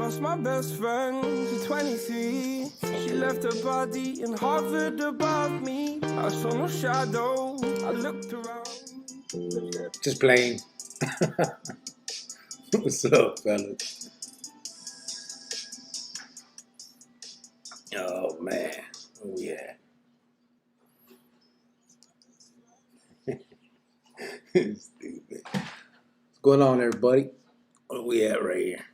lost my best friend to 23. She left her body in Harvard above me. I saw no shadow, I looked around. Just playing. What's up, fellas? Oh, man. Where we at? Stupid. What's going on, everybody? Where we at right here?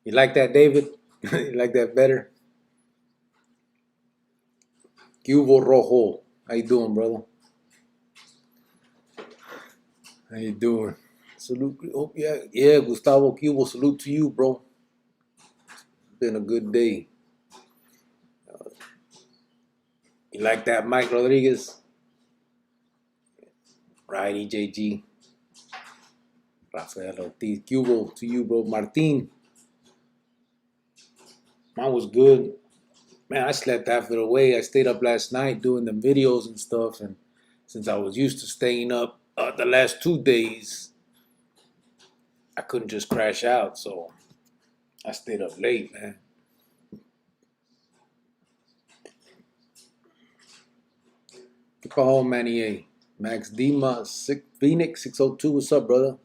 You like that, David? You like that better? Cubo Rojo. How you doing, brother? How you doing? Salute. Oh, yeah, Gustavo Cubo. Salute to you, bro. It's been a good day. You like that, Mike Rodriguez? Right, EJG. Rafael Ortiz. Cubo to you, bro. Martin. Mine was good. Man, I slept half of the way. I stayed up last night doing the videos and stuff. And since I was used to staying up the last 2 days, I couldn't just crash out. So I stayed up late, man. Keep a home, Manny. Max Dima, Phoenix 602. What's up, brother?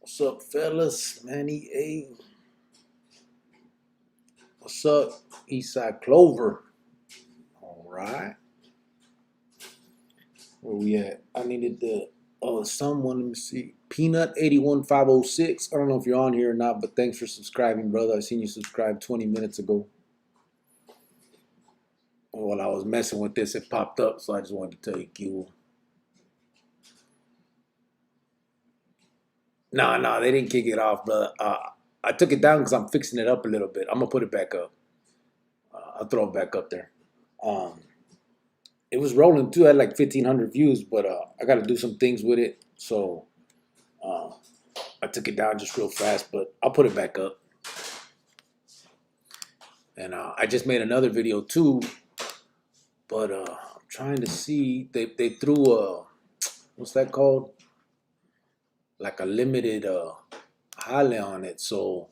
What's up, fellas? Manny A. What's up, Eastside Clover? All right. Where we at? I needed the someone. Let me see. Peanut 81506. I don't know if you're on here or not, but thanks for subscribing, brother. I seen you subscribe 20 minutes ago. While I was messing with this, it popped up, so I just wanted to tell you, Q. No, they didn't kick it off, brother. I took it down because I'm fixing it up a little bit. I'm gonna put it back up. I'll throw it back up there. It was rolling too. I had like 1,500 views, but I got to do some things with it, so I took it down just real fast. But I'll put it back up. And I just made another video too. But I'm trying to see, they threw a, what's that called? Like a limited jale on it. So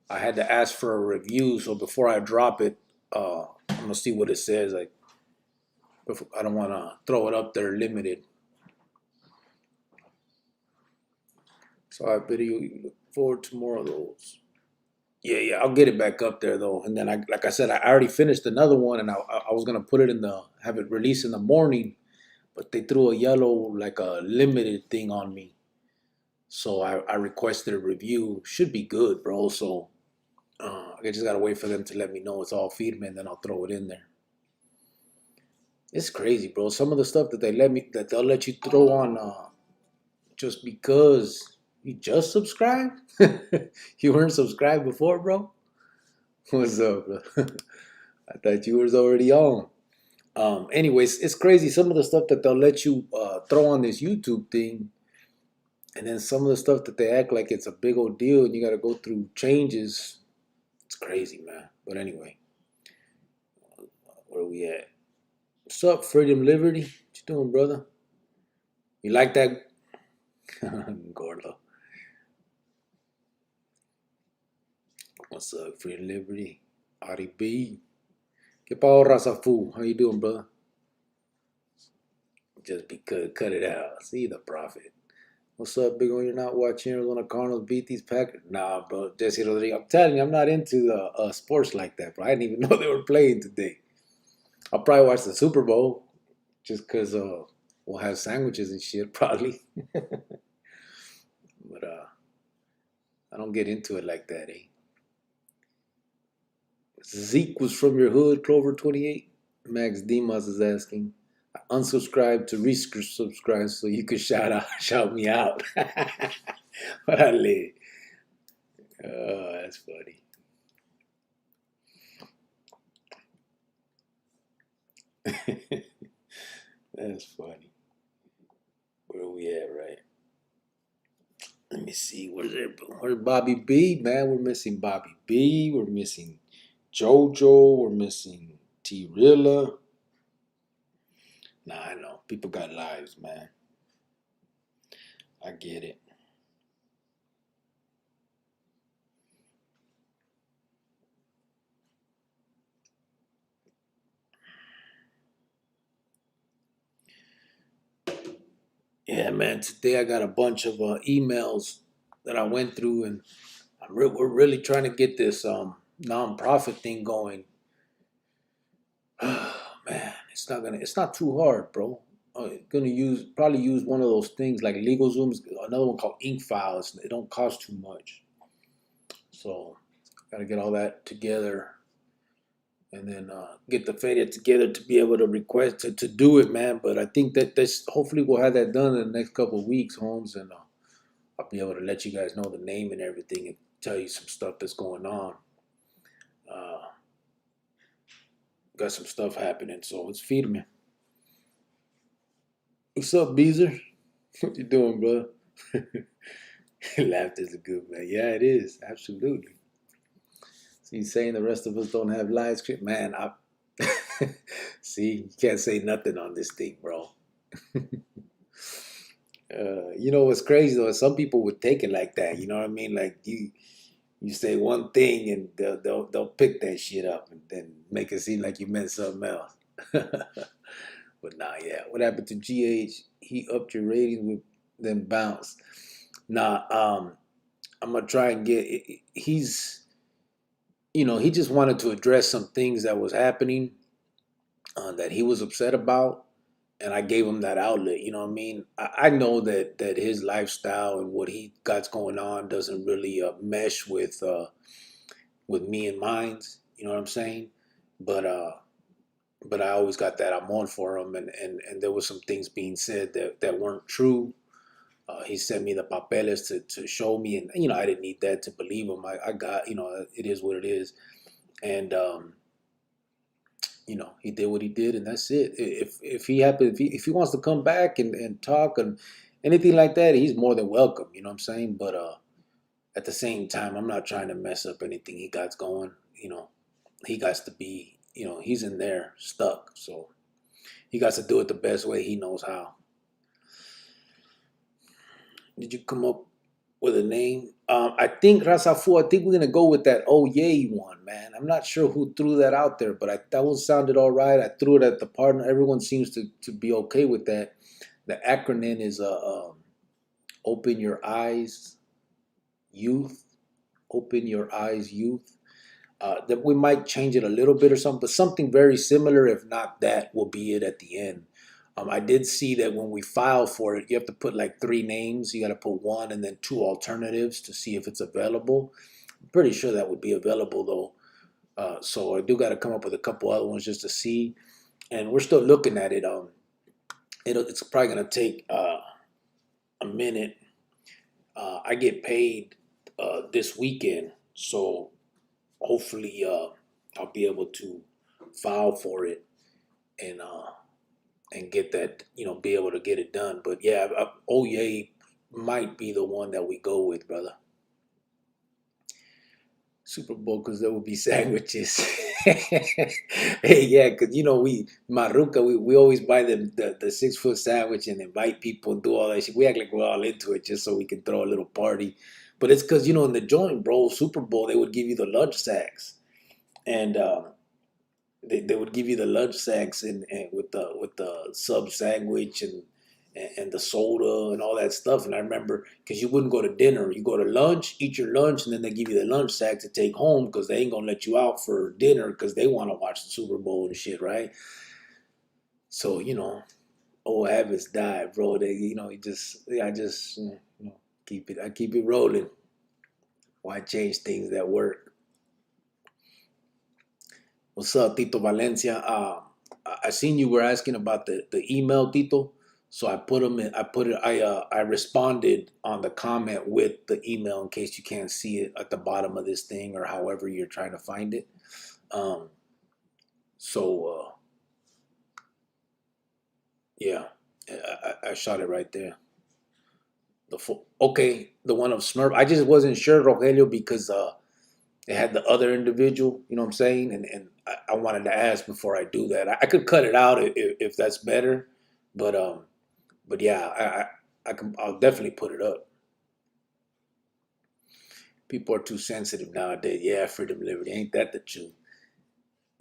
I had to ask for a review. So before I drop it, I'm going to see what it says. Like, I don't want to throw it up there limited. So I video, you look forward to more of those. Yeah, I'll get it back up there though. And then like I said, I already finished another one, and I was gonna put it have it released in the morning, but they threw a yellow, like a limited thing on me. So I requested a review. Should be good, bro. So I just gotta wait for them to let me know it's all firme, and then I'll throw it in there. It's crazy, bro. Some of the stuff that they'll let you throw on just because you just subscribed? You weren't subscribed before, bro? What's up, bro? I thought you was already on. Anyways, it's crazy. Some of the stuff that they'll let you throw on this YouTube thing, and then some of the stuff that they act like it's a big old deal and you got to go through changes. It's crazy, man. But anyway, where we at? What's up, Freedom Liberty? What you doing, brother? You like that? Gordo. What's up, Freedom Liberty? Ari B. ¿Qué pao, Raza Fu? How you doing, brother? Just because, cut it out. See the prophet. What's up, big one? You're not watching Arizona Cardinals beat these Packers? Nah, bro. Jesse Rodriguez. I'm telling you, I'm not into sports like that, bro. I didn't even know they were playing today. I'll probably watch the Super Bowl just because we'll have sandwiches and shit, probably. But I don't get into it like that, eh? Zeke was from your hood, Clover 28. Max Dimas is asking. I unsubscribed to resubscribe so you could shout me out. What I live. Oh, that's funny. That's funny. Where are we at, right? Let me see. Where's Bobby B? Man, we're missing Bobby B. We're missing JoJo. We're missing T-Rilla. Nah, I know. People got lives, man. I get it. And man, today I got a bunch of emails that I went through, and we're really trying to get this nonprofit thing going. Man, it's not too hard, bro. Gonna probably use one of those things like LegalZoom, another one called Ink Files. It don't cost too much, so gotta get all that together, and then get the FEDIA together to be able to request to do it, man. But I think that this hopefully we'll have that done in the next couple of weeks, Holmes, and I'll be able to let you guys know the name and everything and tell you some stuff that's going on. Got some stuff happening, so it's feeding me. What's up, Beezer? What you doing, bro? Laughter's a good man. Yeah, it is. Absolutely. So you saying the rest of us don't have live script? Man, see, you can't say nothing on this thing, bro. You know what's crazy though? Some people would take it like that. You know what I mean? Like you say one thing and they'll pick that shit up and then make it seem like you meant something else. But nah, yeah. What happened to GH? He upped your ratings with then bounced. Nah, I'm gonna try and he's he just wanted to address some things that was happening that he was upset about, and I gave him that outlet. You know what I mean? I know that his lifestyle and what he got going on doesn't really mesh with me and mine's. You know what I'm saying? But I always got that I'm on for him, and there was some things being said that weren't true. He sent me the papeles to show me, and I didn't need that to believe him. I got it is what it is, and he did what he did, and that's it. If he wants to come back and talk and anything like that, he's more than welcome. You know what I'm saying? But at the same time, I'm not trying to mess up anything he got going. He got to be. He's in there stuck, so he got to do it the best way he knows how. Did you come up with a name? I think Rasafu. I think we're gonna go with that "Oh Yay" one, man. I'm not sure who threw that out there, but that one sounded all right. I threw it at the partner. Everyone seems to be okay with that. The acronym is "Open Your Eyes, Youth." Open Your Eyes, Youth. That we might change it a little bit or something, but something very similar. If not that, will be it at the end. I did see that when we file for it, you have to put like 3 names. You got to put 1 and then 2 alternatives to see if it's available. I'm pretty sure that would be available though. So I do got to come up with a couple other ones just to see. And we're still looking at it. It's probably going to take a minute. I get paid this weekend, so hopefully I'll be able to file for it and get that, be able to get it done. But yeah, oh yay might be the one that we go with, brother. Super Bowl, because there will be sandwiches. Hey, yeah, because we Maruca, we always buy the 6-foot sandwich and invite people and do all that shit. We act like we're all into it just so we can throw a little party. But it's because in the joint, bro, Super Bowl, they would give you the lunch sacks, and they would give you the lunch sacks and with the sub sandwich and the soda and all that stuff. And I remember, because you wouldn't go to dinner, you go to lunch, eat your lunch, and then they give you the lunch sack to take home because they ain't gonna let you out for dinner because they want to watch the Super Bowl and shit, right? So old habits die, bro. I just keep it rolling. Why change things that work? What's up, Tito Valencia? I seen you were asking about the email, Tito. So I put them in. I responded on the comment with the email in case you can't see it at the bottom of this thing or however you're trying to find it. Yeah, I shot it right there. The one of Smurf. I just wasn't sure, Rogelio, because it had the other individual. You know what I'm saying? And I wanted to ask before I do that. I could cut it out if that's better, but yeah, I'll definitely put it up. People are too sensitive nowadays. Yeah, freedom, liberty. Ain't that the truth?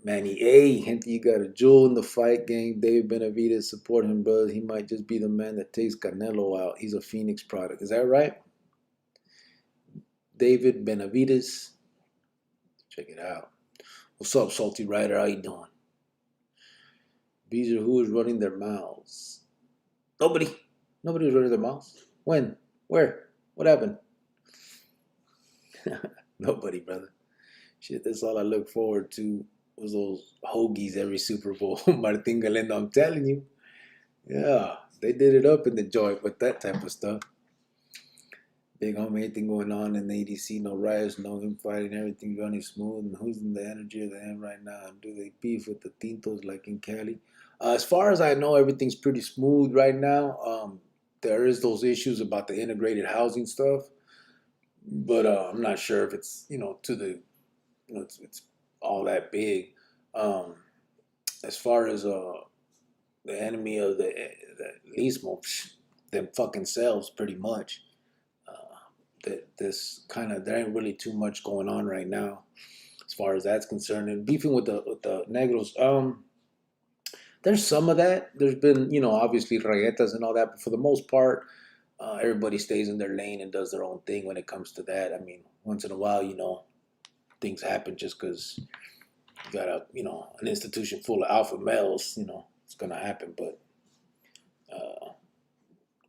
Manny A. Gente, you got a jewel in the fight game. David Benavidez, support him, brothers. He might just be the man that takes Canelo out. He's a Phoenix product. Is that right? David Benavidez. Check it out. What's up, Salty Rider? How you doing? Beezer, who is running their mouths? Nobody. Nobody was running their mouths. When? Where? What happened? Nobody, brother. Shit, that's all I look forward to was those hoagies every Super Bowl. Martin Galendo, I'm telling you. Yeah, they did it up in the joint with that type of stuff. Big homie, anything going on in the ADC, no riots, no infighting, everything running smooth. And who's in the energy of the end right now? And do they beef with the Tintos like in Cali? As far as I know, everything's pretty smooth right now. There is those issues about the integrated housing stuff, but I'm not sure if it's to the it's all that big. As far as the enemy of the Lismo, them fucking selves pretty much. There ain't really too much going on right now as far as that's concerned. And beefing with the negros, there's some of that. There's been obviously rayetas and all that, but for the most part, everybody stays in their lane and does their own thing when it comes to that. I mean, once in a while, things happen just because you got an institution full of alpha males. It's gonna happen, but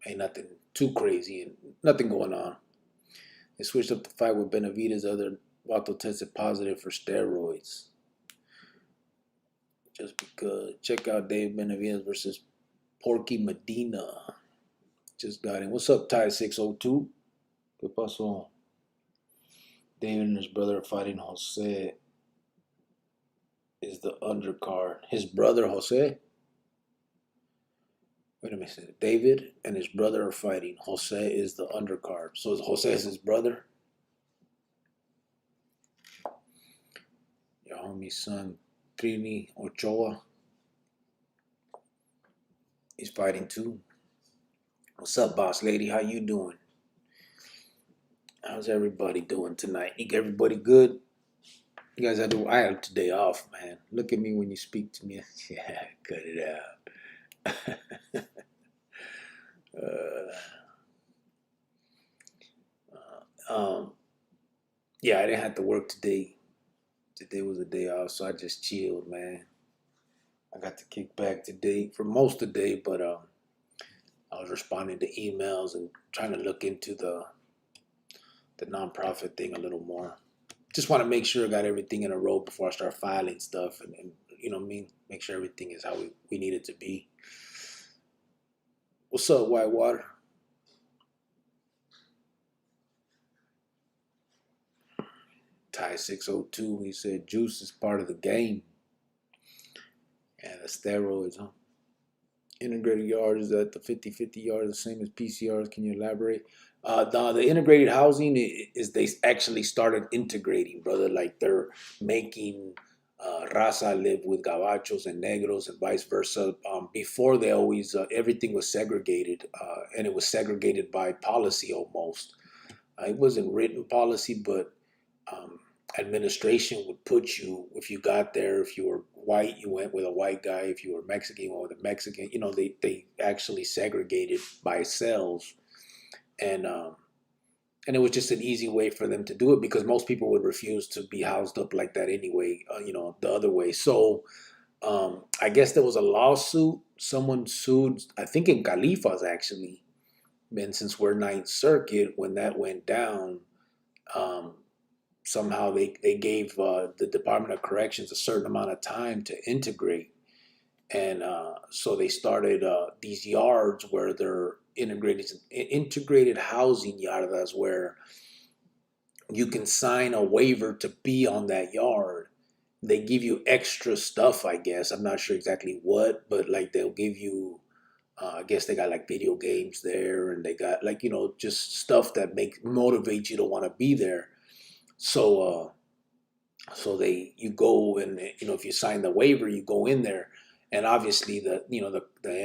ain't nothing too crazy and nothing going on. They switched up the fight with Benavidez. Other Vato tested positive for steroids. Just because. Check out Dave Benavidez versus Porky Medina. Just got in. What's up, Ty 602? ¿Qué pasó? David and his brother are fighting Jose. Is the undercard. His brother Jose? Wait a minute. David and his brother are fighting. Jose is the undercard. So Jose is his brother? Your homie's son, Trini Ochoa. He's fighting too. What's up, boss lady? How you doing? How's everybody doing tonight? Everybody good? You guys I have today off, man. Look at me when you speak to me. Yeah, cut it out. Yeah, I didn't have to work today. Today was a day off, so I just chilled, man. I got to kick back today for most of the day, but I was responding to emails and trying to look into the nonprofit thing a little more. Just want to make sure I got everything in a row before I start filing stuff and you know what I mean? Make sure everything is how we need it to be. What's up, Whitewater? Ty 602, he said juice is part of the game. And the steroids, huh? Integrated yards, is that the 50-50 yards the same as PCRs? Can you elaborate? The integrated housing is they actually started integrating, brother. Like they're making raza live with gabachos and negros and vice versa. Before they always, everything was segregated, and it was segregated by policy almost. It wasn't written policy, but administration would put you, if you got there, if you were white, you went with a white guy. If you were Mexican, you went with a Mexican. They actually segregated by cells. And it was just an easy way for them to do it because most people would refuse to be housed up like that anyway, the other way. So I guess there was a lawsuit. Someone sued, I think in Califas actually. And since we're Ninth Circuit, when that went down, somehow they gave the Department of Corrections a certain amount of time to integrate. And so they started these yards where they're integrated housing yardas where you can sign a waiver to be on that yard. They give you extra stuff, I guess. I'm not sure exactly what, but like they'll give you, I guess they got like video games there and they got like, just stuff that motivate you to want to be there. So you go and, if you sign the waiver, you go in there. And obviously the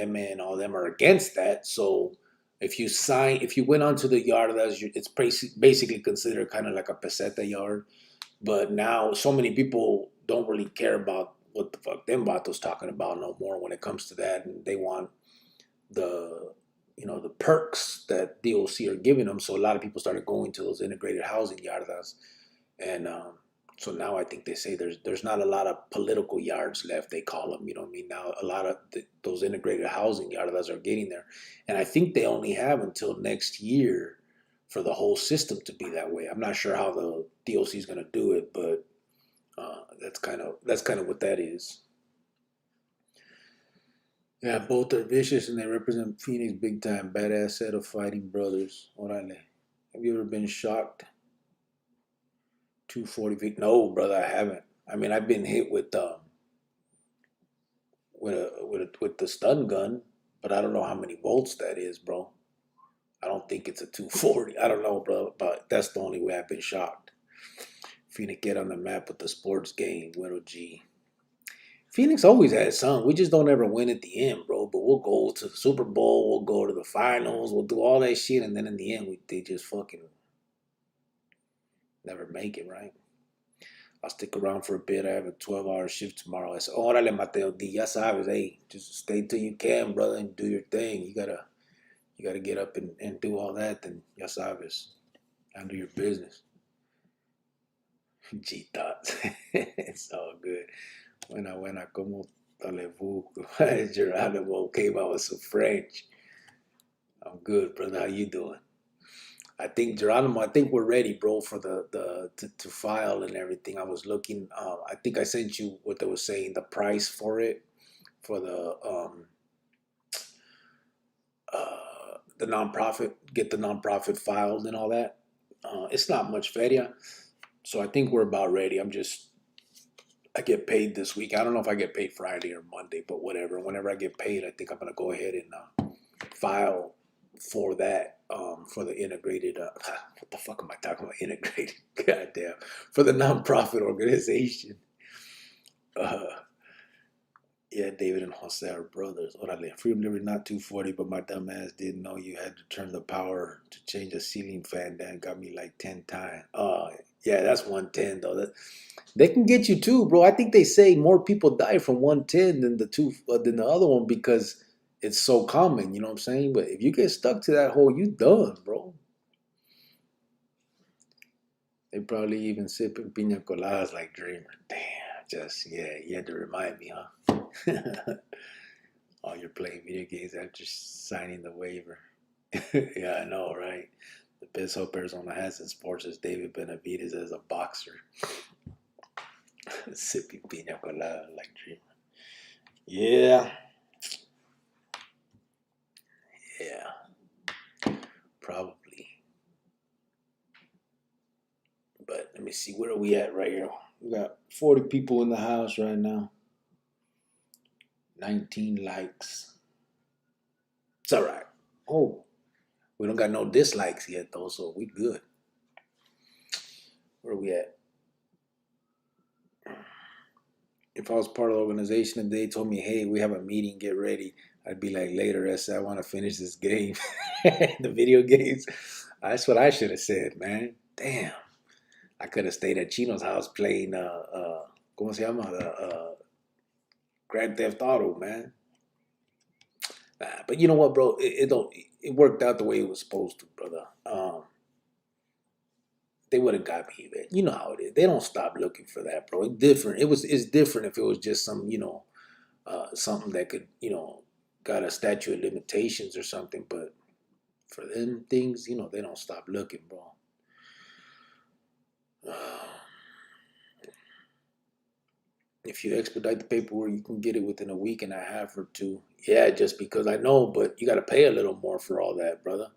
MA and all them are against that. So if you went onto the yard, it's basically considered kind of like a peseta yard. But now so many people don't really care about what the fuck them vatos talking about no more when it comes to that, and they want the the perks that DOC are giving them. So a lot of people started going to those integrated housing yardas, and so now I think they say there's not a lot of political yards left. They call them, you know what I mean? Now a lot of those integrated housing yardas are getting there, and I think they only have until next year for the whole system to be that way. I'm not sure how the DOC is going to do it, but that's kind of what that is. Yeah, both are vicious and they represent Phoenix big time. Badass set of fighting brothers. Orale. Have you ever been shocked? 240 feet? No, brother, I haven't. I mean, I've been hit with the stun gun, but I don't know how many volts that is, bro. I don't think it's a 240. I don't know, bro, but that's the only way I've been shocked. Phoenix get on the map with the sports game. Little G. Phoenix always has some. We just don't ever win at the end, bro. But we'll go to the Super Bowl. We'll go to the finals. We'll do all that shit. And then in the end, they just fucking never make it, right? I'll stick around for a bit. I have a 12-hour shift tomorrow. I said, órale, Mateo D. Ya sabes, hey, just stay till you can, brother, and do your thing. You gotta get up and do all that. Then ya sabes, handle your business. G thoughts. It's all good. Buena, ¿cómo talez-vous? Geronimo came out with some French. I'm good, brother. How you doing? I think Geronimo, I think we're ready, bro, for to file and everything. I was looking. I think I sent you what they were saying, the price for it, for the nonprofit, get the nonprofit filed and all that. It's not much feria, so I think we're about ready. I get paid this week. I don't know if I get paid Friday or Monday, but whatever. Whenever I get paid, I think I'm gonna go ahead and file for that, for the integrated. What the fuck am I talking about? Integrated. Goddamn. For the nonprofit organization. Yeah, David and Jose are brothers. Orale. Freedom Liberty not 240, but my dumb ass didn't know you had to turn the power to change a ceiling fan. That got me like 10 times. Yeah, that's 110 though. They can get you too, bro. I think they say more people die from 110 than the other one because it's so common. You know what I'm saying? But if you get stuck to that hole, you done, bro. They probably even sipping pina coladas like Dreamer. Damn, you had to remind me, huh? Oh, you're playing video games after signing the waiver. Yeah, I know, right? The best hope Arizona has in sports is David Benavidez as a boxer. Sipping pina colada like Dreamer. Yeah. Yeah. Probably. But let me see, where are we at right here? We got 40 people in the house right now. 19 likes. It's all right. Oh, we don't got no dislikes yet, though, so we good. Where are we at? If I was part of the organization and they told me, hey, we have a meeting, get ready, I'd be like, later, I want to finish this game. The video games. That's what I should have said, man. Damn. I could have stayed at Chino's house playing, ¿cómo se llama? Grand Theft Auto, man. But you know what, bro? It worked out the way it was supposed to, brother. They would have got me, man. You know how it is. They don't stop looking for that, bro. It's different. It's different if it was just some, something that could, got a statute of limitations or something. But for them things, they don't stop looking, bro. If you expedite the paperwork, you can get it within a week and a half or two. Yeah, just because I know, but you got to pay a little more for all that, brother.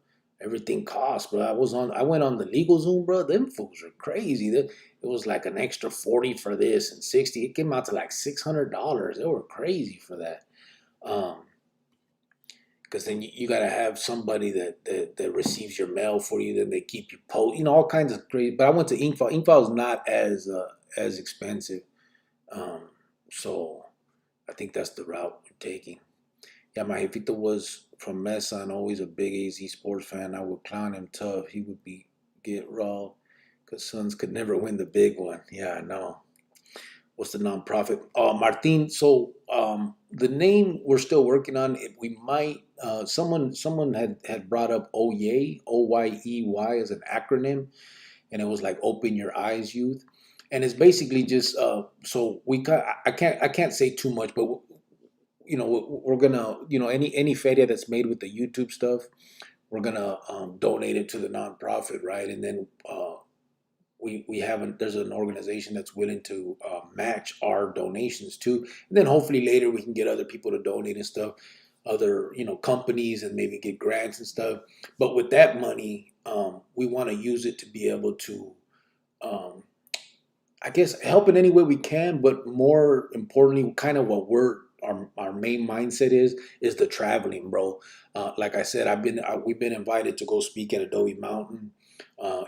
Everything costs, bro. I went on the legal Zoom, bro. Them fools are crazy. It was like an extra 40 for this and 60. It came out to like $600. They were crazy for that. Because then you got to have somebody that receives your mail for you. Then they keep you all kinds of crazy. But I went to Inkfile. Inkfile is not as expensive. So I think that's the route we're taking. Yeah, my jefito was from Mesa and always a big AZ sports fan. I would clown him tough. He would get raw because Suns could never win the big one. Yeah, I know. what's the nonprofit? Martin. So the name we're still working on. We might. Someone had brought up OYEY, OYEY as an acronym, and it was like Open Your Eyes Youth, and it's basically just so we I can't say too much, but we're gonna any feria that's made with the YouTube stuff, we're gonna donate it to the nonprofit, right? And then we haven't there's an organization that's willing to match our donations too, and then hopefully later we can get other people to donate and stuff, other companies, and maybe get grants and stuff. But with that money, we want to use it to be able to um, I guess help in any way we can, but more importantly, kind of what our main mindset is the traveling, bro. Like I said, we've been invited to go speak at Adobe Mountain.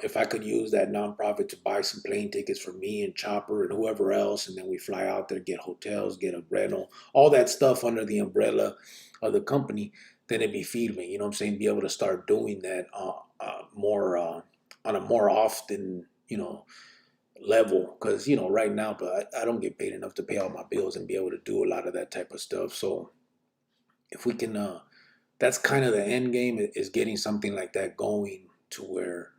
If I could use that nonprofit to buy some plane tickets for me and Chopper and whoever else, and then we fly out there, get hotels, get a rental, all that stuff under the umbrella of the company, then it'd be feed me. You know what I'm saying? Be able to start doing that more on a more often, level, because right now, but I don't get paid enough to pay all my bills and be able to do a lot of that type of stuff. So if we can that's kind of the end game, is getting something like that going to where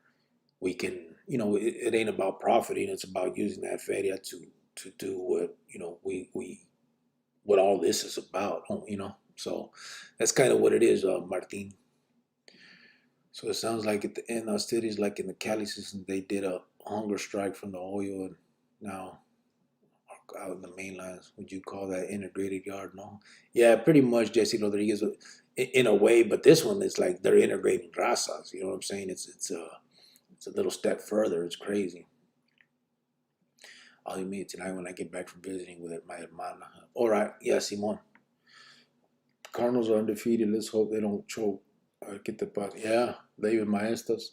we can, it ain't about profiting, it's about using that feria to do what we what all this is about. So that's kind of what it is, Martin. So it sounds like at the end, our cities like in the Cali system, they did a hunger strike from the oil, and now out in the mainlands. Would you call that integrated yard? No. Yeah, pretty much, Jesse Rodriguez, in a way. But this one is like they're integrating razas. You know what I'm saying? It's a little step further. It's crazy. I'll meet tonight when I get back from visiting with my hermana. All right, yeah, Simon. Cardinals are undefeated. Let's hope they don't choke. Get the butt. Yeah, David Maestas.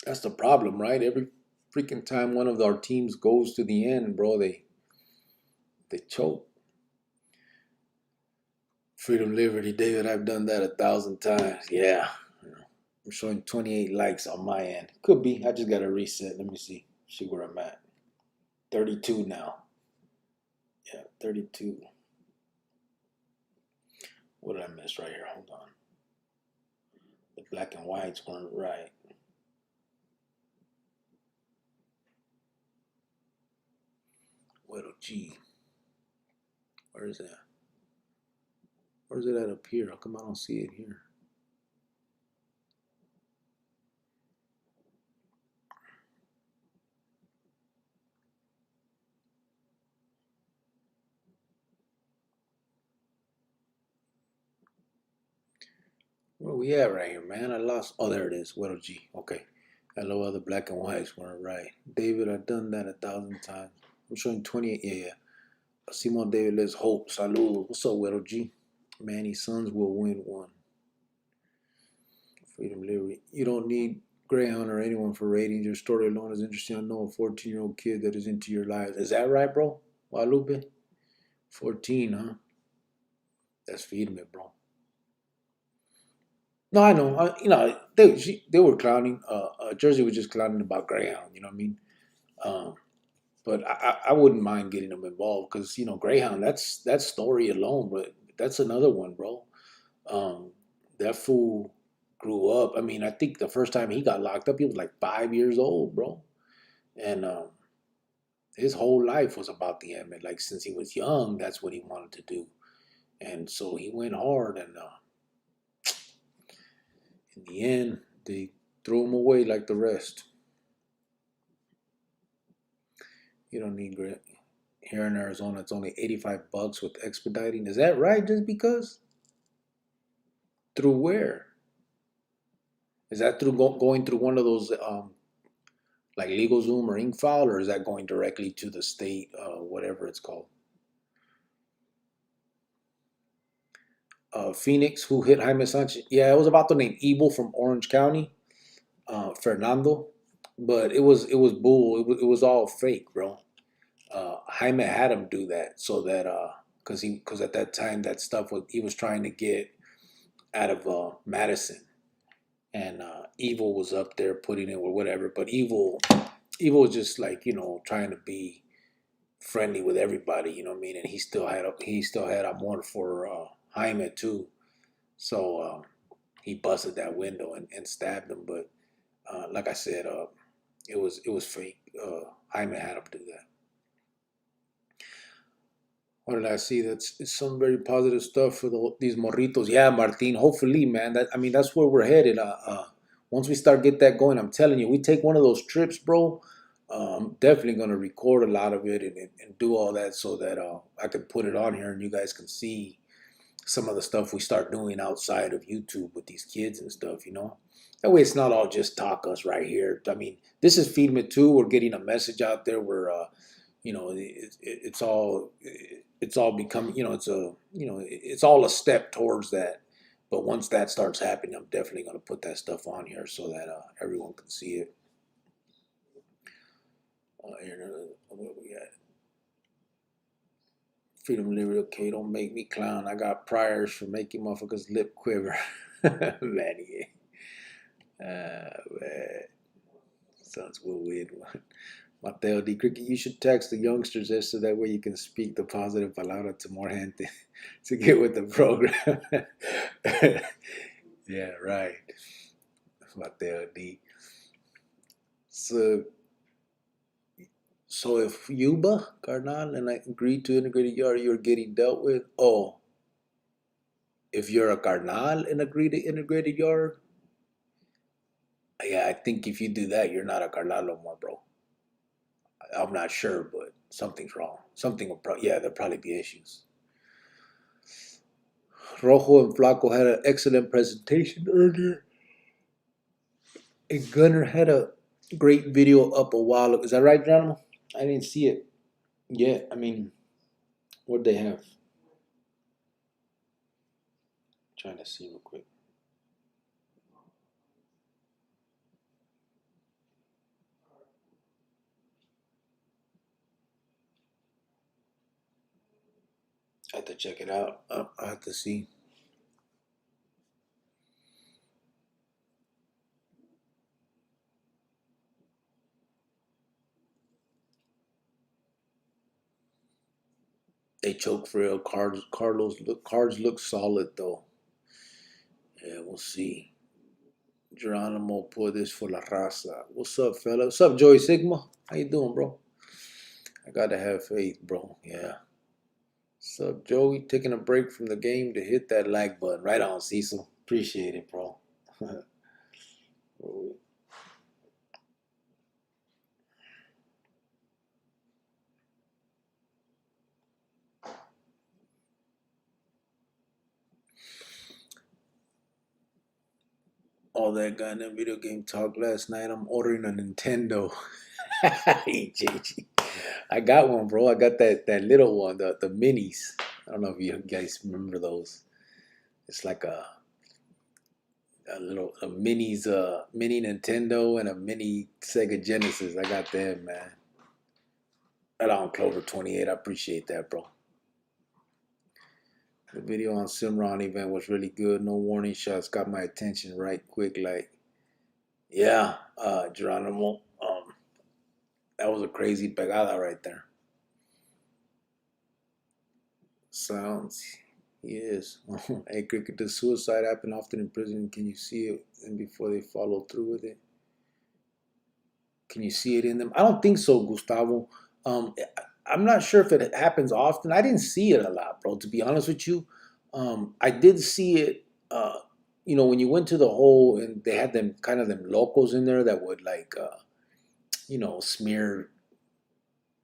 That's the problem, right? Every freaking time one of our teams goes to the end, bro, they choke. Freedom, liberty, David. I've done that 1,000 times. Yeah, I'm showing 28 likes on my end. Could be. I just got to reset. Let me see where I'm at. 32 now. Yeah, 32. What did I miss right here? Hold on. The black and whites weren't right. What a G. Where is that? Where's it at up here? How come I don't see it here? Where we at right here, man? I lost. Oh, there it is. What a G. Okay. Hello, other black and whites weren't right. David, I've done that 1,000 times. I'm showing 28. Yeah. Simon David, let's hope. Salud. What's up, Widow G? Manny Sons will win one. Freedom, liberty. You don't need Greyhound or anyone for ratings. Your story alone is interesting. I know a 14-year-old kid that is into your lives. Is that right, bro? Guadalupe? 14, huh? That's feeding me, bro. No, I know. They were clowning. Jersey was just clowning about Greyhound. You know what I mean? Um, but I wouldn't mind getting them involved because Greyhound. That's story alone, but that's another one, bro. Um, that fool grew up. I mean, I think the first time he got locked up, he was like 5 years old, bro, and his whole life was about the MMA. Like since he was young, that's what he wanted to do, and so he went hard. And in the end, they threw him away like the rest. You don't need grit. Here in Arizona, it's only $85 with expediting. Is that right? Just because? Through where? Is that through going through one of those like LegalZoom or InkFile, or is that going directly to the state, whatever it's called? Phoenix, who hit Jaime Sanchez? Yeah, it was about the name Evil from Orange County, Fernando, but it was bull. It was all fake, bro. Jaime had him do that so that because at that time that stuff he was trying to get out of Madison, and Evil was up there putting it or whatever. But Evil was just like trying to be friendly with everybody, you know what I mean? And he still had amor for Jaime too. So he busted that window and stabbed him. But like I said, it was fake. Jaime had him do that. What did I see? That's it's some very positive stuff for these morritos. Yeah, Martin. Hopefully, man. That's where we're headed. Once we start get that going, I'm telling you, we take one of those trips, bro. I'm definitely gonna record a lot of it and do all that so that I can put it on here and you guys can see some of the stuff we start doing outside of YouTube with these kids and stuff. That way it's not all just talk us right here. I mean, this is Feed Me Too. We're getting a message out there. It's all becoming, it's all a step towards that. But once that starts happening, I'm definitely going to put that stuff on here so that everyone can see it. Here, what we got? Freedom, liberty, okay, don't make me clown. I got priors for making motherfuckers lip quiver. Man, yeah. Man. Sounds weird. Mateo D. Cricket, you should text the youngsters this so that way you can speak the positive palabra to more gente to get with the program. Yeah, right. Mateo D. So if Yuba, Carnal, and I agree to integrated yard, you're getting dealt with. Oh, if you're a Carnal and agree to integrated yard, yeah, I think if you do that, you're not a Carnal no more, bro. I'm not sure, but something's wrong. There'll probably be issues. Rojo and Flaco had an excellent presentation earlier. And Gunner had a great video up a while ago. Is that right, Geronimo? I didn't see it yet. I mean, what'd they have? Trying to see real quick. I have to check it out. I have to see. They choke for real. Cards look solid though. Yeah, we'll see. Geronimo put this for La Raza. What's up, fella? What's up, Joey Sigma? How you doing, bro? I gotta have faith, bro. Yeah. What's up, Joey? Taking a break from the game to hit that like button. Right on, Cecil. Appreciate it, bro. All that goddamn video game talk last night. I'm ordering a Nintendo. JG. I got one, bro. I got that little one, the minis. I don't know if you guys remember those. It's like a mini Nintendo and a mini Sega Genesis. I got them, man. Right on, Clover 28. I appreciate that, bro. The video on Simron event was really good. No warning shots. Got my attention right quick. Like, yeah, Geronimo. That was a crazy pegada right there. Sounds. Yes. Hey, Cricket, does suicide happen often in prison? Can you see it and before they follow through with it? Can you see it in them? I don't think so, Gustavo. I'm not sure if it happens often. I didn't see it a lot, bro, to be honest with you. I did see it, when you went to the hole and they had them locals in there that would smear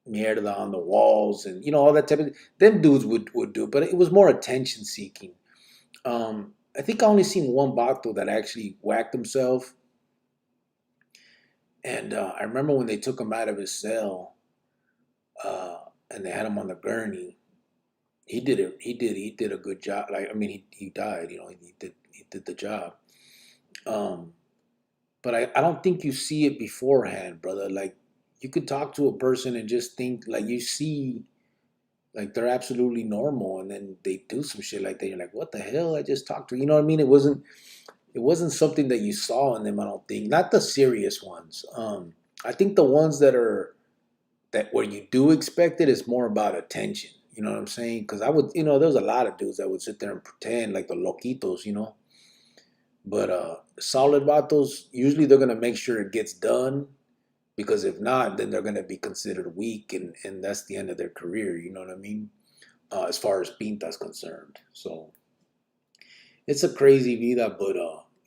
mierda on the walls and, all that type of thing. Them dudes would do it, but it was more attention seeking. I think I only seen one Bato that actually whacked himself. And I remember when they took him out of his cell, and they had him on the gurney. He did it. He did a good job. He died. He did the job. But I don't think you see it beforehand, brother. Like, you could talk to a person and just think like you see, like they're absolutely normal, and then they do some shit like that. You're like, what the hell? I just talked to. You know what I mean? It wasn't something that you saw in them. I don't think. Not the serious ones. I think the ones that are that where you do expect it, it's more about attention. You know what I'm saying? Because I would, there was a lot of dudes that would sit there and pretend like the loquitos, But solid vatos, usually they're gonna make sure it gets done, because if not, then they're gonna be considered weak, and that's the end of their career. You know what I mean? As far as pinta's concerned, so it's a crazy vida. But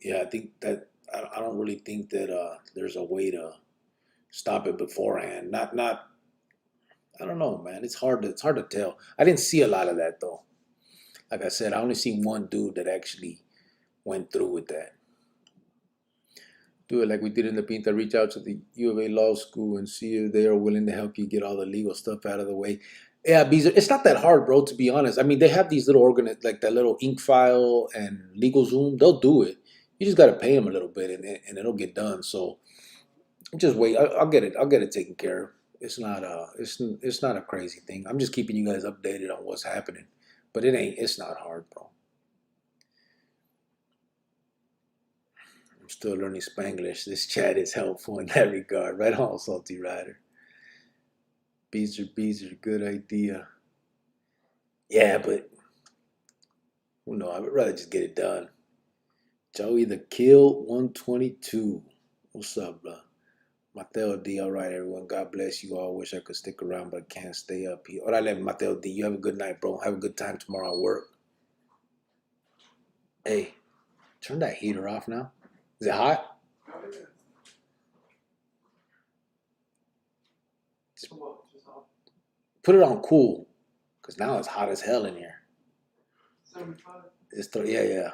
yeah, I think that I don't really think that there's a way to stop it beforehand. Not I don't know, man. It's hard to tell. I didn't see a lot of that though. Like I said, I only seen one dude that actually went through with that. Do it like we did in the Pinta. Reach out to the U of A Law School and see if they are willing to help you get all the legal stuff out of the way. Yeah, because it's not that hard, bro, to be honest. I mean, they have these little like that little ink file and legal Zoom. They'll do it. You just got to pay them a little bit, and it'll get done. So just wait. I'll get it. I'll get it taken care of. It's not a crazy thing. I'm just keeping you guys updated on what's happening. But it's not hard, bro. I'm still learning Spanglish. This chat is helpful in that regard. Right on, Salty Rider. Beezer, good idea. Yeah, but I would rather just get it done. Joey the Kill 122. What's up, bro? Mateo D. All right, everyone. God bless you all. Wish I could stick around, but can't stay up here. Orale, Mateo D. You have a good night, bro. Have a good time tomorrow at work. Hey, turn that heater off now. Is it hot? Just put it on cool, because now it's hot as hell in here. 75. Yeah.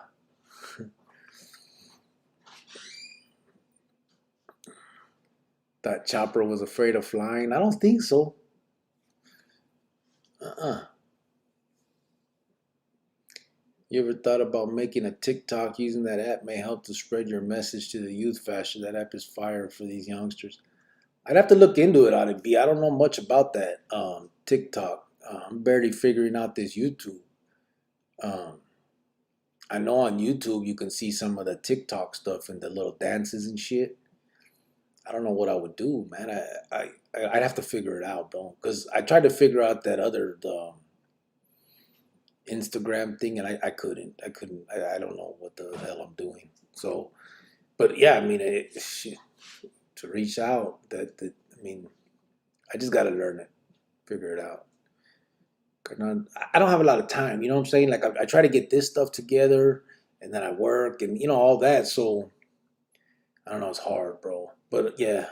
That Chopper was afraid of flying? I don't think so. You ever thought about making a TikTok? Using that app may help to spread your message to the youth faster. That app is fire for these youngsters. I'd have to look into it, I don't know much about that TikTok. I'm barely figuring out this YouTube. I know on YouTube you can see some of the TikTok stuff and the little dances and shit. I don't know what I would do, man. I'd have to figure it out, though, because I tried to figure out that the Instagram thing, and I couldn't. I don't know what the hell I'm doing. So, but yeah, I mean, to reach out, I just got to learn it, figure it out. I don't have a lot of time, you know what I'm saying? Like, I try to get this stuff together, and then I work, and, all that. So, I don't know, it's hard, bro. But, yeah,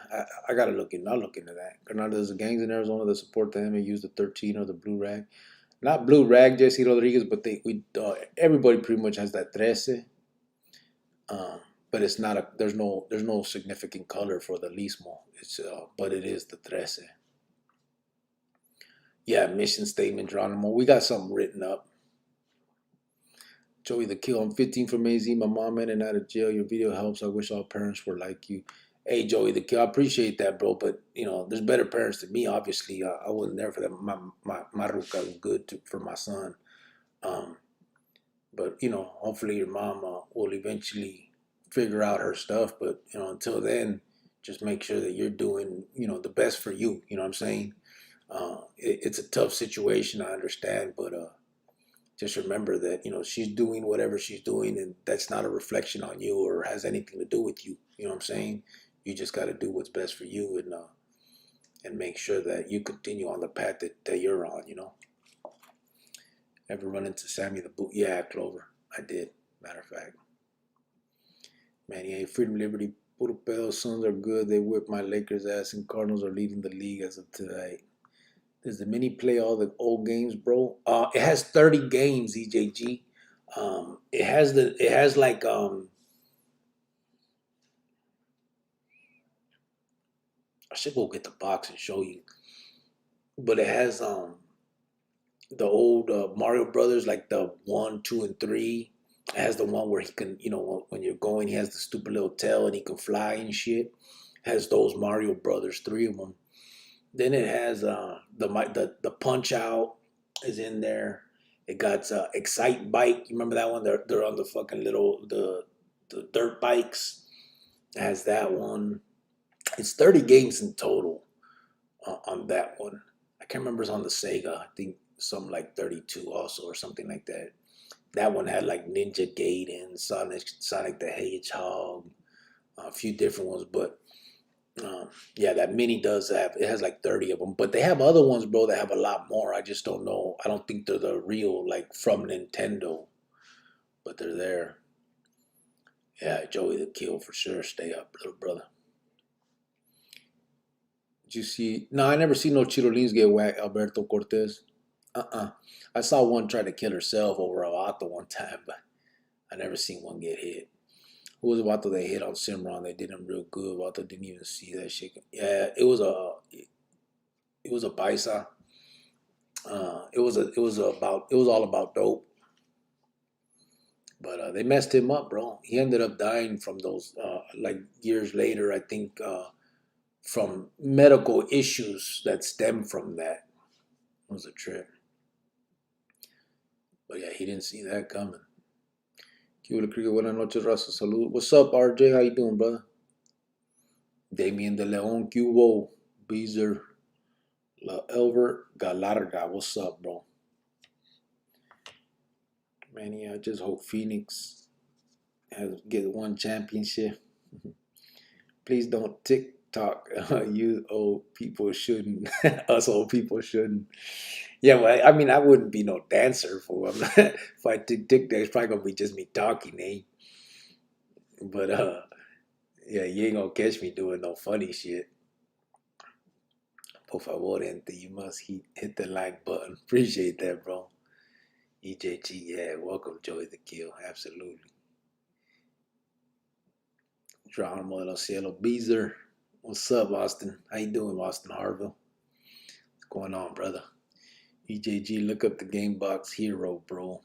I got to I'll look into that. There's gangs in Arizona that support them and use the 13 or the blue rag. Not blue rag, Jesse Rodriguez, but everybody pretty much has that 13. But it's not there's no significant color for the Lismo. But it is the 13. Yeah, mission statement, Geronimo. We got something written up. Joey the Kill. I'm 15 from AZ. My mom in and out of jail. Your video helps. I wish all parents were like you. Hey, Joey the Kill. I appreciate that, bro. But, there's better parents than me, obviously. I wasn't there for them. My ruca was good for my son. But, hopefully your mom will eventually figure out her stuff. But, until then, just make sure that you're doing, the best for you. You know what I'm saying? It's a tough situation, I understand, but just remember that she's doing whatever she's doing, and that's not a reflection on you or has anything to do with you. You know what I'm saying? You just got to do what's best for you, and make sure that you continue on the path that you're on. Ever run into Sammy the Boot? Yeah, Clover, I did. Matter of fact, man, yeah, Freedom, Liberty, Puro Pedo, Suns are good. They whip my Lakers ass, and Cardinals are leading the league as of today. Does the mini play all the old games, bro? It has 30 games, EJG. It has like I should go get the box and show you. But it has the old Mario Brothers, like the 1, 2, and 3. It has the one where he can, when you're going, he has the stupid little tail and he can fly and shit. It has those Mario Brothers, 3 of them. Then it has the Punch Out is in there. It got Excite Bike. You remember that one? They're on the fucking the dirt bikes. It has that one. It's 30 games in total. on that one. I can't remember, it's on the Sega. I think something like 32 also or something like that. That one had like Ninja Gaiden, Sonic the Hedgehog, a few different ones. But yeah, that mini does have, it has like 30 of them. But they have other ones, bro, that have a lot more. I just don't know. I don't think they're the real, like from Nintendo, but they're there. Yeah, Joey the Kill for sure. Stay up, little brother. Did you see? No, I never seen no Chirolins get whacked, Alberto Cortez. I saw one try to kill herself over a vato one time, but I never seen one get hit. Who was Vato they hit on Simron? They did him real good. Vato didn't even see that shit. Yeah, it was a paisa. It was all about dope. But they messed him up, bro. He ended up dying from those like years later, I think, from medical issues that stem from that. It was a trip. But yeah, he didn't see that coming. Cuba Cricket, buenas noches, raza. Salud. What's up, RJ? How you doing, brother? Damien de Leon, Cubo, Beezer, La Elver, Galarga. What's up, bro? Man, yeah, I just hope Phoenix get one championship. Please don't TikTok. You old people shouldn't. Us old people shouldn't. Yeah, well, I mean, I wouldn't be no dancer for him. If I did TikTok, it's probably gonna be just me talking, eh? But yeah, you ain't gonna catch me doing no funny shit. Por favor, gente, you must hit the like button. Appreciate that, bro. EJG, yeah, welcome, Joey the Kill, absolutely. Geronimo de los Cielos, Beezer. What's up, Austin? How you doing, Austin Harville? What's going on, brother? EJG, look up the Game Box Hero, bro.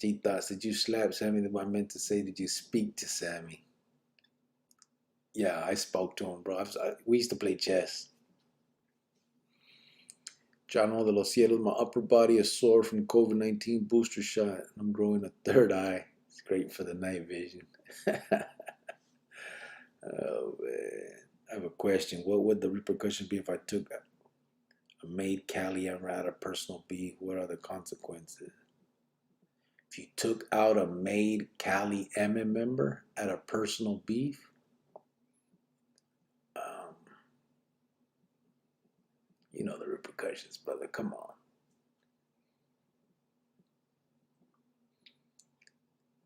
G Thoughts, did you slap Sammy? I meant to say, did you speak to Sammy? Yeah, I spoke to him, bro. We used to play chess. Geronimo de los Cielos, my upper body is sore from COVID-19 booster shot. I'm growing a third eye. It's great for the night vision. Oh, man. I have a question. What would the repercussion be if I took a made Cali and out of personal beef? What are the consequences? If you took out a made Cali M member at a personal beef, you know the repercussions, brother. Come on.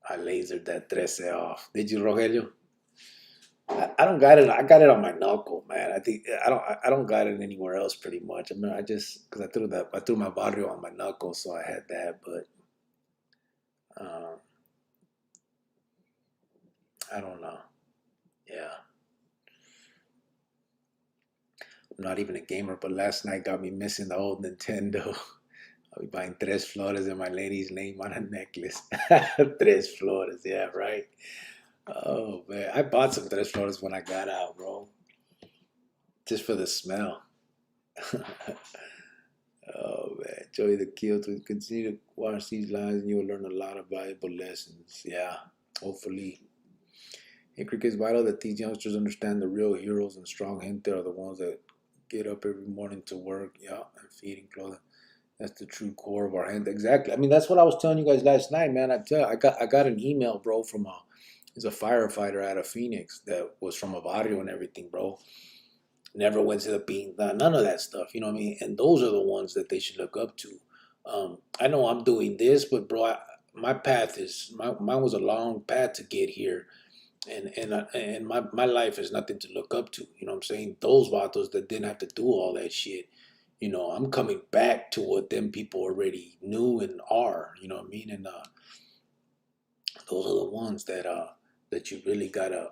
I lasered that 13 off. Did you, Rogelio? I don't got it. I got it on my knuckle, man. I think I don't got it anywhere else, pretty much. I mean, I just because I threw my barrio on my knuckle, so I had that. But I don't know. Yeah, I'm not even a gamer, but last night got me missing the old Nintendo. I'll be buying Tres Flores and my lady's name on a necklace. Tres Flores, yeah, right. Oh man, I bought some Tres Flores when I got out, bro, just for the smell. Oh man, Joey the Kill, to continue to watch these lines and you will learn a lot of valuable lessons. Yeah, hopefully. Hey, Cricket, it's vital that these youngsters understand the real heroes and strong gente are the ones that get up every morning to work, yeah, and feed and clothing. That's the true core of our gente. Exactly. I mean, that's what I was telling you guys last night, man. I got an email, bro, from he's a firefighter out of Phoenix that was from a barrio and everything, bro. Never went to the bean, none of that stuff. You know what I mean? And those are the ones that they should look up to. I know I'm doing this, but bro, my path is mine was a long path to get here, and my life is nothing to look up to. You know what I'm saying? Those vatos that didn't have to do all that shit. You know, I'm coming back to what them people already knew and are. You know what I mean? And those are the ones that you really gotta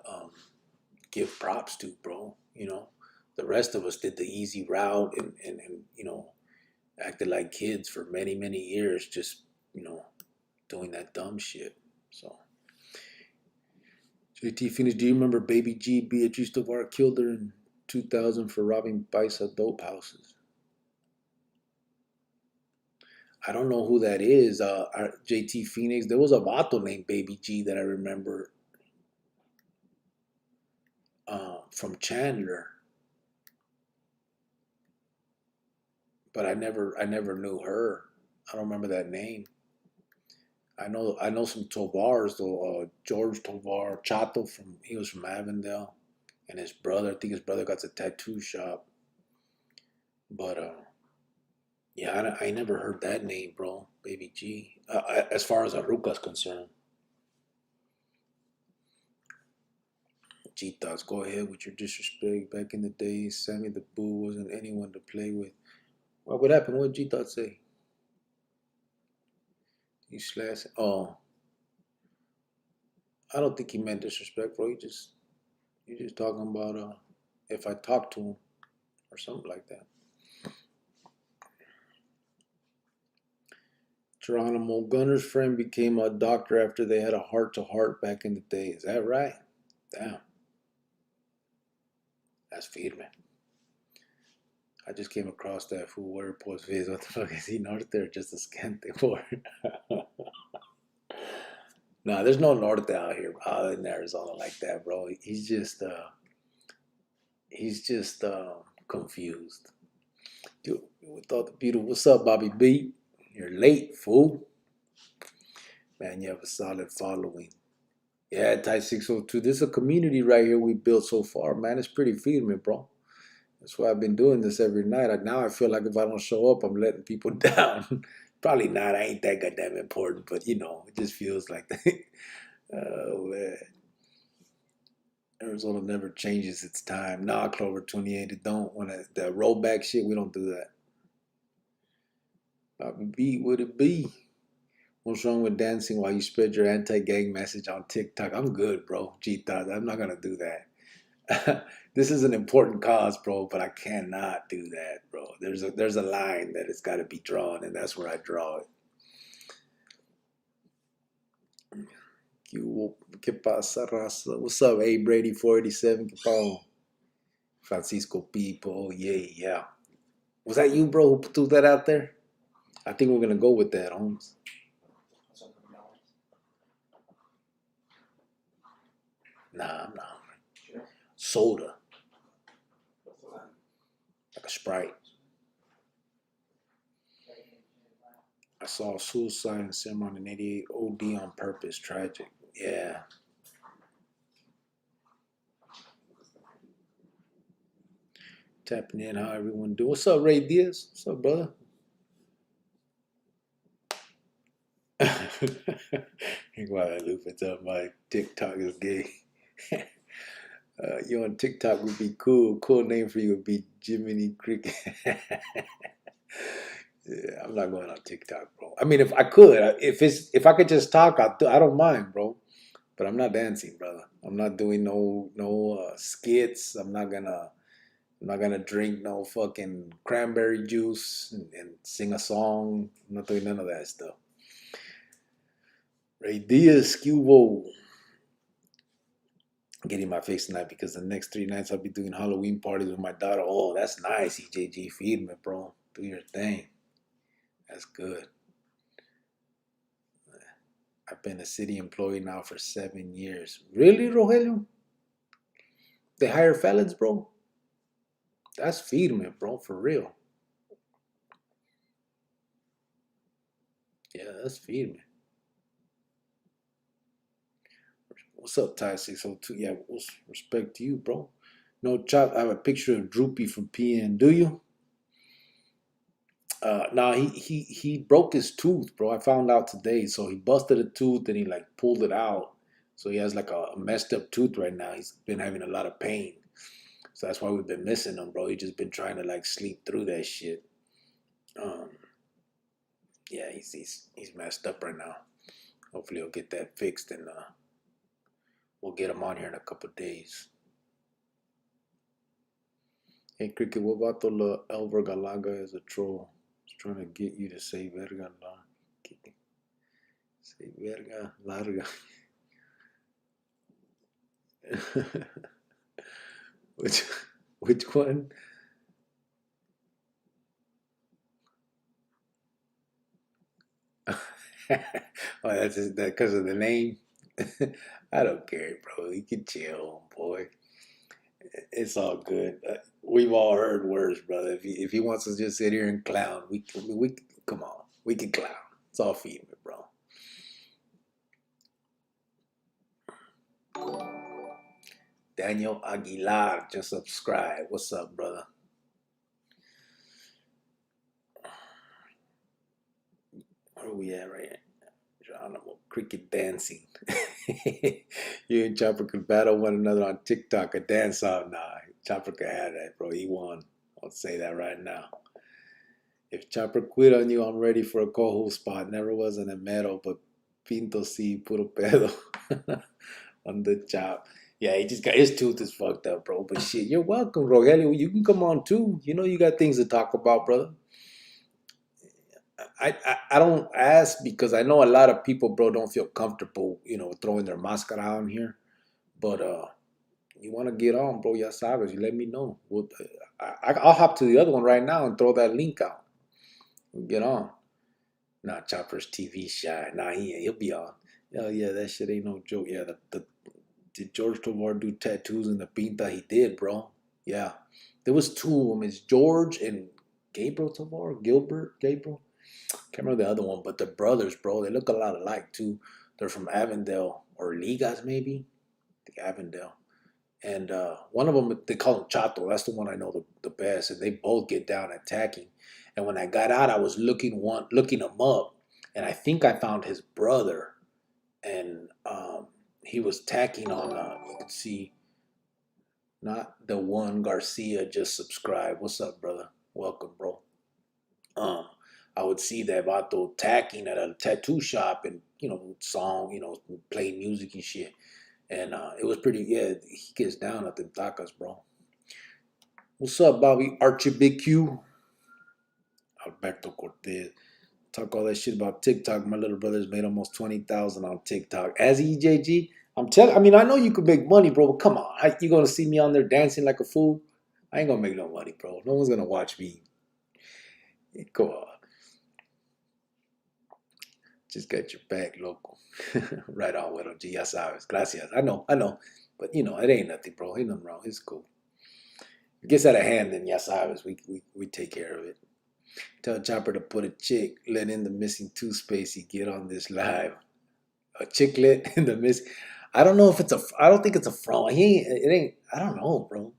give props to, bro. You know, the rest of us did the easy route and you know, acted like kids for many, many years, just, you know, doing that dumb shit. So, JT Phoenix, do you remember Baby G? Beatrice Tovar killed her in 2000 for robbing Paisa dope houses. I don't know who that is. JT Phoenix. There was a vato named Baby G that I remember from Chandler. but I never knew her. I don't remember that name. I know some Tovars though. George Tovar Chato he was from Avondale, and his brother. I think his brother got a tattoo shop. But yeah, I never heard that name, bro. Baby G. As far as Aruca's concerned, G thoughts. Go ahead with your disrespect. Back in the days, Sammy the Boo wasn't anyone to play with. What happened? What did G thought say? He slashed. Oh, I don't think he meant disrespect, bro. You just talking about if I talk to him or something like that. Geronimo Gunner's friend became a doctor after they had a heart-to-heart back in the day. Is that right? Damn. That's firme. I just came across that fool where post viz. What the fuck is he north there? Just a scante for. Nah, there's no norte out here in Arizona like that, bro. He's just confused. Dude, with all the beautiful, what's up, Bobby B? You're late, fool. Man, you have a solid following. Yeah, Type 602. This is a community right here we built so far, man. It's pretty feeding, bro. That's why I've been doing this every night. Now I feel like if I don't show up, I'm letting people down. Probably not. I ain't that goddamn important, but it just feels like that. Oh, man. Arizona never changes its time. Nah, Clover 28, it don't. When the rollback shit, we don't do that. Bobby B, would it be? What's wrong with dancing while you spread your anti-gang message on TikTok? I'm good, bro. G-Thought, I'm not going to do that. This is an important cause, bro, but I cannot do that, bro. There's a line that it's got to be drawn, and that's where I draw it. ¿Qué pasa, raza? What's up, A Brady 487? ¿Qué pasa? Francisco People, yeah. Was that you, bro, who threw that out there? I think we're gonna go with that, Holmes. Nah, I'm not. Soda. Like a Sprite. I saw a suicide in Cimarron in 88 OD on purpose. Tragic. Yeah. Tapping in how everyone do. What's up, Ray Diaz? What's up, brother? Guadalupe up my TikTok is gay. You on TikTok would be cool. Cool name for you would be Jiminy Cricket. Yeah, I'm not going on TikTok, bro. I mean, if I could, if I could just talk, I don't mind, bro. But I'm not dancing, brother. I'm not doing no skits. I'm not gonna drink no fucking cranberry juice and sing a song. I'm not doing none of that stuff. Ray Diaz, Cubo. Getting my face tonight because the next 3 nights I'll be doing Halloween parties with my daughter. Oh, that's nice, EJG. Feed me, bro. Do your thing. That's good. I've been a city employee now for 7 years. Really, Rogelio? They hire felons, bro? That's feed me, bro, for real. Yeah, that's feed me. What's up, Ty 602? Yeah, respect to you, bro. No chop. I have a picture of Droopy from PN. Do you? Nah, he broke his tooth, bro. I found out today. So he busted a tooth and he like pulled it out. So he has like a messed up tooth right now. He's been having a lot of pain. So that's why we've been missing him, bro. He just been trying to like sleep through that shit. Yeah, he's messed up right now. Hopefully he'll get that fixed and we'll get him on here in a couple days. Hey, Cricket, what about the Elver Galaga as a troll? He's trying to get you to say verga la. Say verga larga. Which one? Oh, that's that because of the name. I don't care, bro. You can chill, boy. It's all good. We've all heard worse, brother. If he wants to just sit here and clown, we come on, we can clown. It's all feeding it, bro. Daniel Aguilar just subscribe. What's up, brother? Where are we at right here? Geronimo, cricket dancing. You and Chopper could battle one another on TikTok. A dance off. Nah, Chopper could have that, bro. He won. I'll say that right now. If Chopper quit on you, I'm ready for a co-host spot. Never was in a medal, but Pinto sí, puro pedo. On the chop. Yeah, he just got his tooth is fucked up, bro. But shit, you're welcome, Rogelio. You can come on too. You know you got things to talk about, brother. I don't ask because I know a lot of people, bro, don't feel comfortable, throwing their mascara on here. But you want to get on, bro, ya sabes, you let me know. I'll hop to the other one right now and throw that link out. We'll get on. Nah, Chopper's TV shy. Nah, he'll be on. Hell yeah, that shit ain't no joke. Yeah, did George Tovar do tattoos in the pinta? He did, bro. Yeah. There was two of them. It's George and Gabriel Tovar. Gabriel. Can't remember the other one, but they're brothers, bro. They look a lot alike, too. They're from Avondale, or Ligas, maybe. I think Avondale. And one of them, they call him Chato. That's the one I know the best. And they both get down attacking. And when I got out, I was looking him up. And I think I found his brother. And he was tacking on, you can see, not the one Garcia just subscribed. What's up, brother? Welcome, bro. I would see that vato tacking at a tattoo shop and, playing music and shit. And it was pretty, yeah, he gets down at them tacos, bro. What's up, Bobby? Archie Big Q. Alberto Cortez. Talk all that shit about TikTok. My little brother's made almost 20,000 on TikTok. As EJG, I know you could make money, bro, but come on. You gonna see me on there dancing like a fool? I ain't gonna make no money, bro. No one's gonna watch me. Go on. Just got your back, local. Right on, Widow G. Ya sabes. Gracias. I know. But, it ain't nothing, bro. Ain't nothing wrong. It's cool. If it gets out of hand, then ya sabes. We take care of it. Tell Chopper to put a chick, let in the missing toothpaste. He get on this live. A chicklet in the miss. I don't know if I don't think it's a fraud. I don't know, bro.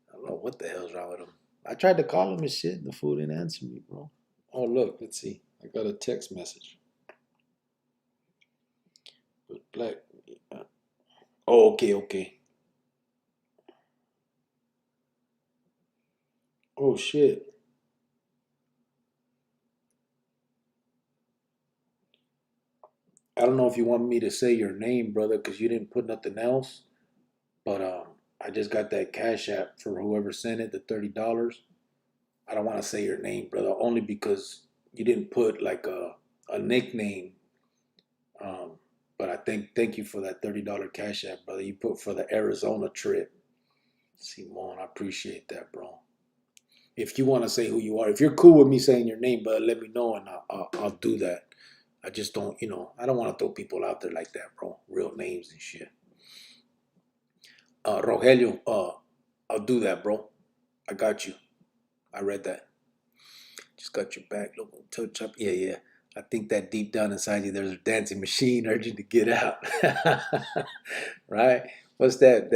I don't know what the hell's wrong with him. I tried to call him and shit. The fool didn't answer me, bro. Oh, look. Let's see. I got a text message. But black. Oh, okay. Oh, shit. I don't know if you want me to say your name, brother, because you didn't put nothing else. But I just got that Cash App for whoever sent it, the $30. I don't want to say your name, brother, only because you didn't put like a nickname. But I thank you for that $30 Cash App, brother. You put for the Arizona trip. Simone, I appreciate that, bro. If you want to say who you are, if you're cool with me saying your name, brother, let me know and I'll do that. I just don't, I don't want to throw people out there like that, bro. Real names and shit. Rogelio, I'll do that, bro. I got you. I read that. Just got your back. Look, touch up. Yeah. I think that deep down inside you, there's a dancing machine urging to get out. Right? What's that?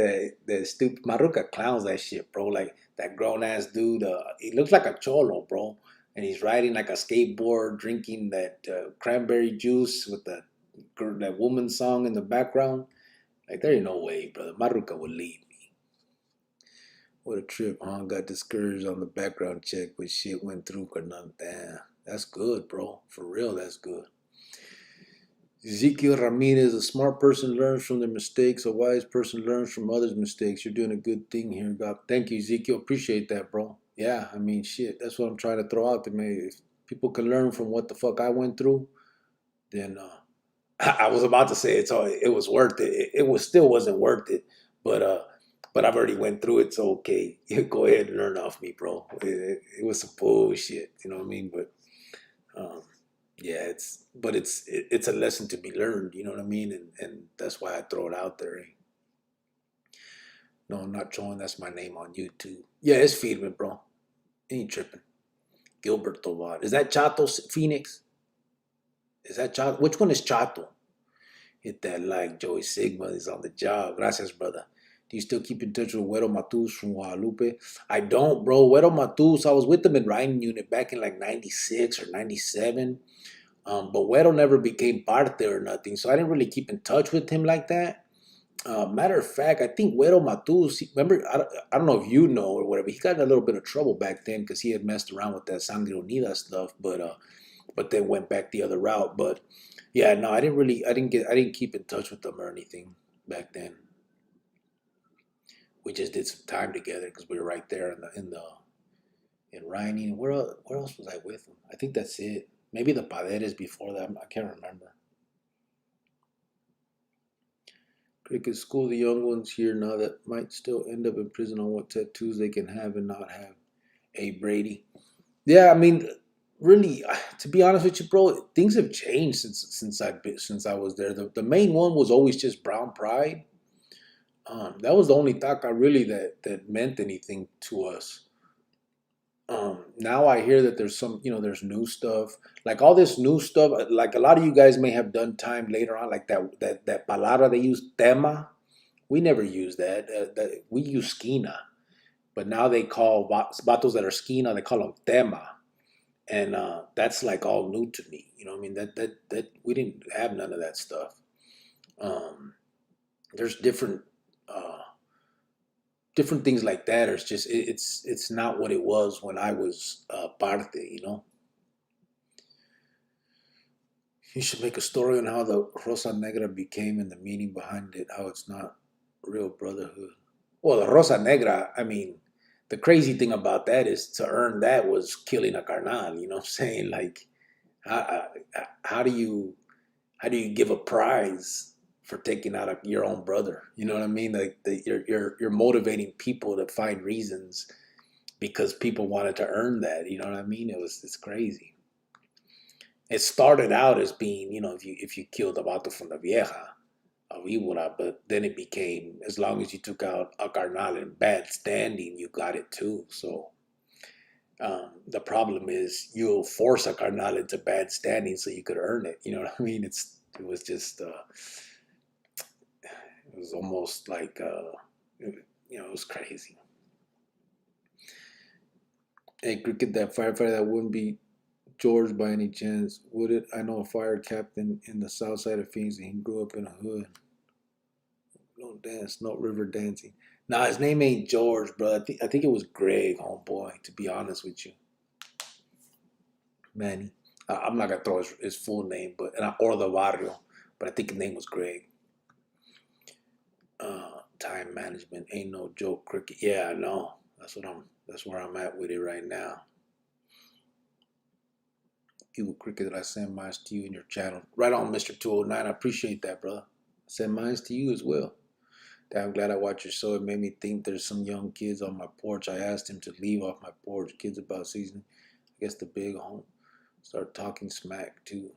That stupid Maruca clowns that shit, bro. Like that grown ass dude. He looks like a cholo, bro. And he's riding like a skateboard, drinking that cranberry juice with that woman song in the background. Like there ain't no way, brother. Maruca would leave me. What a trip, huh? Got discouraged on the background check, but shit went through or nothing. Damn. That's good, bro. For real, that's good. Ezekiel Ramirez, a smart person learns from their mistakes. A wise person learns from others' mistakes. You're doing a good thing here, God. Thank you, Ezekiel. Appreciate that, bro. Yeah, I mean, shit. That's what I'm trying to throw out there, man. If people can learn from what the fuck I went through, then I was about to say it was worth it. It still wasn't worth it, but I've already went through it, so okay. You go ahead and learn off me, bro. It was some bullshit, you know what I mean? But yeah, it's a lesson to be learned, you know what I mean? And that's why I throw it out there. No, I'm not showing that's my name on YouTube. Yeah, it's Friedman, bro. Ain't tripping. Gilbert Tovar. Is that Chato Phoenix? Is that Chato? Which one is Chato? Hit that like. Joey Sigma is on the job. Gracias, brother. Do you still keep in touch with Güero Matus from Guadalupe? I don't, bro. Güero Matus, I was with them in writing unit back in like 96 or 97. But Güero never became parte or nothing. So I didn't really keep in touch with him like that. Matter of fact, I think Güero Matus, remember, I don't know if you know or whatever, he got in a little bit of trouble back then because he had messed around with that Sangre Unida stuff, but then went back the other route. But yeah, no, I didn't keep in touch with them or anything back then. We just did some time together because we were right there in Rhining. Where else was I with him? I think that's it. Maybe the Paderes before that. I can't remember. Cricket school the young ones here now that might still end up in prison on what tattoos they can have and not have. Hey Brady. Yeah, I mean, really, to be honest with you, bro, things have changed since I was there. The main one was always just brown pride. That was the only taka really that meant anything to us. Now I hear that there's there's new stuff, like all this new stuff. Like a lot of you guys may have done time later on, like that palabra they use, tema. We never use that. We use skina, but now they call vatos that are skina. They call them tema, and that's like all new to me. You know what I mean? That we didn't have none of that stuff. There's different things like that. Or it's not what it was when I was parte. You should make a story on how the Rosa Negra became and the meaning behind it. How it's not real brotherhood. Well, the Rosa Negra. I mean, the crazy thing about that is to earn that was killing a carnal. You know what I'm saying? Like, how, how do you give a prize for taking out your own brother? You know what I mean? Like you're motivating people to find reasons because people wanted to earn that. You know what I mean? It's crazy. It started out as being, if you killed a vato from the vieja, a víbora, but then it became, as long as you took out a carnal in bad standing, you got it too. So the problem is you'll force a carnal into bad standing so you could earn it. You know what I mean? It was just it was almost like it was crazy. Hey, cricket, that firefighter, that wouldn't be George by any chance, would it? I know a fire captain in the south side of Phoenix, and he grew up in a hood. Don't dance, no river dancing. Nah, his name ain't George, bro. I think it was Greg, homeboy. To be honest with you, Manny. I'm not gonna throw his full name, or the barrio, but I think his name was Greg. Time management ain't no joke, cricket. Yeah, I know. That's where I'm at with it right now. You cricket that I send mines to you in your channel. Right on, Mr. 209. I appreciate that, brother. I send mines to you as well. I'm glad I watched your show. It made me think there's some young kids on my porch. I asked him to leave off my porch. Kids about season. I guess the big home. Start talking smack too.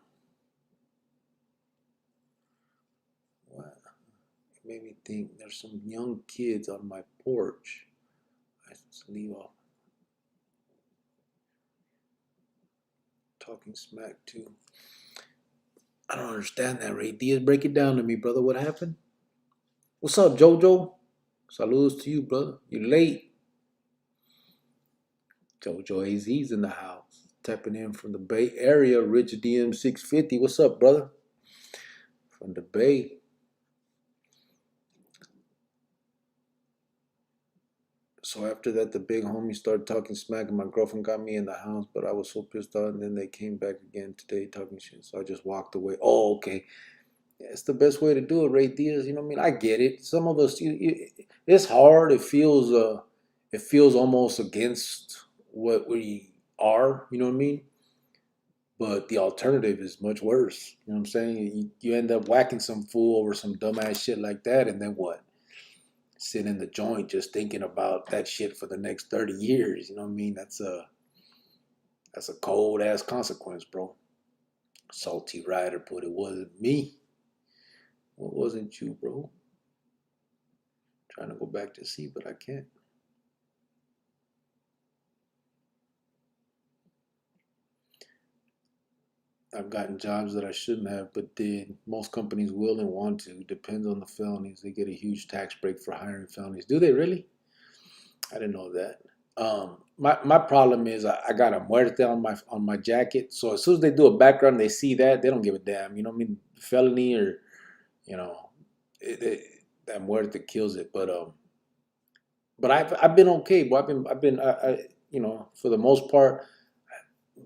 What? It made me think there's some young kids on my porch. I just leave off. Talking smack too. I don't understand that, Ray Diaz. Break it down to me, brother. What happened? What's up, Jojo? Saludos to you, brother. You late. Jojo AZ's in the house. Tapping in from the Bay Area. Rich DM 650. What's up, brother? From the Bay. So after that, the big homie started talking smack, and my girlfriend got me in the house, but I was so pissed off, and then they came back again today talking shit, so I just walked away. Oh, okay. Yeah, it's the best way to do it, Ray Diaz. You know what I mean? I get it. Some of us, it's hard. It feels almost against what we are. You know what I mean? But the alternative is much worse. You know what I'm saying? You end up whacking some fool over some dumbass shit like that, and then what? Sit in the joint just thinking about that shit for the next 30 years. You know what I mean? That's a cold ass consequence, bro. Salty Rider put it wasn't me. What wasn't you, bro? Trying to go back to see, but I can't. I've gotten jobs that I shouldn't have, but did. Most companies will and want to. Depends on the felonies. They get a huge tax break for hiring felonies. Do they really? I didn't know that. My problem is I got a muerte on my jacket. So as soon as they do a background, they see that they don't give a damn. You know what I mean? Felony or you know, that muerte kills it. But I've been okay. But for the most part,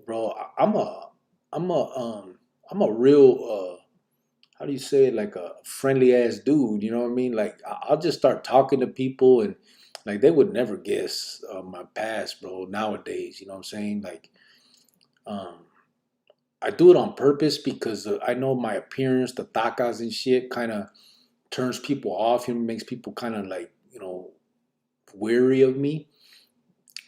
bro. I'm a real how do you say it, like a friendly ass dude, you know what I mean? Like I'll just start talking to people and like they would never guess my past, bro. Nowadays, you know what I'm saying? Like um, I do it on purpose because I know my appearance, the tacas and shit, kind of turns people off. You know, makes people kind of like weary of me.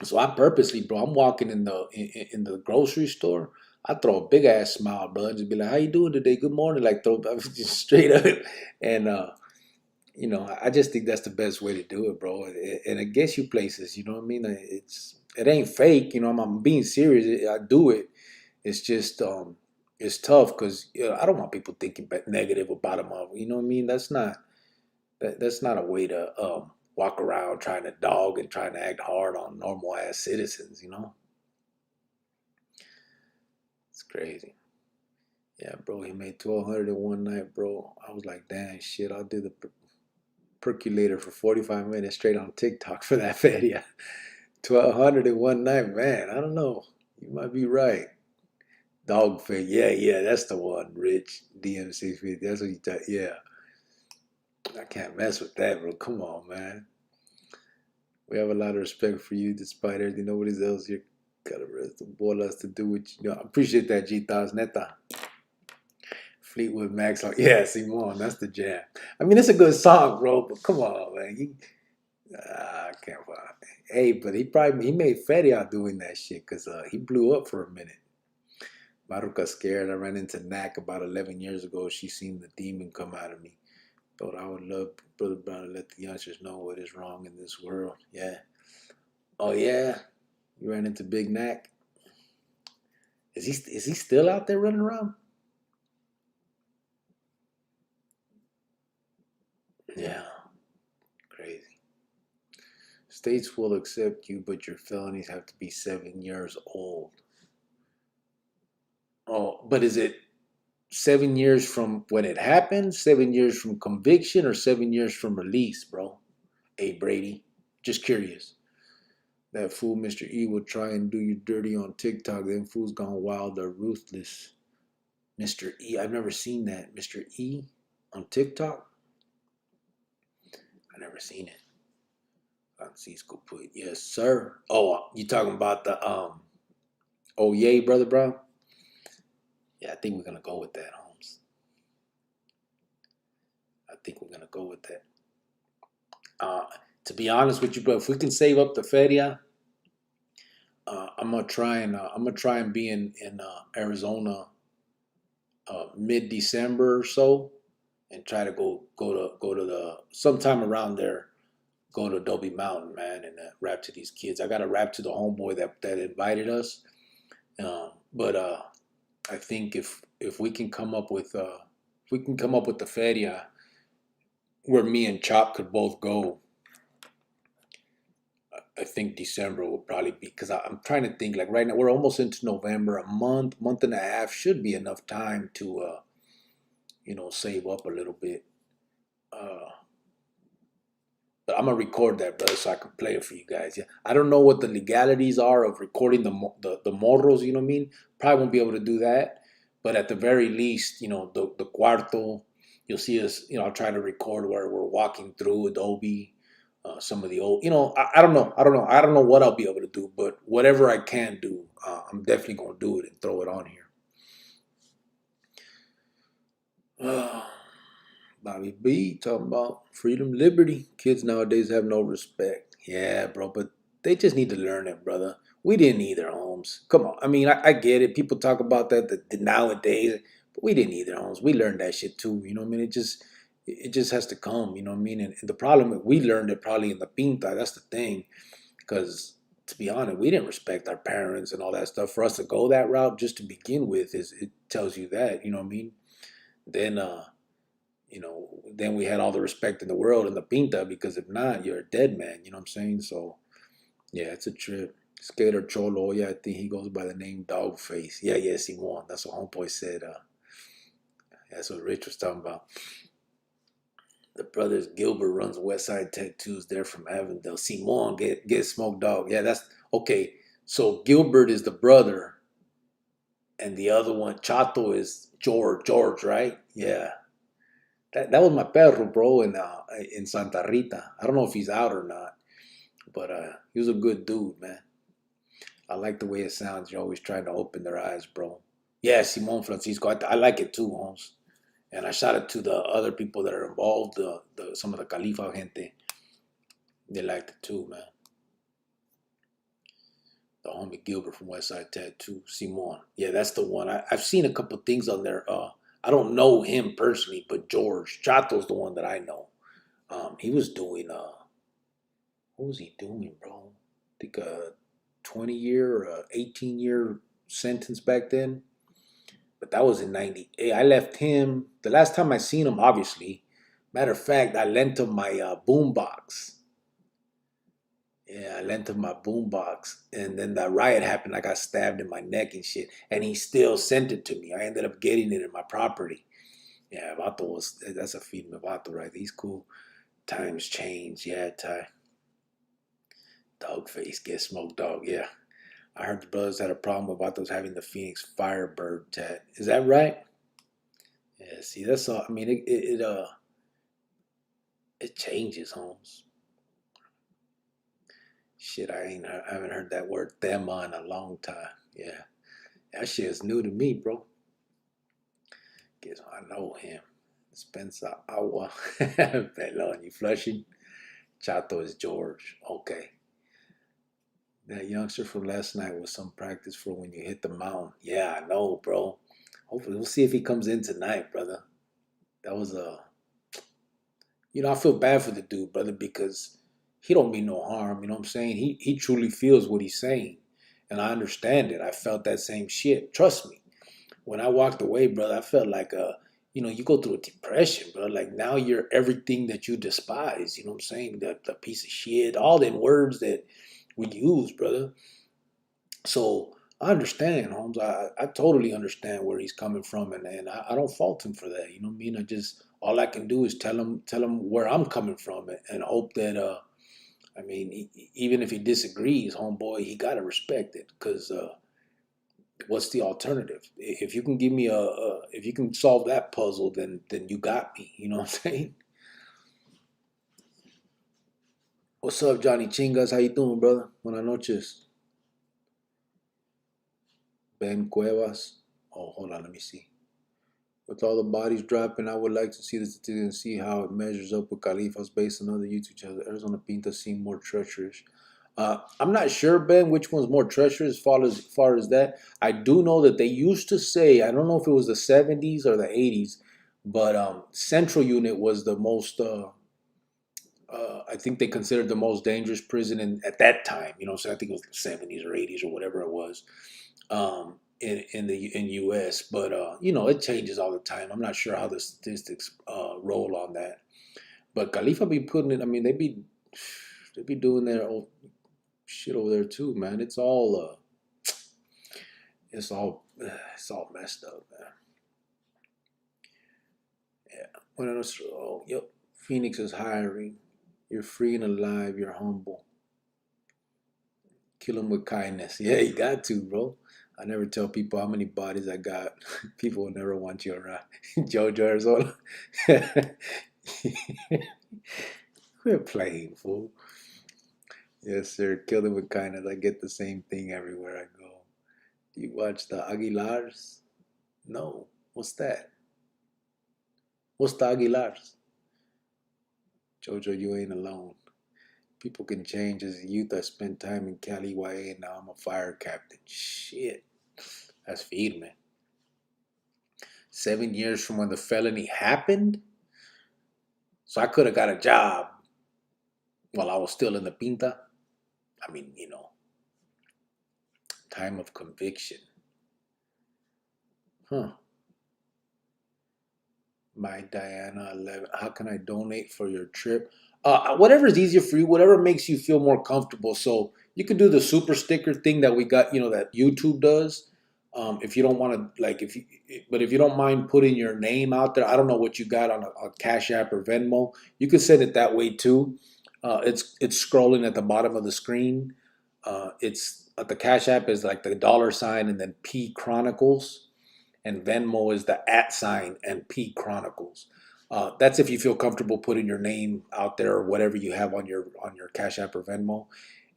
So I purposely, bro, I'm walking in the grocery store. I throw a big ass smile, bro, and just be like, "How you doing today? Good morning." Like throw just straight up, and I just think that's the best way to do it, bro. And it gets you places. You know what I mean? It ain't fake. I'm being serious. I do it. It's just it's tough because I don't want people thinking negative about them. You know what I mean? That's not a way to walk around trying to dog and trying to act hard on normal ass citizens. It's crazy. Yeah, bro. He made 1,200 in one night, bro. I was like, damn shit. I did the percolator for 45 minutes straight on TikTok for that video. 1,200 in one night, man. I don't know. You might be right. Dog face. Yeah, that's the one. Rich DMC50. That's what you thought. Yeah. I can't mess with that, bro. Come on, man. We have a lot of respect for you despite everything. Nobody else here got a rest of bolas to do with you. I appreciate that, G Thoughts Neta. Fleetwood Mac song. Yeah, Simone, that's the jam. I mean, it's a good song, bro, but come on, man. I can't find it. Hey, but he made Feria doing that shit because he blew up for a minute. Maruka scared. I ran into Knack about 11 years ago. She seen the demon come out of me. Thought I would love Brother Brown to let the youngsters know what is wrong in this world. Yeah. Oh yeah. You ran into Big Knack. Is he still out there running around? Yeah. Crazy. States will accept you, but your felonies have to be 7 years old. Oh, but is it 7 years from when it happened, 7 years from conviction, or 7 years from release, bro? Hey, Brady. Just curious. That fool, Mr. E, will try and do you dirty on TikTok. Them fools gone wild. They're ruthless. Mr. E, I've never seen that. Mr. E on TikTok? I've never seen it. Francisco put, yes, sir. Oh, you talking about the oh yay, Brother Brown? Yeah, I think we're gonna go with that, Holmes. I think we're gonna go with that. To be honest with you, bro, if we can save up the feria, I'm gonna try and be in Arizona mid-December or so, and try to go to the sometime around there. Go to Adobe Mountain, man, and rap to these kids. I got to rap to the homeboy that invited us. But I think if we can come up with the feria where me and Chop could both go, I think December will probably be, because I'm trying to think, like right now we're almost into November. A month and a half should be enough time to save up a little bit. Uh, but I'm gonna record that, brother, so I can play it for you guys. Yeah, I don't know what the legalities are of recording the morros. You know what I mean? Probably won't be able to do that, but at the very least, the cuarto. You'll see us. I'll try to record where we're walking through Adobe. Some of the old, I don't know. I don't know what I'll be able to do, but whatever I can do, I'm definitely gonna do it and throw it on here. Bobby B talking about freedom, liberty. Kids nowadays have no respect. Yeah, bro, but they just need to learn it, brother. We didn't either, Holmes. Come on. I mean, I get it. People talk about that nowadays, but we didn't either, Holmes. We learned that shit too. You know what I mean? It just has to come, you know what I mean? And the problem, we learned it probably in the pinta, that's the thing. Because to be honest, we didn't respect our parents and all that stuff. For us to go that route just to begin with, it tells you that, you know what I mean? Then, then we had all the respect in the world in the pinta, because if not, you're a dead man, you know what I'm saying? So, yeah, it's a trip. Skater Cholo, yeah, I think he goes by the name Dogface. Yeah, yeah, Simon. That's what Homeboy said. That's what Rich was talking about. The brothers Gilbert runs Westside Tattoos. They're from Avondale. Simon get Smoke Dog. Yeah, that's okay. So Gilbert is the brother, and the other one, Chato, is George. George, right? Yeah. That was my perro, bro, in Santa Rita. I don't know if he's out or not, but he was a good dude, man. I like the way it sounds. You're always trying to open their eyes, bro. Yeah, Simon Francisco. I like it too, Holmes. And I shout it to the other people that are involved, some of the Khalifa gente. They liked it too, man. The homie Gilbert from Westside Tattoo, Simon. Yeah, that's the one. I've seen a couple things on there. I don't know him personally, but George Chato's the one that I know. He was doing what was he doing, bro? I think a 20-year or 18-year sentence back then. But that was in 98. I left him. The last time I seen him, obviously. Matter of fact, I lent him my boombox. Yeah, I lent him my boombox. And then that riot happened. I got stabbed in my neck and shit. And he still sent it to me. I ended up getting it in my property. Yeah, that's a feed me Vato, right? These cool times change. Yeah, Ty. Dogface, get smoked dog. Yeah. I heard the brothers had a problem with Vatos having the Phoenix Firebird tat. Is that right? Yeah, see, that's all. I mean, it changes, Holmes. Shit, I haven't heard that word "thema" in a long time. Yeah, that shit is new to me, bro. Guess I know him. Spencer Awa. Pelon, you flushing? Chato is George. Okay. That youngster from last night was some practice for when you hit the mountain. Yeah, I know, bro. Hopefully, we'll see if he comes in tonight, brother. That was I feel bad for the dude, brother, because he don't mean no harm. You know what I'm saying? He truly feels what he's saying, and I understand it. I felt that same shit. Trust me. When I walked away, brother, I felt like you go through a depression, bro. Like now you're everything that you despise. You know what I'm saying? The piece of shit, all them words that we use, brother. So I understand, Holmes. I totally understand where he's coming from, and I don't fault him for that. You know what I mean? All I can do is tell him where I'm coming from, and hope that even if he disagrees, homeboy, he gotta respect it, because what's the alternative? If you can give me if you can solve that puzzle, then you got me. You know what I'm saying? What's up, Johnny Chingas? How you doing, brother? Buenas noches. Ben Cuevas. Oh, hold on, let me see. With all the bodies dropping, I would like to see the statistics and see how it measures up with Khalifa's based on other YouTube channels. Arizona Pinta seem more treacherous. I'm not sure, Ben, which one's more treacherous as far as that. I do know that they used to say, I don't know if it was the 70s or the 80s, but Central Unit was the most, I think they considered the most dangerous prison at that time. You know, so I think it was the 70s or 80s or whatever it was. In U.S., but it changes all the time. I'm not sure how the statistics roll on that, but Khalifa be putting it. I mean, they be doing their old shit over there too, man. It's all messed up, man. Yeah. Yep. Phoenix is hiring. You're free and alive. You're humble. Kill them with kindness. Yeah, you got to, bro. I never tell people how many bodies I got. People will never want you around. Jojo Arizona. Quit playing, fool. Yes, sir. Kill them with kindness. I get the same thing everywhere I go. You watch the Aguilars? No. What's that? What's the Aguilars? Jojo, you ain't alone. People can change. As a youth, I spent time in Cali, YA, and now I'm a fire captain. Shit. That's feed, man. 7 years from when the felony happened? So I could have got a job while I was still in the pinta. I mean, time of conviction. Huh. My Diana 11. How can I donate for your trip? Whatever is easier for you, whatever makes you feel more comfortable. So you could do the super sticker thing that we got, that YouTube does. If you don't want to, but if you don't mind putting your name out there, I don't know what you got on a Cash App or Venmo. You could send it that way too. It's scrolling at the bottom of the screen. It's the Cash App is like the $ and then P Chronicles, and Venmo is the @ and P Chronicles. That's if you feel comfortable putting your name out there or whatever you have on your Cash App or Venmo.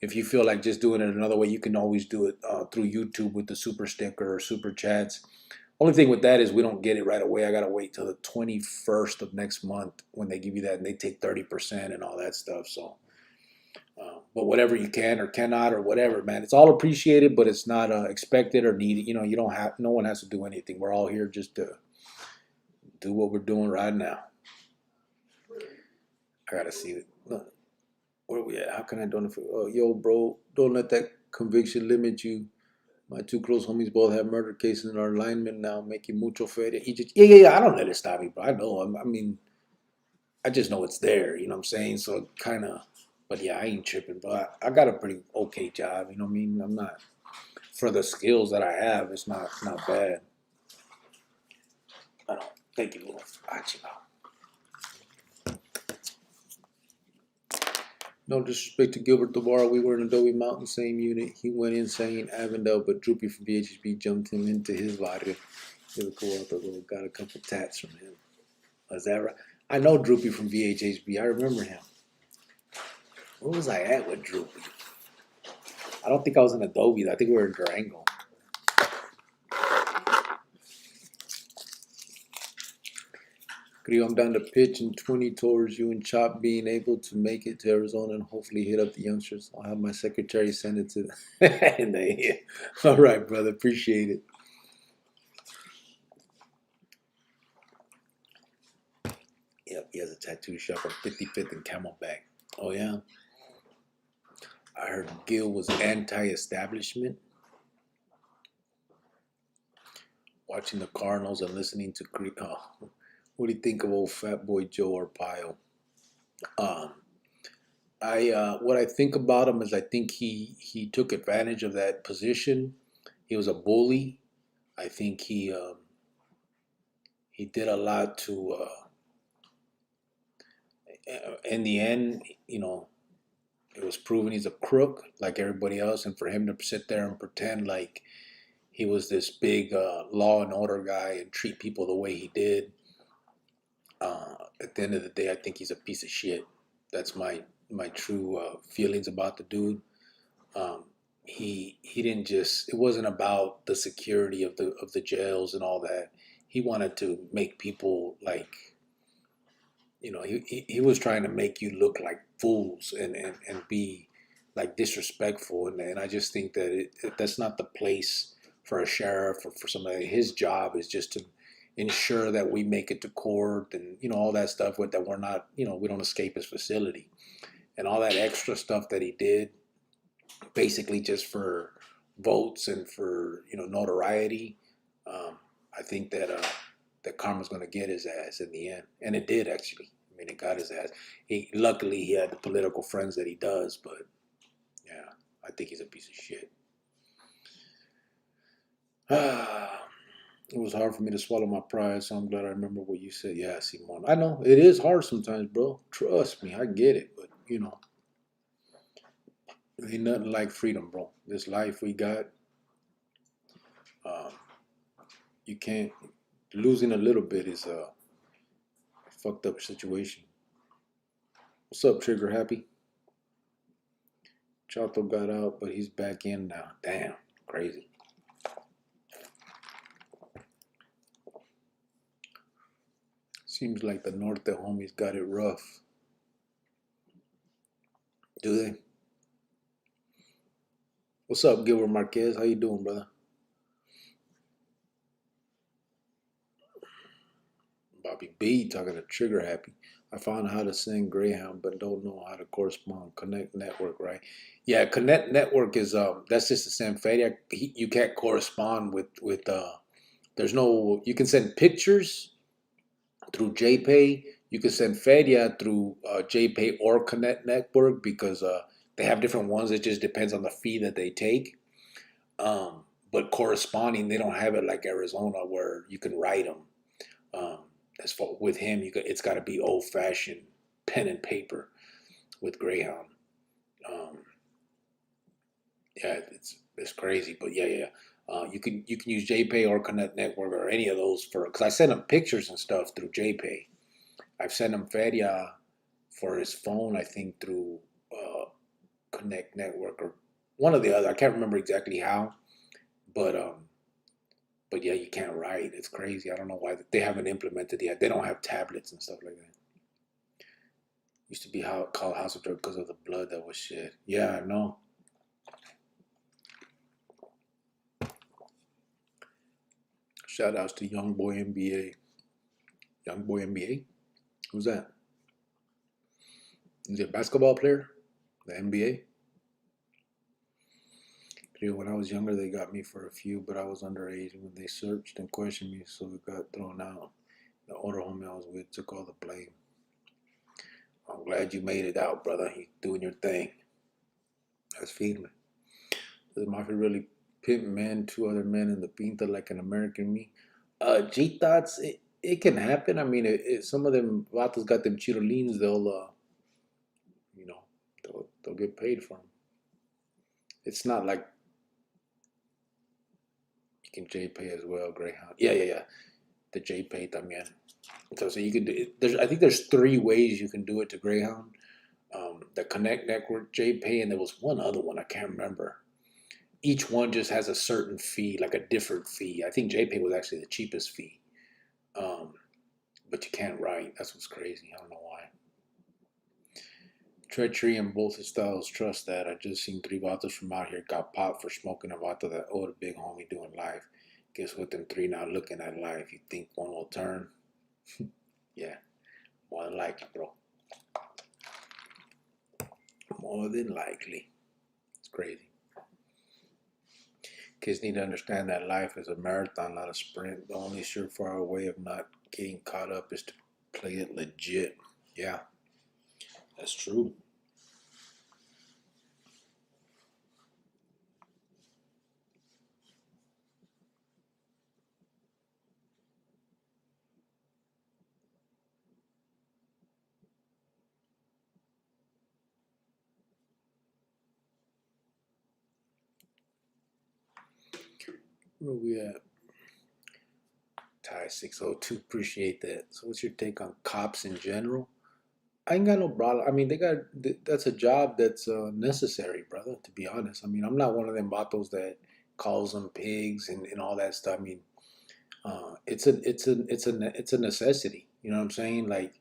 If you feel like just doing it another way, you can always do it through YouTube with the super sticker or super chats. Only thing with that is we don't get it right away. I gotta wait till the 21st of next month when they give you that, and they take 30% and all that stuff. So, but whatever you can or cannot or whatever, man, it's all appreciated, but it's not expected or needed. You don't have. No one has to do anything. We're all here just to do what we're doing right now. I gotta see it. Where we at? How can I donate? Oh, yo, bro, don't let that conviction limit you. My two close homies both have murder cases in our alignment now, making mucho feria. Yeah. I don't let it stop me, bro. I know. I mean, I just know it's there. You know what I'm saying? So kind of, but yeah, I ain't tripping, bro. I got a pretty okay job. You know what I mean? I'm not, for the skills that I have, it's not bad. I don't. Thank you, Lord. No disrespect to Gilbert Navarro. We were in Adobe Mountain, same unit. He went insane, Avondale, but Droopy from VHB jumped him into his barrio. He was cool out there. Got a couple tats from him. Was that right? I know Droopy from VHHB. I remember him. Where was I at with Droopy? I don't think I was in Adobe. I think we were in Durango. Grio, I'm down to pitch in 20 towards you and Chop being able to make it to Arizona and hopefully hit up the youngsters. I'll have my secretary send it to them. All right, brother. Appreciate it. Yep, he has a tattoo shop on 55th and Camelback. Oh, yeah? I heard Gil was anti-establishment. Watching the Cardinals and listening to what do you think of old Fat Boy Joe Arpaio? What I think about him is I think he took advantage of that position. He was a bully. I think he did a lot to. In the end, it was proven he's a crook like everybody else, and for him to sit there and pretend like he was this big law and order guy and treat people the way he did. At the end of the day, I think he's a piece of shit. That's my true feelings about the dude. He didn't just. It wasn't about the security of the jails and all that. He wanted to make people like. He was trying to make you look like fools and be like disrespectful, and I just think that that's not the place for a sheriff or for somebody. His job is just to ensure that we make it to court and all that stuff with that we're not we don't escape his facility and all that extra stuff that he did basically just for votes and for notoriety. I think that karma's going to get his ass in the end, and it did actually. I mean, it got his ass. Luckily he had the political friends that he does, but yeah, I think he's a piece of shit. It was hard for me to swallow my pride, so I'm glad I remember what you said. Yeah, Simon. I know it is hard sometimes, bro. Trust me, I get it, but ain't nothing like freedom, bro. This life we got, you can't. Losing a little bit is a fucked up situation. What's up, Trigger Happy? Chato got out, but he's back in now. Damn, crazy. Seems like the Norte homies got it rough. Do they? What's up, Gilbert Marquez? How you doing, brother? Bobby B talking to Trigger Happy. I found how to send Greyhound, but don't know how to correspond. Connect network, right? Yeah, Connect network is that's just the same FADIA. You can't correspond with. There's no. You can send pictures through JPay. You can send FADIA through JPay or Connect network because they have different ones. It just depends on the fee that they take. But corresponding, they don't have it like Arizona where you can write them. Um, as for with him, it's got to be old fashioned pen and paper with Greyhound. Um, yeah, it's crazy, but yeah. You can use JPay or Connect Network or any of those for because I send him pictures and stuff through JPay. I've sent him Fedia for his phone, I think through Connect Network or one or the other. I can't remember exactly how, but yeah, you can't write. It's crazy. I don't know why they haven't implemented yet. They don't have tablets and stuff like that. Used to be called House of Drug because of the blood that was shed. Yeah, I know. Shout outs to Young Boy NBA. Young Boy NBA? Who's that? Is it a basketball player? The NBA? When I was younger, they got me for a few, but I was underage. And when they searched and questioned me, so it got thrown out. The older homie I was with took all the blame. I'm glad you made it out, brother. You doing your thing. That's feeling. Does Mafia really pimp men, two other men in the pinta like an American me? G thoughts, it can happen. I mean, some of them vatos got them chirolines. You know, they'll get paid for them. It's not like you can JPay as well, Greyhound. Yeah. The JPay también. So you can do it. I think there's three ways you can do it to Greyhound. The Connect Network, JPay, and there was one other one I can't remember. Each one just has a certain fee, like a different fee. I think JPay was actually the cheapest fee. But you can't write. That's what's crazy. I don't know why. Treachery in both styles. Trust that. I just seen three vatos from out here got popped for smoking a vato that owed a big homie doing life. Guess what? Them three now looking at life. You think one will turn? Yeah, more than likely, bro. More than likely. It's crazy. Kids need to understand that life is a marathon, not a sprint. The only surefire way of not getting caught up is to play it legit. Yeah, that's true. Where we at? Ty 602. Appreciate that. So, what's your take on cops in general? I ain't got no problem. I mean, that's a job that's necessary, brother. To be honest, I mean, I'm not one of them vatos that calls them pigs and all that stuff. I mean, it's a necessity. You know what I'm saying? Like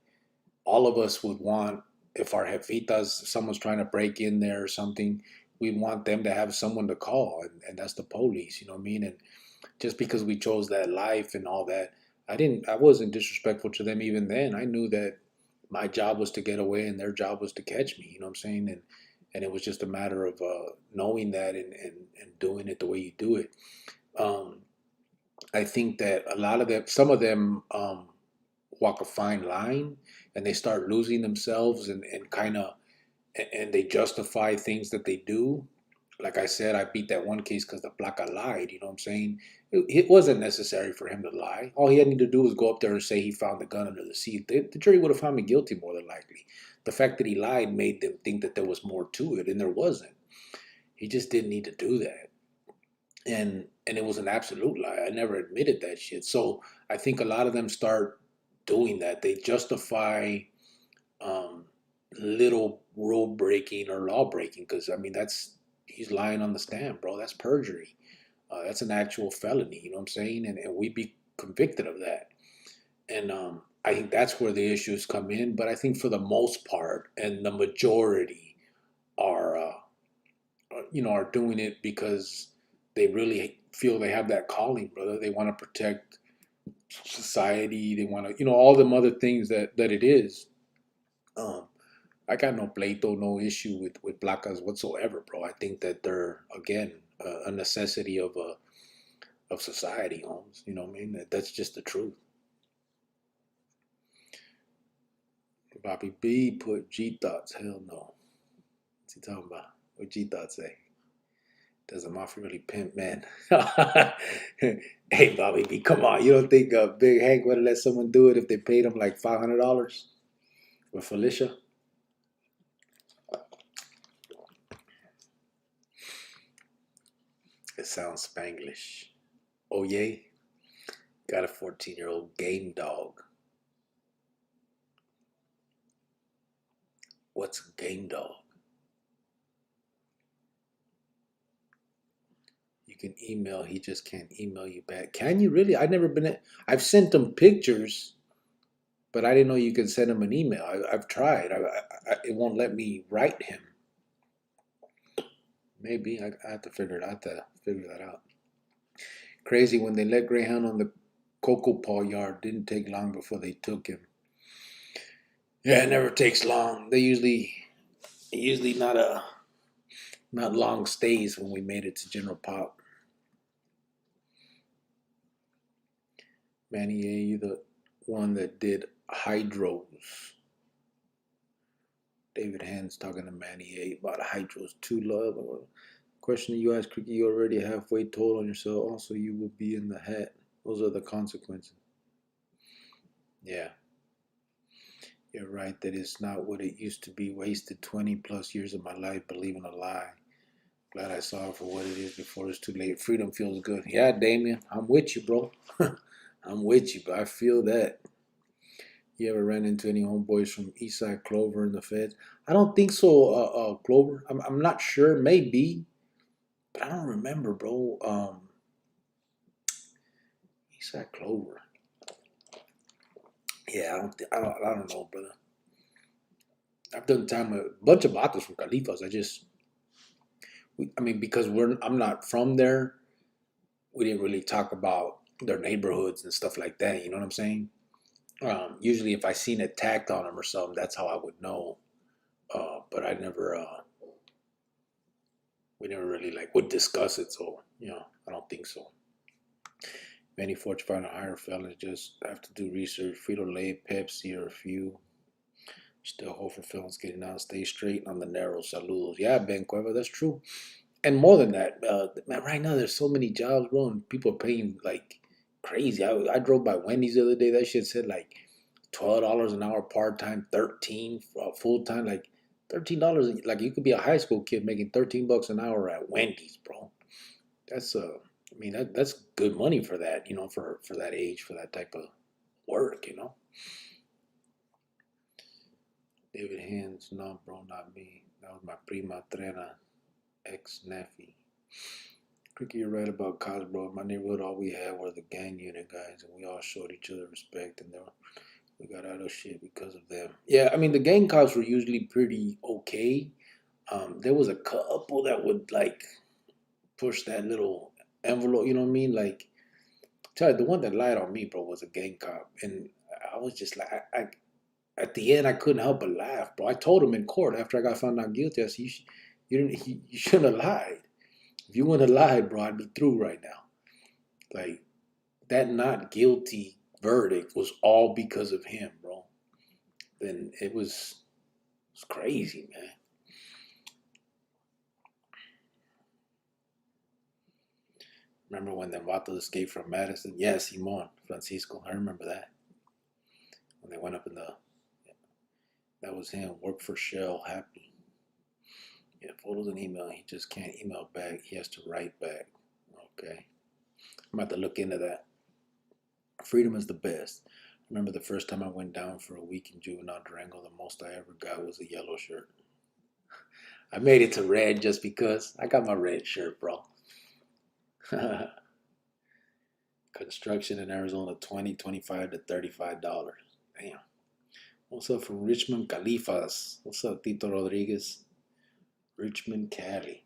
all of us would want if our jefitas, if someone's trying to break in there or something, we want them to have someone to call, and that's the police. You know what I mean? And just because we chose that life and all that, I wasn't disrespectful to them even then. I knew that my job was to get away and their job was to catch me. You know what I'm saying? And it was just a matter of knowing that and doing it the way you do it. Um, I think that a lot of them, some of them walk a fine line and they start losing themselves and kind of, and they justify things that they do. Like I said, I beat that one case because the placa lied. You know what I'm saying? It wasn't necessary for him to lie. All he had to do was go up there and say he found the gun under the seat. The jury would have found me guilty more than likely. The fact that he lied made them think that there was more to it, and there wasn't. He just didn't need to do that. And it was an absolute lie. I never admitted that shit. So I think a lot of them start doing that. They justify um, little rule breaking or law breaking because I mean he's lying on the stand, bro. That's perjury. That's an actual felony. You know what I'm saying? And we'd be convicted of that. And I think that's where the issues come in. But I think for the most part, and the majority are, are doing it because they really feel they have that calling, brother. They want to protect society. They want to, all them other things that it is. I got no pleito, no issue with placas whatsoever, bro. I think that they're again a necessity of society, Holmes. You know what I mean? That's just the truth. Bobby B put G thoughts. Hell no. What's he talking about? What G thoughts say? Does a mafia really pimp, man? Hey, Bobby B, come on. You don't think Big Hank would have let someone do it if they paid him like $500 with Felicia? It sounds Spanglish. Oh, yay. Got a 14-year-old game dog. What's a game dog? You can email. He just can't email you back. Can you really? I've never been. I've sent him pictures, but I didn't know you could send him an email. I've tried. It won't let me write him. Maybe I have to figure it out. To figure that out. Crazy when they let Greyhound on the cocoa paw yard. Didn't take long before they took him. Yeah, it never takes long. They usually not long stays when we made it to General Pop. Manny, you the one that did hydros. David Hand's talking to Manny A about hydros. Two love. Question you asked, Cricket, you already halfway told on yourself. Also, you will be in the hat. Those are the consequences. Yeah. You're right that it's not what it used to be. Wasted 20 plus years of my life believing a lie. Glad I saw it for what it is before it's too late. Freedom feels good. Yeah, Damien, I'm with you, bro. I'm with you, but I feel that. You ever ran into any homeboys from Eastside Clover in the feds? I don't think so, Clover. I'm not sure. Maybe, but I don't remember, bro. Eastside Clover. Yeah, I don't know, brother. I've done time with a bunch of vatos from Califas. Because I'm not from there. We didn't really talk about their neighborhoods and stuff like that. You know what I'm saying? Usually, if I seen it tacked on them or something, that's how I would know. But we never really would discuss it. So I don't think so. Many Fortune 500 higher felons just have to do research. Frito-Lay, Pepsi, or a few. Still hope for felons getting out. Stay straight on the narrow. Saludos. Yeah, Ben Cueva, that's true. And more than that, man, right now there's so many jobs, bro, and people are paying like crazy. I drove by Wendy's the other day. That shit said like $12 an hour part time, 13 full time, like $13. Like you could be a high school kid making $13 an hour at Wendy's, bro. That's that's good money for that, for that age, for that type of work, David Hands, no, bro, not me. That was my prima trena ex-nephew. Cricket, you're right about cops, bro. In my neighborhood, all we had were the gang unit guys, and we all showed each other respect, and we got out of shit because of them. Yeah, the gang cops were usually pretty okay. There was a couple that would push that little envelope, you know what I mean? Tell you, the one that lied on me, bro, was a gang cop, and I was just like, I at the end, I couldn't help but laugh, bro. I told him in court after I got found out guilty. I said, you shouldn't have lied. If you wouldn't have lied, bro, I'd be through right now. That not guilty verdict was all because of him, bro. Then it was crazy, man. Remember when the Vatos escaped from Madison? Yeah, Simon, Francisco. I remember that. When they went up that was him. Work for Shell, happy. Yeah, photos and email. He just can't email back. He has to write back. Okay. I'm about to look into that. Freedom is the best. Remember the first time I went down for a week in juvenile Durango, the most I ever got was a yellow shirt. I made it to red just because. I got my red shirt, bro. Construction in Arizona, $20, $25 to $35. Damn. What's up from Richmond, Califas? What's up, Tito Rodriguez? Richmond, Cali.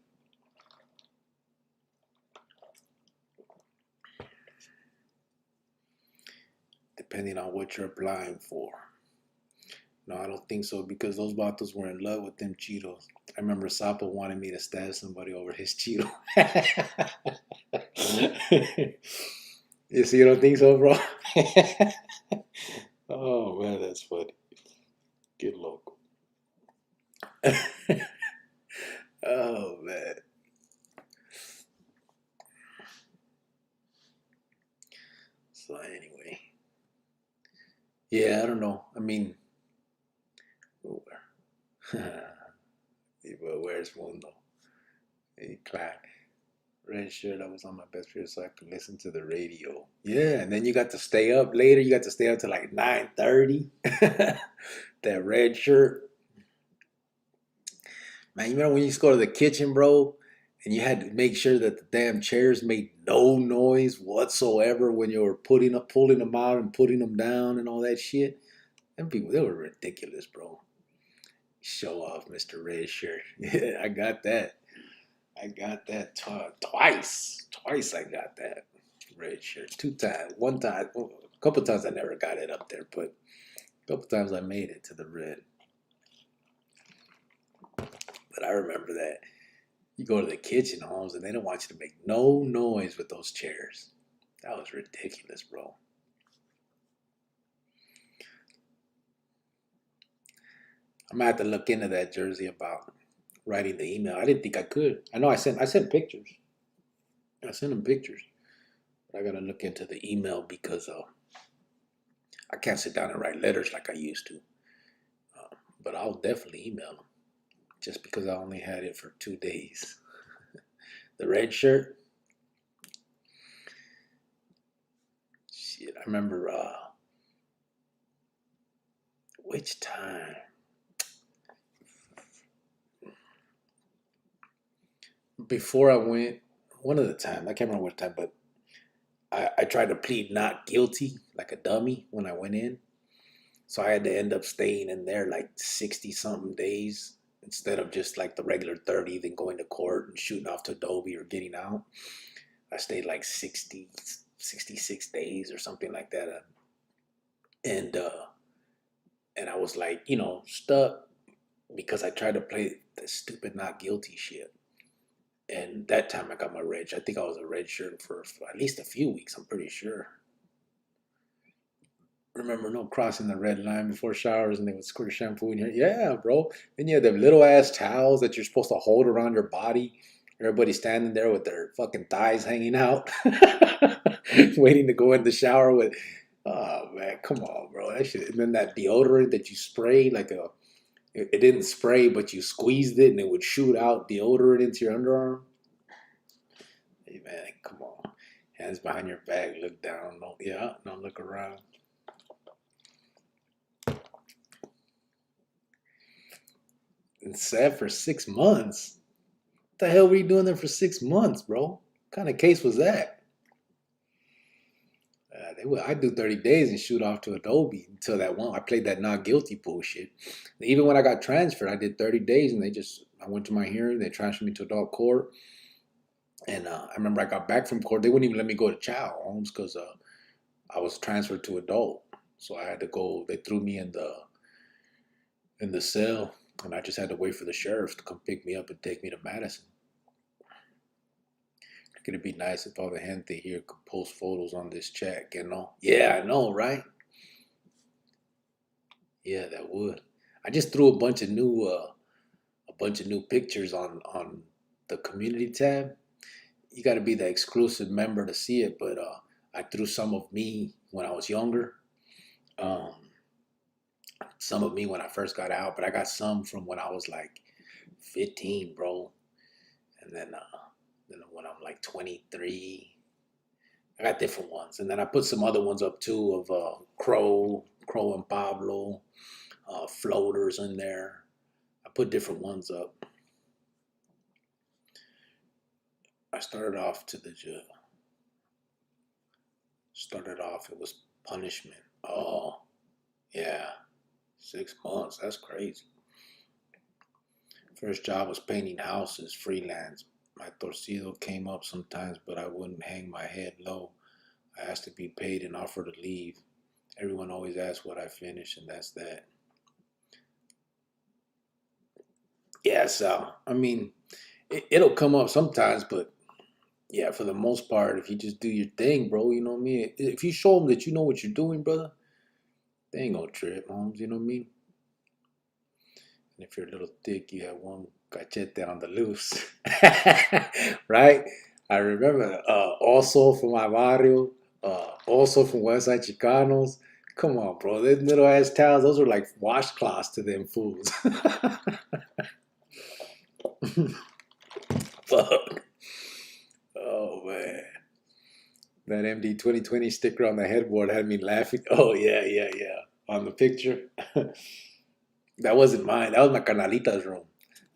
Depending on what you're applying for. No, I don't think so because those vatos were in love with them Cheetos. I remember Sapo wanted me to stab somebody over his Cheeto. You see, you don't think so, bro? Oh man, that's funny. Get local. Oh man. So anyway, yeah, I don't know. I mean, but where's Mundo? Hey, Clark. Red shirt. I was on my best period so I could listen to the radio. Yeah, and then you got to stay up later. You got to stay up to like 9:30. That red shirt. Man, you remember when you used to go to the kitchen, bro, and you had to make sure that the damn chairs made no noise whatsoever when you were pulling them out and putting them down and all that shit. Them people, they were ridiculous, bro. Show off, Mr. Red Shirt. Yeah, I got that. I got that twice. Twice I got that red shirt. 2 times. One time, a couple times I never got it up there, but a couple times I made it to the red. But I remember that you go to the kitchen homes and they don't want you to make no noise with those chairs. That was ridiculous, bro. I'm gonna have to look into that, Jersey, about writing the email. I didn't think I could. I know I sent pictures. I sent them pictures. But I gotta look into the email because I can't sit down and write letters like I used to. But I'll definitely email them just because I only had it for 2 days. The red shirt. Shit, I remember which time? Before I went, one of the times, I can't remember what time, but I tried to plead not guilty like a dummy when I went in. So I had to end up staying in there like 60 something days instead of just like the regular 30, then going to court and shooting off to Adobe or getting out. I stayed like 66 days or something like that. And I was like, stuck because I tried to play the stupid not guilty shit. And that time I got my red. I think I was a red shirt for at least a few weeks. I'm pretty sure. Remember, no crossing the red line before showers, and they would squirt shampoo in your. Yeah, bro. Then you had them little ass towels that you're supposed to hold around your body. Everybody standing there with their fucking thighs hanging out, waiting to go in the shower with. Oh man, come on, bro. That shit. And then that deodorant that you sprayed like a. It didn't spray, but you squeezed it and it would shoot out deodorant into your underarm. Hey man, come on. Hands behind your back, look down. Don't look around. And sat for 6 months. What the hell were you doing there for 6 months, bro? What kind of case was that? I'd do 30 days and shoot off to Adobe until that one. I played that not guilty bullshit. Even when I got transferred, I did 30 days and I went to my hearing. They transferred me to adult court. And I remember I got back from court. They wouldn't even let me go to child homes because I was transferred to adult. So I had to go. They threw me in the cell, and I just had to wait for the sheriff to come pick me up and take me to Madison. It'd be nice if all the gente here could post photos on this chat, Yeah, I know, right? Yeah, that would. I just threw a bunch of new pictures on the community tab. You got to be the exclusive member to see it, but I threw some of me when I was younger, some of me when I first got out, but I got some from when I was like 15, bro, and then when I'm like 23, I got different ones, and then I put some other ones up too of Crow and Pablo, floaters in there. I put different ones up. I started off it was punishment. Oh, yeah, 6 months. That's crazy. First job was painting houses, freelance. My torcido came up sometimes, but I wouldn't hang my head low. I asked to be paid and offered to leave. Everyone always asks what I finished, and that's that. Yeah, so I mean, it'll come up sometimes, but yeah, for the most part, if you just do your thing, bro, you know what I mean. If you show them that you know what you're doing, brother, they ain't gonna trip, Holmes. You know what I mean. And if you're a little thick, you have one cachete on the loose, right? I remember also from my barrio, also from West Side Chicanos. Come on, bro. Those little ass towels, those are like washcloths to them fools. Fuck. Oh man. That MD 2020 sticker on the headboard had me laughing. Oh yeah, yeah, yeah. On the picture. That wasn't mine. That was my carnalita's room.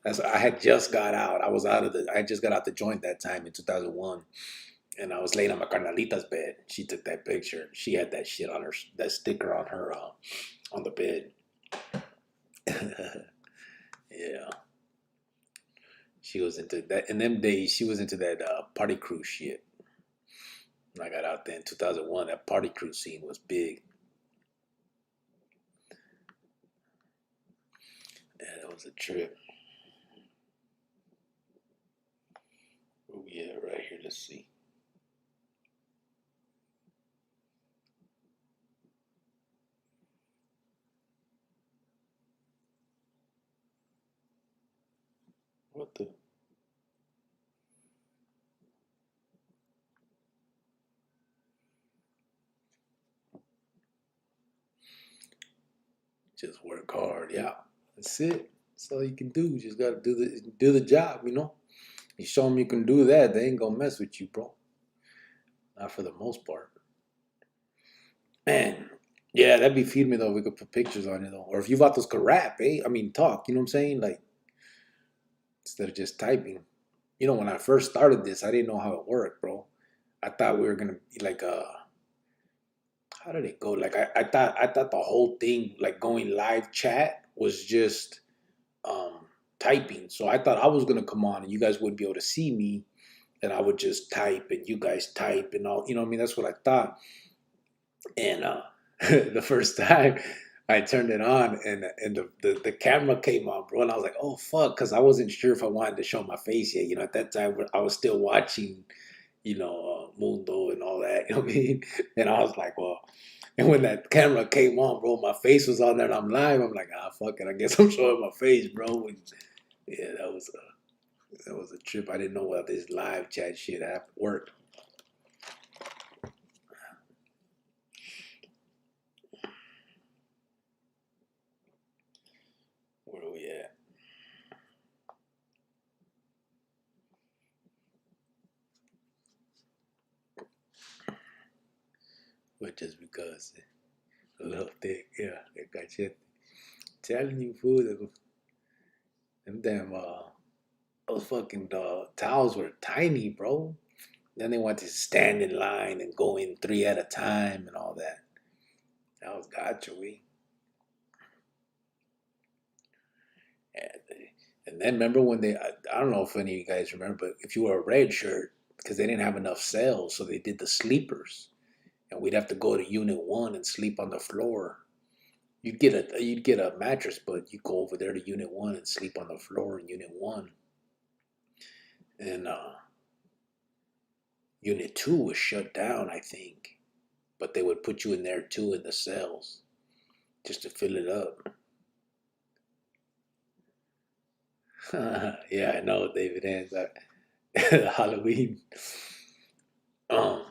I had just got out. I just got out the joint that time in 2001. And I was laying on my carnalita's bed. She took that picture. She had that shit on her, that sticker on her, on the bed. Yeah. She was into that. In them days, she was into that party crew shit. When I got out there in 2001, that party crew scene was big. Yeah, that was a trip. Oh, yeah, right here. Let's see. What the? Just work hard. Yeah, that's it. That's all you can do. You just gotta do the job. You know. You show them you can do that, they ain't gonna mess with you, bro. Not for the most part. Man, yeah, that'd be feed me though. We could put pictures on it though, or if you vatos could rap, eh? I mean, talk. You know what I'm saying? Like instead of just typing. You know, when I first started this, I didn't know how it worked, bro. I thought we were gonna be like how did it go? Like I thought the whole thing, like going live chat, was just typing. So I thought I was gonna come on and you guys wouldn't be able to see me, and I would just type and you guys type and all. You know what I mean? That's what I thought. And the first time I turned it on and the camera came on, bro, and I was like, oh fuck, because I wasn't sure if I wanted to show my face yet. You know, at that time I was still watching, Mundo and all that. You know what I mean? And I was like, well, and when that camera came on, bro, my face was on there and I'm live. I'm like, fuck it, I guess I'm showing my face, bro. And yeah, that was a trip. I didn't know what this live chat shit worked. Where are we at? But just because a little thick, yeah, they got you telling you, fool, them damn those fucking towels were tiny, bro. Then they want to stand in line and go in three at a time and all that. That was gotcha, we. And, and then remember when I don't know if any of you guys remember, but if you were a red shirt, because they didn't have enough cells, so they did the sleepers. And we'd have to go to Unit 1 and sleep on the floor. You'd get a mattress, but you go over there to Unit 1 and sleep on the floor in Unit 1. And Unit 2 was shut down, I think. But they would put you in there too in the cells just to fill it up. Yeah, I know, David Hans. Halloween. Um,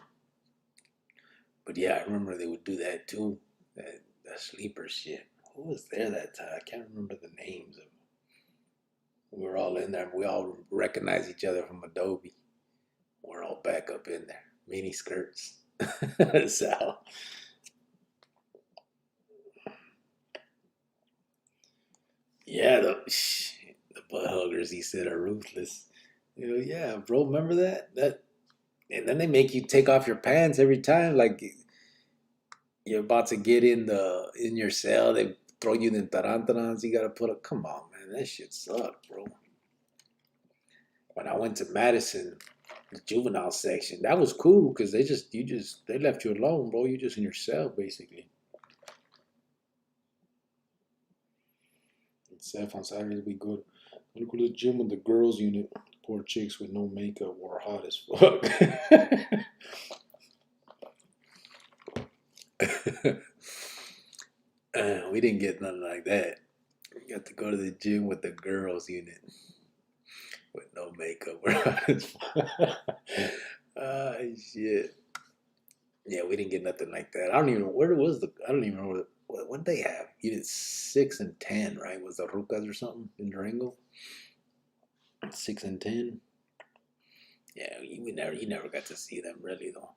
but yeah, I remember they would do that too. That sleeper shit. Who was there that time? I can't remember the names of them. We were all in there. We all recognize each other from Adobe. We're all back up in there. Mini skirts. So, yeah, the butt huggers, he said, are ruthless. Yeah, bro, remember that? And then they make you take off your pants every time. Like you're about to get in your cell. They throw you in tarantarans. You got to put a, come on, man. That shit sucked, bro. When I went to Madison, the juvenile section, that was cool because they left you alone, bro. You just in your cell basically. Except on Saturdays we go I go to the gym with the girls unit. Poor chicks with no makeup were hot as fuck. We didn't get nothing like that. We got to go to the gym with the girls unit with no makeup. We're hot as fuck. Ah, shit. Yeah, we didn't get nothing like that. I don't even know where was the. I don't even know what they have. You did 6 and 10, right? Was the Rucas or something in Durango? 6 and 10. Yeah, you never got to see them really though.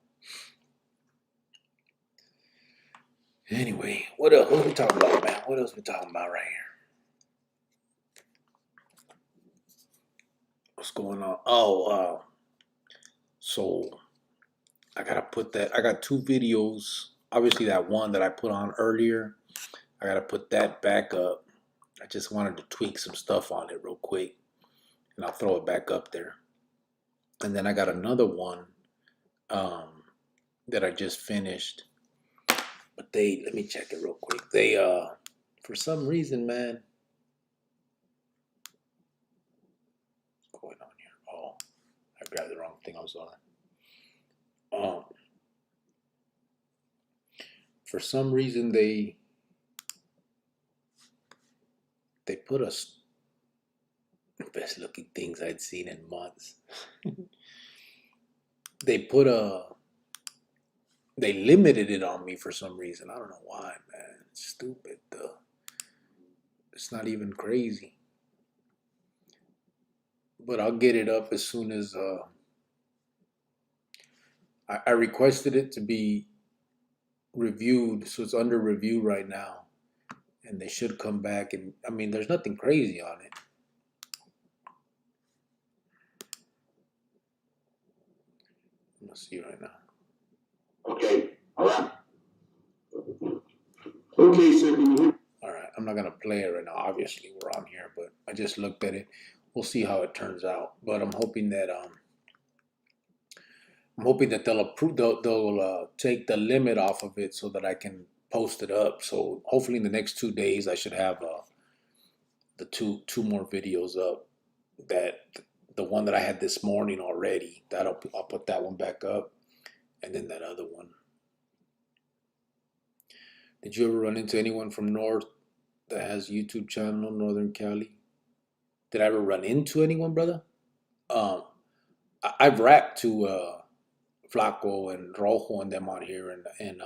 Anyway, what else? What we talking about, man? What else we talking about right here? What's going on? Oh, so I gotta put that. I got 2 videos. Obviously, that one that I put on earlier. I gotta put that back up. I just wanted to tweak some stuff on it real quick, and I'll throw it back up there. And then I got another one um, that I just finished. But let me check it real quick. For some reason, man, what's going on here? Oh, I grabbed the wrong thing. I'm sorry. Um, for some reason, they put us best looking things I'd seen in months. they put they limited it on me for some reason. I don't know why, man. It's stupid. It's not even crazy. But I'll get it up as soon as I requested it to be reviewed, so it's under review right now, and they should come back. And I mean, there's nothing crazy on it. Let's see right now. Okay, all right. Okay, sir, can you hear? All right, I'm not gonna play it right now. Obviously, we're on here, but I just looked at it. We'll see how it turns out. But I'm hoping that they'll approve. They'll take the limit off of it so that I can post it up. So hopefully in the next 2 days, I should have the two more videos up. That the one that I had this morning already. I'll put that one back up, and then that other one. Did you ever run into anyone from North that has a YouTube channel, Northern Cali? Did I ever run into anyone, brother? Um, I've rapped to Flaco and Rojo and them on here and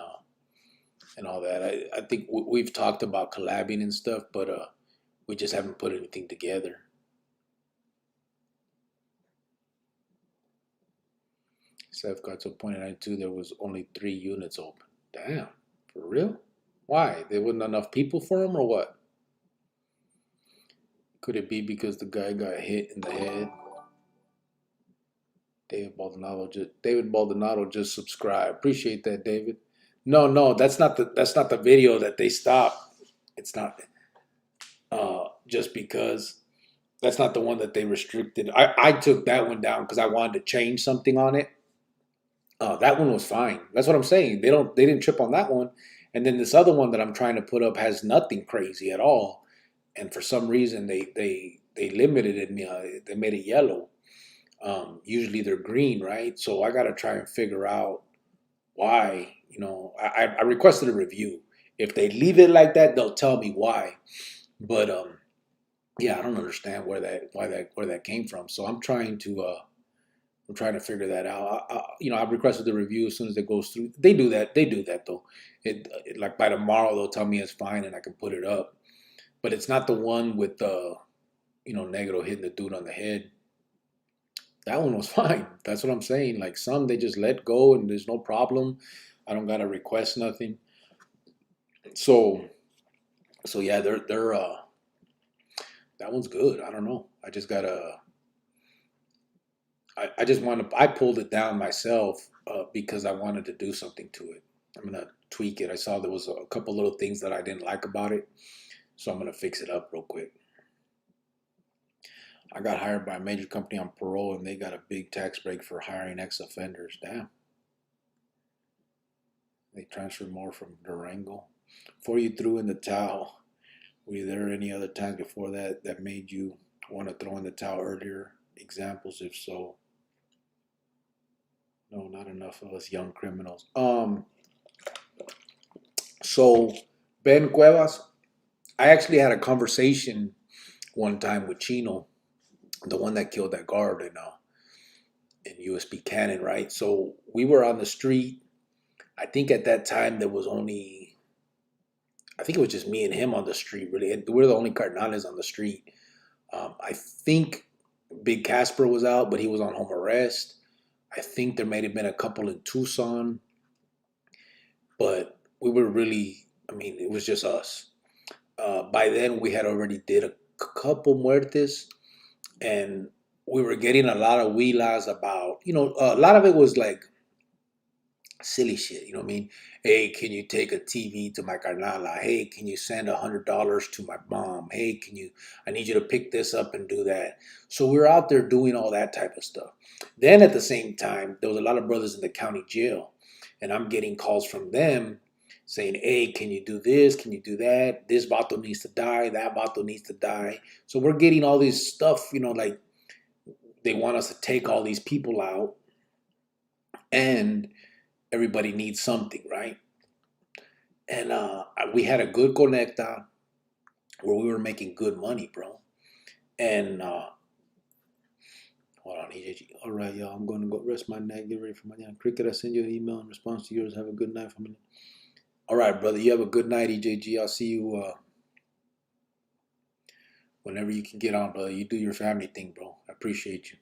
all that. I think we've talked about collabing and stuff, but we just haven't put anything together. Seth got to a point in 92, there was only 3 units open. Damn, for real? Why? There wasn't enough people for him or what? Could it be because the guy got hit in the head? David Baldonado just subscribed. Appreciate that, David. No, that's not the video that they stopped. It's not just because that's not the one that they restricted. I took that one down because I wanted to change something on it. That one was fine. That's what I'm saying. They didn't trip on that one. And then this other one that I'm trying to put up has nothing crazy at all. And for some reason they limited it. They made it yellow. Usually they're green, right? So I got to try and figure out why. I requested a review. If they leave it like that, they'll tell me why. But yeah, I don't understand where that came from. So I'm trying to figure that out. I've requested the review as soon as it goes through. They do that though. It like by tomorrow they'll tell me it's fine and I can put it up. But it's not the one with Negro hitting the dude on the head. That one was fine. That's what I'm saying. Like some they just let go and there's no problem. I don't gotta request nothing. So yeah, they're that one's good. I don't know. I just gotta. I just want to. I pulled it down myself because I wanted to do something to it. I'm gonna tweak it. I saw there was a couple little things that I didn't like about it, so I'm gonna fix it up real quick. I got hired by a major company on parole, and they got a big tax break for hiring ex-offenders. Damn. They transferred more from Durango. Before you threw in the towel, were you there any other times before that made you Want to throw in the towel earlier? Examples, if so. No, not enough of us young criminals. So Ben Cuevas, I actually had a conversation one time with Chino, the one that killed that guard in USB Cannon, right? So we were on the street. I think at that time there was only, I think it was just me and him on the street, really. And we're the only carnales on the street. I think Big Casper was out, but he was on home arrest. I think there may have been a couple in Tucson, but we were really, I mean, it was just us. By then, we had already did a couple muertes, and we were getting a lot of huilas about, a lot of it was like silly shit, you know what I mean? Hey, can you take a TV to my carnala? Hey, can you send $100 to my mom? Hey, I need you to pick this up and do that. So we were out there doing all that type of stuff. Then at the same time, there was a lot of brothers in the county jail, and I'm getting calls from them saying, hey, can you do this? Can you do that? This vato needs to die. That vato needs to die. So we're getting all this stuff, like they want us to take all these people out, and everybody needs something, right? And we had a good conecta where we were making good money, bro. And hold on, EJG. All right, y'all, I'm going to go rest my neck, get ready for mañana. Cricket, I send you an email in response to yours. Have a good night for me. All right, brother, you have a good night, EJG. I'll see you whenever you can get on, brother. You do your family thing, bro. I appreciate you.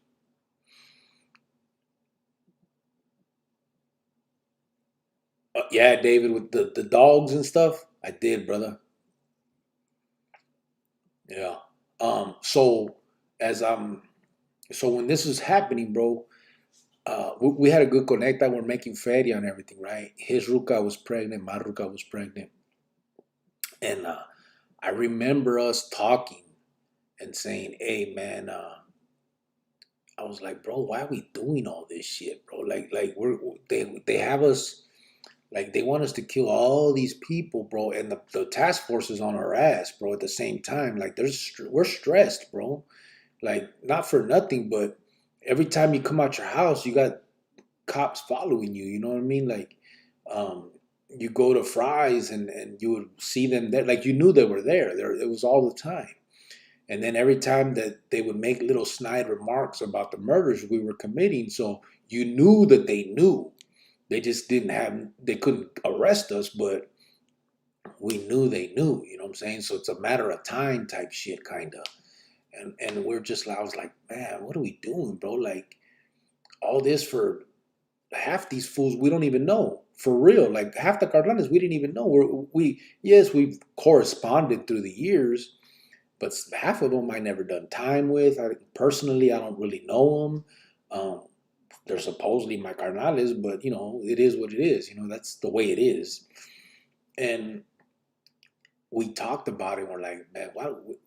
Yeah, David, with the dogs and stuff, I did, brother. Yeah. So when this was happening, bro, we had a good conecta. We're making feria and everything, right? His ruca was pregnant, my ruca was pregnant, and I remember us talking and saying, "Hey, man," I was like, "Bro, why are we doing all this shit, bro? Like they have us." Like, they want us to kill all these people, bro, and the task force is on our ass, bro, at the same time. Like, we're stressed, bro. Like, not for nothing, but every time you come out your house, you got cops following you, you know what I mean? Like, you go to Fry's and you would see them there. Like, you knew they were there. It was all the time. And then every time that they would make little snide remarks about the murders we were committing, so you knew that they knew. They just they couldn't arrest us, but we knew they knew, you know what I'm saying? So it's a matter of time type shit, kind of. And we're just, I was like, man, what are we doing, bro? Like, all this for half these fools we don't even know. For real, like half the Carlanes we didn't even know. Yes, we've corresponded through the years, but half of them I never done time with. Personally, I don't really know them. They're supposedly my carnales, but it is what it is. That's the way it is. And we talked about it. We're like, man,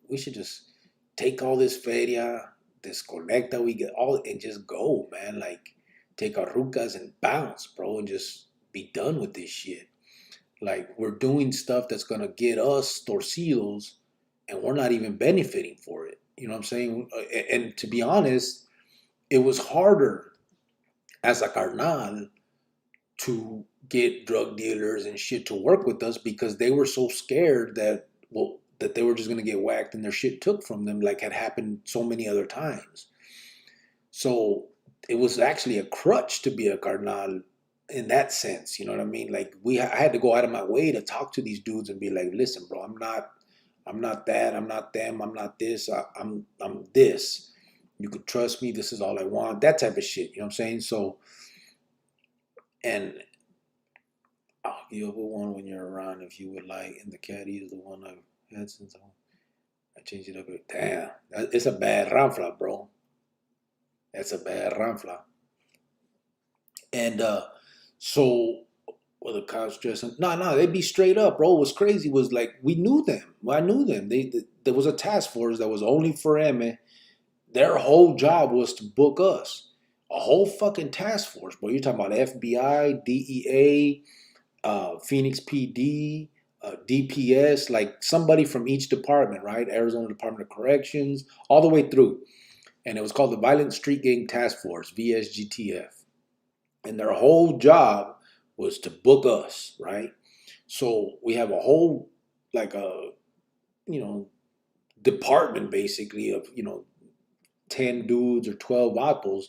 we should just take all this feria, this conecta we get all, and just go, man. Like, take our rucas and bounce, bro, and just be done with this shit. Like, we're doing stuff that's gonna get us torcidos, and we're not even benefiting for it. You know what I'm saying? And to be honest, it was harder as a carnal to get drug dealers and shit to work with us because they were so scared that they were just going to get whacked and their shit took from them, like had happened so many other times. So it was actually a crutch to be a carnal in that sense. You know what I mean? Like, I had to go out of my way to talk to these dudes and be like, listen, bro, I'm not that, I'm not them, I'm not this, I'm this. You could trust me. This is all I want. That type of shit. You know what I'm saying? So, and I'll give you one when you're around if you would like. And the caddy is the one I've had since I changed it up. Damn. It's a bad ranfla, bro. That's a bad ranfla. And so, well, the cops dressing. No, they'd be straight up, bro. What's crazy was, like, we knew them. I knew them. There was a task force that was only for M. Their whole job was to book us. A whole fucking task force, bro. You're talking about FBI, DEA, Phoenix PD, DPS, like somebody from each department, right? Arizona Department of Corrections, all the way through. And it was called the Violent Street Gang Task Force, VSGTF. And their whole job was to book us, right? So we have a whole, like a, department basically of, 10 dudes or 12 vatos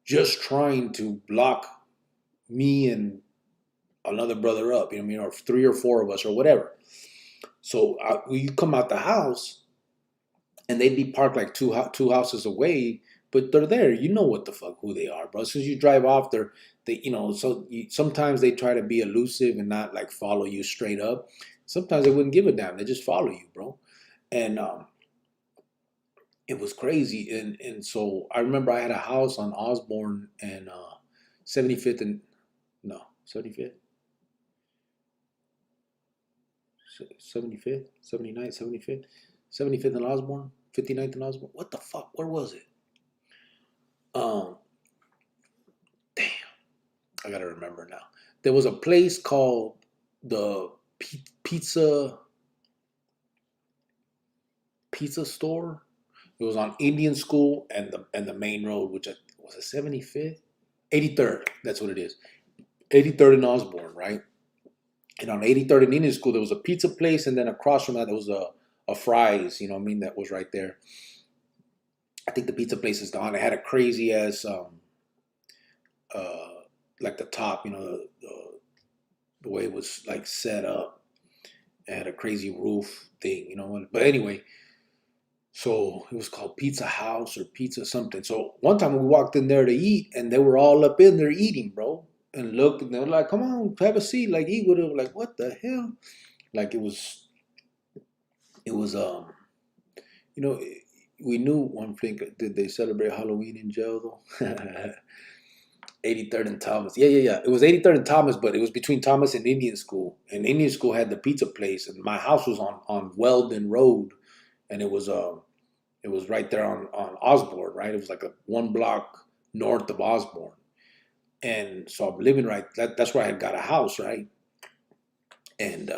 just trying to block me and another brother up, or 3 or 4 of us or whatever. So you come out the house and they'd be parked like two houses away, but they're there. You know what the fuck who they are, bro. As soon as you drive off, sometimes they try to be elusive and not like follow you straight up. Sometimes they wouldn't give a damn. They just follow you, bro. And it was crazy. And so I remember I had a house on Osborne and 75th and 75th. 75th, 79th, 75th, 75th and Osborne, 59th and Osborne. What the fuck? Where was it? Damn. I gotta remember now. There was a place called the Pizza Store. It was on Indian School and the main road, which was a 75th, 83rd. That's what it is. 83rd and Osborne, right? And on 83rd and Indian School, there was a pizza place, and then across from that, there was a Fry's, that was right there. I think the pizza place is gone. It had a crazy ass, like the top, the way it was like set up. It had a crazy roof thing, But anyway, so it was called Pizza House or Pizza something. So one time we walked in there to eat, and they were all up in there eating, bro. And looked, and they were like, "Come on, have a seat, like eat with it." Like, what the hell? Like it was, we knew one thing. Did they celebrate Halloween in jail though? 83rd and Thomas. Yeah. It was 83rd and Thomas, but it was between Thomas and Indian School. And Indian School had the pizza place, and my house was on Weldon Road, and it was right there on Osborne, right? It was like a 1 block north of Osborne. And so I'm living right, that's where I had got a house, right? And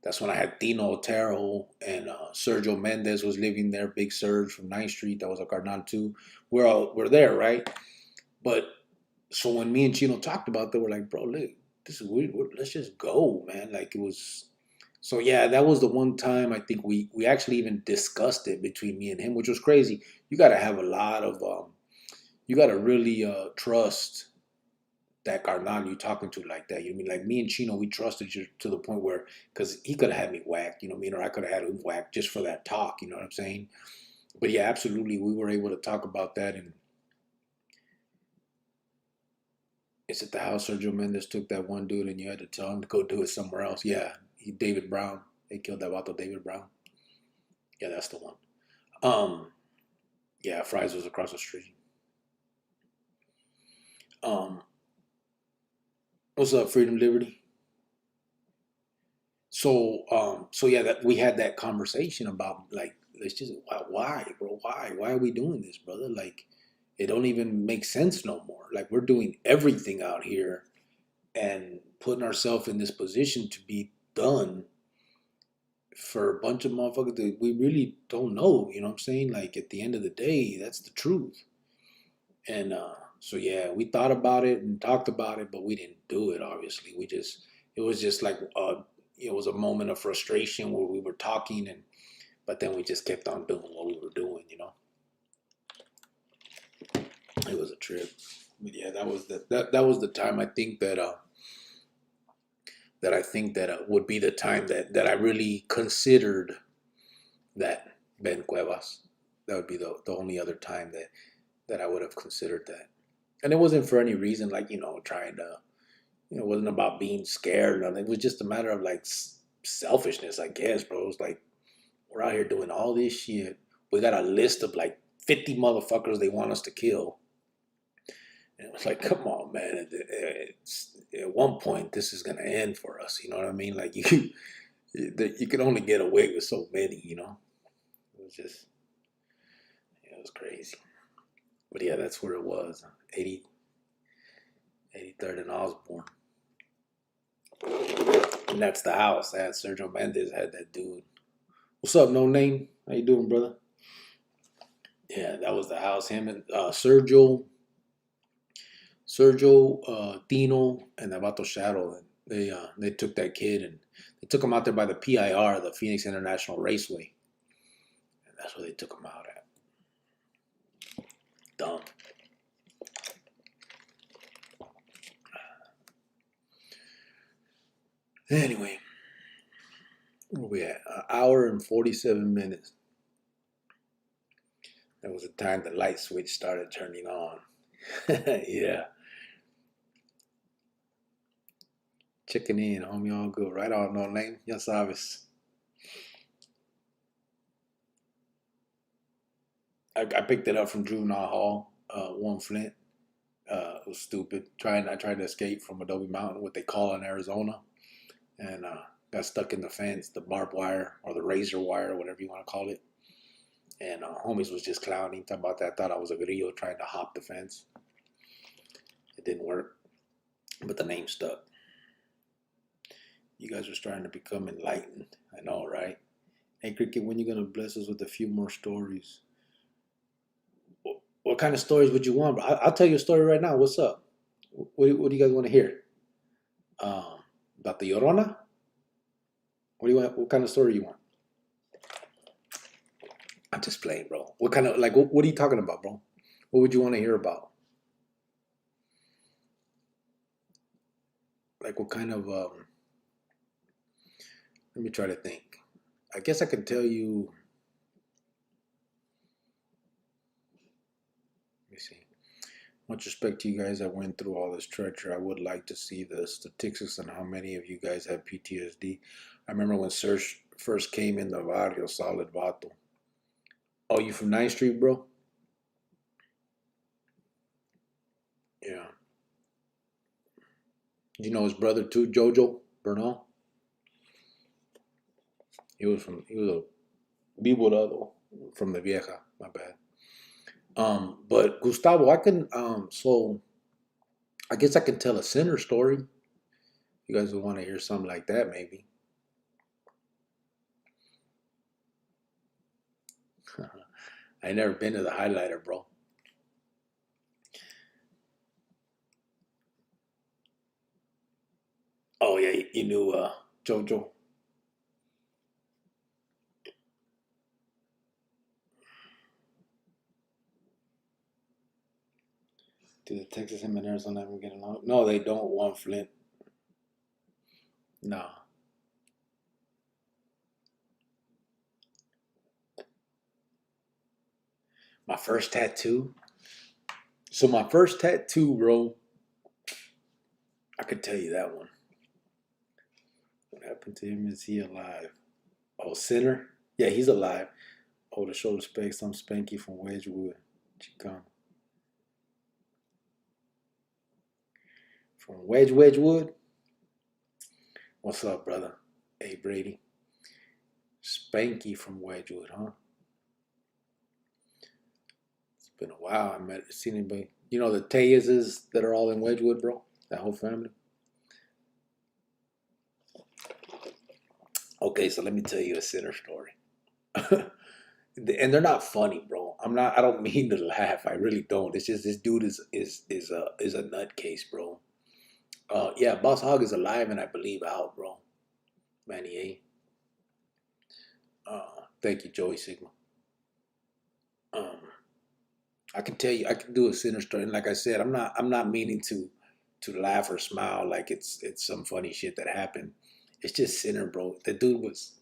that's when I had Tino Otero and Sergio Mendez was living there, Big Serge from 9th Street, that was a Cardinal too. We're there, right? But so when me and Chino talked about that, we're like, bro, look, this is weird. Let's just go, man. Like it was, so yeah, that was the one time I think we actually even discussed it between me and him, which was crazy. You got to have a lot of, you got to really trust that Cardinal you talking to like that. Like me and Chino, we trusted you to the point where, because he could have had me whacked, or I could have had him whacked just for that talk, you know what I'm saying? But yeah, absolutely, we were able to talk about that. And is it the house Sergio Mendes took that one dude and you had to tell him to go do it somewhere else? Yeah, David Brown. They killed that vato, David Brown. Yeah, that's the one. Yeah, Fry's was across the street. What's up, Freedom Liberty? So yeah, that we had that conversation about like, let's just why, bro? Why are we doing this, brother? Like, it don't even make sense no more. Like, we're doing everything out here and putting ourselves in this position to be done for a bunch of motherfuckers that we really don't know. You know what I'm saying? Like, at the end of the day, that's the truth. And so yeah, we thought about it and talked about it, but we didn't do it. Obviously, it was just like it was a moment of frustration where we were talking, but then we just kept on doing what we were doing. It was a trip. But yeah, that was the time I think that would be the time that I really considered that Ben Cuevas. That would be the only other time that I would have considered that. And it wasn't for any reason like, trying to, it wasn't about being scared. It was just a matter of like selfishness, I guess, bro. It was like, we're out here doing all this shit. We got a list of like 50 motherfuckers they want us to kill. And it was like, come on, man. At one point, this is going to end for us. You know what I mean? Like, you can only get away with so many, It was just, it was crazy. But yeah, that's where it was. 83rd and Osborne. And that's the house. That Sergio Mendes had that dude. What's up, No Name? How you doing, brother? Yeah, that was the house. Him and Sergio, Dino, and Avato Shadow. They took that kid and they took him out there by the PIR, the Phoenix International Raceway, and that's where they took him out at. Dumb. Anyway, where we at? An hour and 47 minutes. That was the time the light switch started turning on. Yeah. Checking in, homie, all good. Right on, No Name. Ya sabes. I picked it up from Juvenile Hall, Warren Flint. It was stupid. I tried to escape from Adobe Mountain, what they call in Arizona, and got stuck in the fence, the barbed wire or the razor wire, whatever you want to call it. And homies was just clowning, talking about that. Thought I was a grillo trying to hop the fence. It didn't work, but the name stuck. You guys are starting to become enlightened. I know, right? Hey, Cricket, when you gonna bless us with a few more stories? What kind of stories would you want? I'll tell you a story right now. What's up? What do you guys want to hear? About the Llorona? What do you want? What kind of story you want? I'm just playing, bro. What kind of what are you talking about, bro? What would you want to hear about? Like what kind of? Let me try to think. I guess I could tell you. Let me see. Much respect to you guys that went through all this treachery. I would like to see the statistics on how many of you guys have PTSD. I remember when Serge first came in the barrio, solid vato. Oh, you from 9th Street, bro? Yeah. You know his brother too, Jojo Bernal? He was a Viborado from the Vieja, my bad. But Gustavo, so I guess I can tell a sinner story. You guys would want to hear something like that, maybe. I ain't never been to the highlighter, bro. Oh yeah, you knew Jojo. Do the Texas and Arizona ever get along? No, they don't want Flint. No. My first tattoo. So my first tattoo, bro. I could tell you that one. What happened to him? Is he alive? Oh, Sinner? Yeah, he's alive. Oh, the shoulder specs. I'm Spanky from Wedgewood, Chicano. From Wedgewood? What's up, brother? Hey, Brady. Spanky from Wedgewood, huh? It's been a while. I seen anybody. You know the Tayez's that are all in Wedgewood, bro? That whole family? Okay, so let me tell you a Sinner story. And they're not funny, bro. I don't mean to laugh. I really don't. It's just this dude is a nutcase, bro. Yeah, Boss Hog is alive and I believe out, bro. Manny A. Thank you, Joey Sigma. I can tell you, I can do a Sinner story, and like I said, I'm not meaning to laugh or smile like it's some funny shit that happened. It's just Sinner, bro. The dude was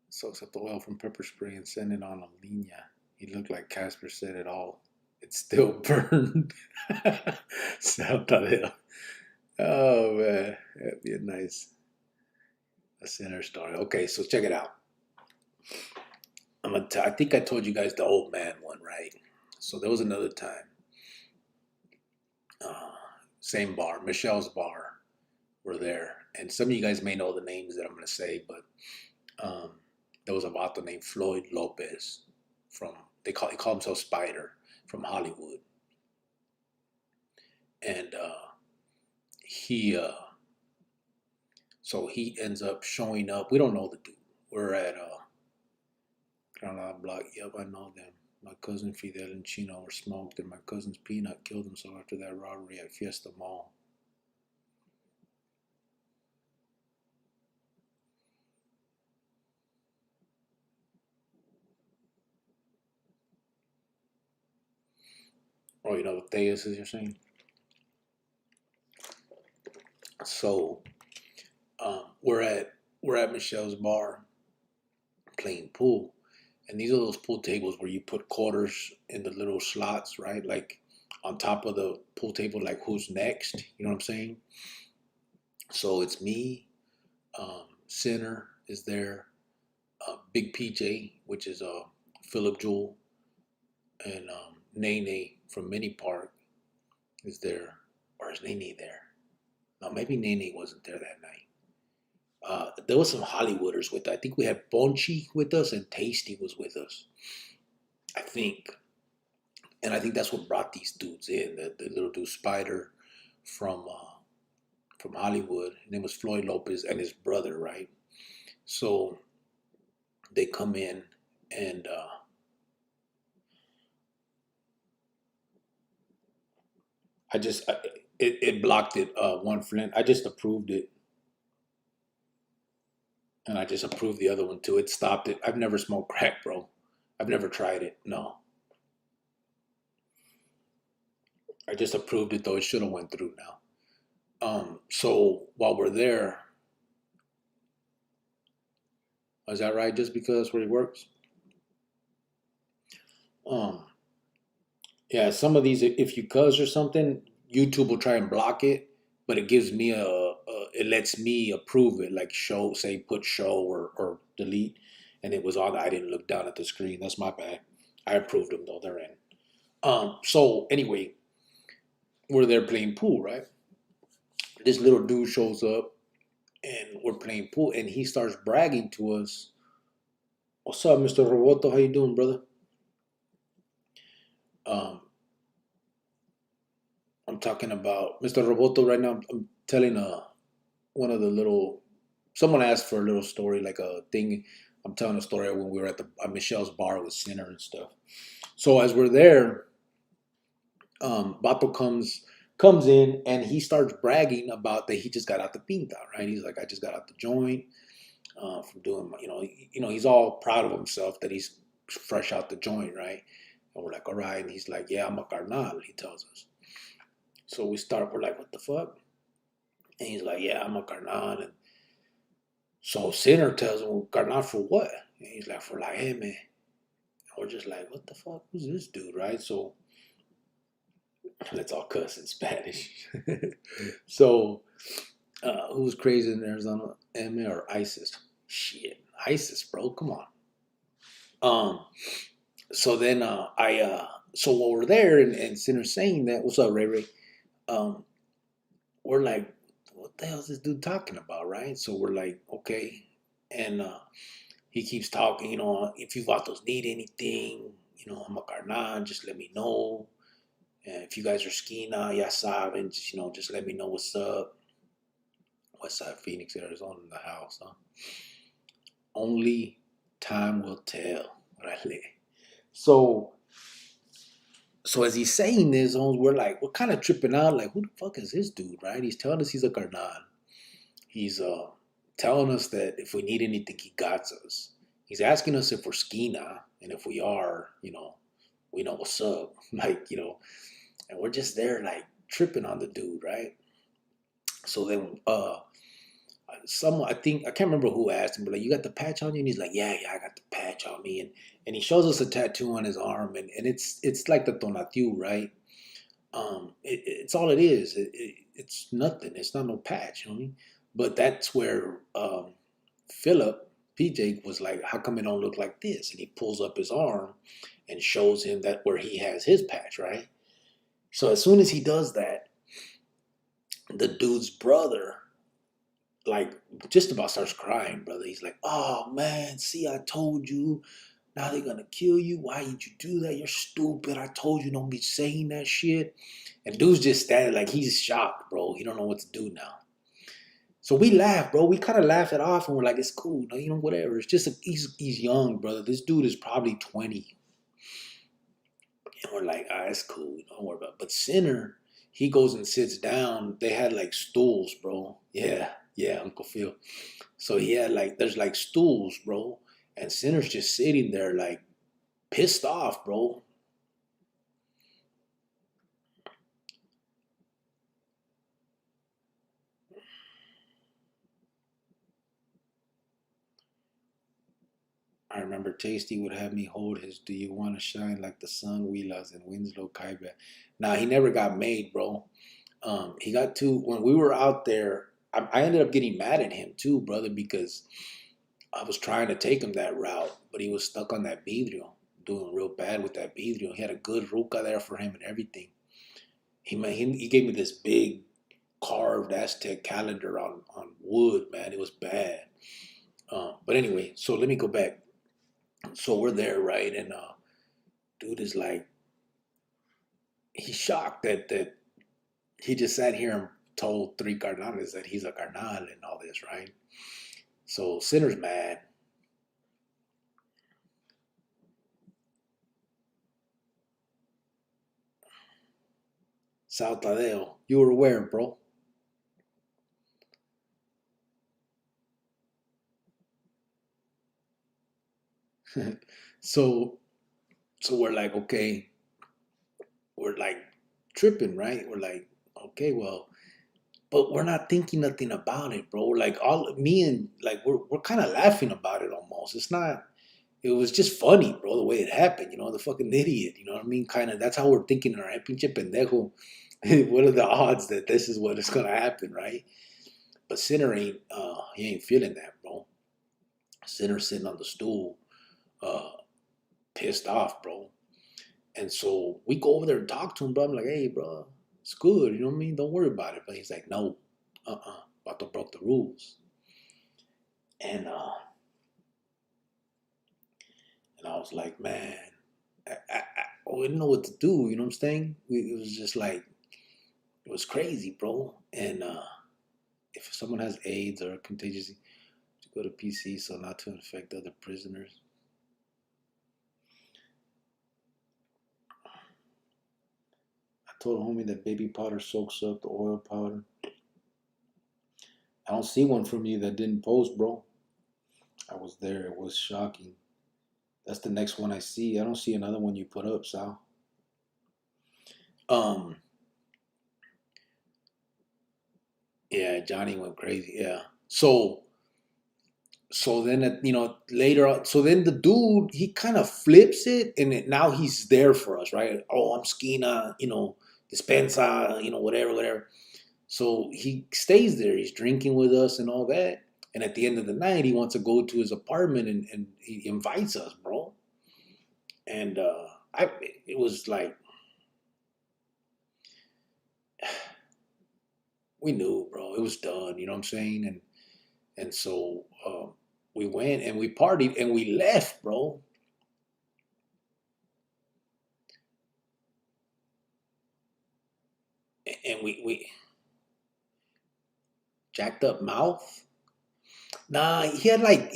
soaks up the oil from pepper spray and send it on a linea. He looked like Casper said it all. It's still burned. Oh man, that'd be a Sinner story. Okay, so check it out. I think I told you guys the old man one, right? So there was another time. Same bar, Michelle's bar. We're there, and some of you guys may know the names that I'm going to say, but there was a vato named Floyd Lopez he called himself Spider from Hollywood, and he so he ends up showing up. We don't know the dude. We're at Granada Block. Yep, I know them. My cousin Fidel and Chino were smoked, and my cousin's Peanut killed himself after that robbery at Fiesta Mall. Oh, you know what Theus is, you're saying? So we're at Michelle's bar playing pool, and these are those pool tables where you put quarters in the little slots, right? Like on top of the pool table, like who's next? You know what I'm saying? So it's me, Sinner is there, Big PJ, which is Philip Jewell, and Nene from Mini Park is there, or is Nene there? No, maybe Nene wasn't there that night. There was some Hollywooders with us. I think we had Bonchi with us and Tasty was with us. I think. And I think that's what brought these dudes in. The little dude Spider from Hollywood. His name was Floyd Lopez and his brother, right? So they come in and it blocked it, one Flint. I just approved it. And I just approved the other one too. It stopped it. I've never smoked crack, bro. I've never tried it. No. I just approved it though. It should have went through now. So while we're there, is that right? Just because that's where he works? Um, yeah, some of these, if you cuz or something, YouTube will try and block it, but it gives me it lets me approve it, like show, say put show or delete, and it was on. I didn't look down at the screen. That's my bad. I approved them though. They're in. So anyway, we're there playing pool, right? This little dude shows up, and we're playing pool, and he starts bragging to us. What's up, Mr. Roboto? How you doing, brother? Um, I'm talking about Mr. Roboto right now. I'm telling one of the little. Someone asked for a little story, like a thing. I'm telling a story when we were at Michelle's bar with Sinner and stuff. So as we're there, Bato comes in and he starts bragging about that he just got out the pinta, right? He's like, I just got out the joint from doing, he's all proud of himself that he's fresh out the joint, right? And we're like, all right. And he's like, yeah, I'm a carnal, he tells us. So we're like, what the fuck? And he's like, yeah, I'm a carnal. And so Sinner tells him, well, carnal for what? And he's like, for la M. And we're just like, what the fuck? Who's this dude, right? So let's all cuss in Spanish. So, who's crazy in Arizona? M or ISIS? Shit, ISIS, bro. Come on. So then so while we're there and Sinner's saying that, what's up, Ray Ray? We're like, what the hell is this dude talking about, right? So we're like, okay. And he keeps talking, if you vatos need anything, I'm a carnal, just let me know. And if you guys are skina, ya saben, just let me know what's up. Westside Phoenix, Arizona, in the house, huh? Only time will tell, right? So as he's saying this, we're like, we're kind of tripping out, like, who the fuck is this dude, right? He's telling us he's a carnal. He's telling us that if we need anything, he got us. He's asking us if we're skina, and if we are, we know what's up, like, and we're just there, like, tripping on the dude, right? So then, someone, I can't remember who asked him, but like, you got the patch on you? And he's like, yeah, I got the patch on me. And he shows us a tattoo on his arm, and it's like the Tonatiuh, right? It's all it is. It's nothing. It's not no patch, you know what I mean? But that's where Philip, PJ, was like, how come it don't look like this? And he pulls up his arm and shows him that where he has his patch, right? So as soon as he does that, the dude's brother, like, just about starts crying, brother. He's like, oh, man, see, I told you. Now they're gonna kill you. Why did you do that? You're stupid. I told you don't be saying that shit. And dude's just standing like he's shocked, bro. He don't know what to do now. So we laugh, bro. We kind of laugh it off, and we're like, it's cool, no, whatever. It's just he's young, brother. This dude is probably 20, and we're like, it's cool. Don't worry about it. But Sinner, he goes and sits down. They had like stools, bro. Yeah, Uncle Phil. So he had there's like stools, bro, and Sinner's just sitting there like pissed off, bro. I remember Tasty would have me hold his "Do You Want to Shine Like the Sun" Wilas and Winslow Kaiba. Nah, he never got made, bro. He got to, when we were out there, I ended up getting mad at him too, brother, because I was trying to take him that route, but he was stuck on that vidrio, doing real bad with that vidrio. He had a good ruca there for him and everything. He gave me this big carved Aztec calendar on wood, man. It was bad. But anyway, so let me go back. So we're there, right? And dude is like, he's shocked that he just sat here and told three carnales that he's a carnal and all this, right? So Sinner's mad. Sal Tadeo, you were aware, bro. so we're like, okay, we're like tripping, right? We're like, okay, well, but we're not thinking nothing about it, bro. Like all me and like we're kind of laughing about it almost. It's not. It was just funny, bro, the way it happened. The fucking idiot. You know what I mean? Kind of. That's how we're thinking in our pinche pendejo. What are the odds that this is what is gonna happen, right? But Sinner ain't. He ain't feeling that, bro. Sinner sitting on the stool, pissed off, bro. And so we go over there and talk to him, bro. I'm like, hey, bro, it's good. You know what I mean? Don't worry about it. But he's like, no, Vato broke the rules. And I was like, man, I didn't know what to do. You know what I'm saying? It was just like, it was crazy, bro. And if someone has AIDS or contagious, to go to PC so not to infect other prisoners. I told homie that baby powder soaks up the oil powder. I don't see one from you that didn't post, bro. I was there. It was shocking. That's the next one I see. I don't see another one you put up, Sal. Yeah, Johnny went crazy. Yeah. So then, later on, so then the dude, he kind of flips it, and now he's there for us, right? Oh, I'm Skina, dispensa, whatever. So he stays there. He's drinking with us and all that. And at the end of the night, he wants to go to his apartment and he invites us, bro. And it was like, we knew, bro, it was done. You know what I'm saying? And so we went and we partied and we left, bro. And we jacked up mouth. Nah, he had like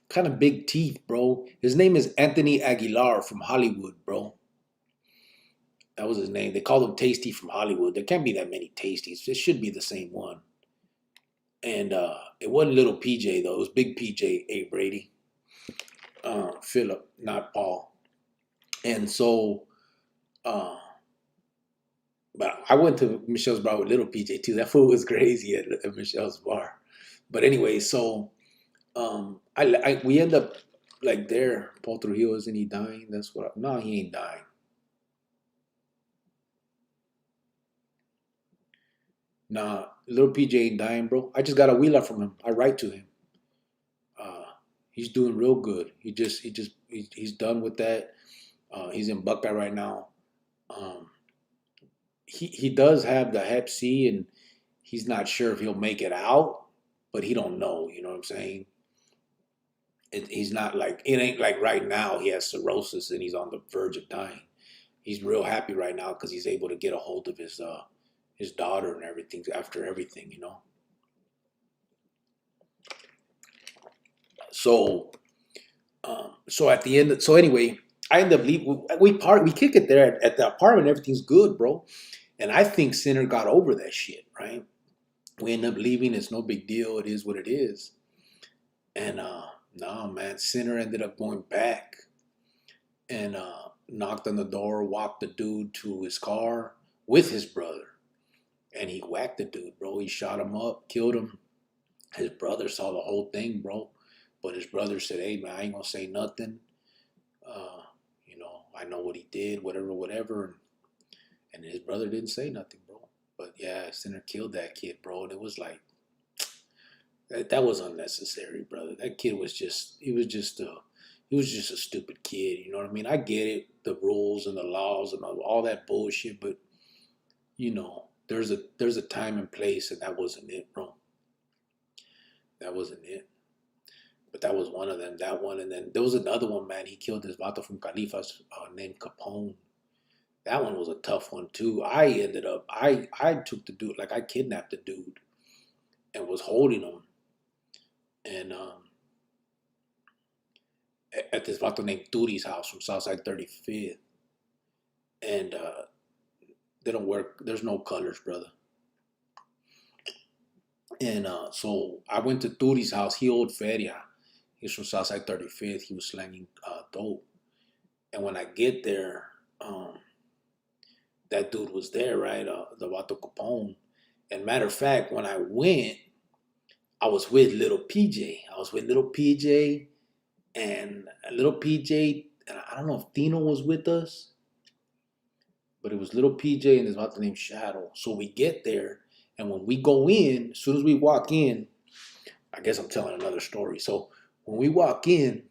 kind of big teeth, bro. His name is Anthony Aguilar from Hollywood, bro. That was his name. They called him Tasty from Hollywood. There can't be that many Tasties. It should be the same one. And it wasn't little PJ though. It was big PJ A. Brady. Philip, not Paul. And so but I went to Michelle's bar with little PJ too. That fool was crazy at Michelle's bar. But anyway, so we end up like there. Paul Trujillo, isn't he dying? That's what. No, he ain't dying. Nah, little PJ ain't dying, bro. I just got a wheeler from him. I write to him. He's doing real good. He's done with that. He's in Buckeye right now. He does have the Hep C, and he's not sure if he'll make it out, but he don't know. You know what I'm saying? he's not like, it ain't like right now he has cirrhosis and he's on the verge of dying. He's real happy right now because he's able to get a hold of his daughter and everything after everything, you know. So so at the end, so anyway, I end up leaving. We kick it there at the apartment. Everything's good, bro. And I think Sinner got over that shit, right? We end up leaving. It's no big deal. It is what it is. And no, man, Sinner ended up going back and knocked on the door, walked the dude to his car with his brother. And he whacked the dude, bro. He shot him up, killed him. His brother saw the whole thing, bro. But his brother said, hey, man, I ain't going to say nothing. You know, I know what he did, whatever. And his brother didn't say nothing, bro. But yeah, Sinner killed that kid, bro. And it was like, that was unnecessary, brother. That kid was he was just a stupid kid. You know what I mean? I get it, the rules and the laws and all that bullshit, but you know, there's a time and place, and that wasn't it, bro. That wasn't it. But that was one of them. That one, and then there was another one, man. He killed this vato from Califas named Capone. That one was a tough one too. I took the dude, like I kidnapped the dude, and was holding him, and at this vato named Turi's house from Southside 35th, and they don't work. There's no colors, brother. And so I went to Turi's house. He owed feria. He's from Southside 35th. He was slanging dope. And when I get there, that dude was there, right? The Vato Capone. And matter of fact, when I went, I was with little PJ. And little PJ, and I don't know if Tino was with us, but it was little PJ and this Vato named Shadow. So we get there, and when we go in, as soon as we walk in, I guess I'm telling another story. So when we walk in,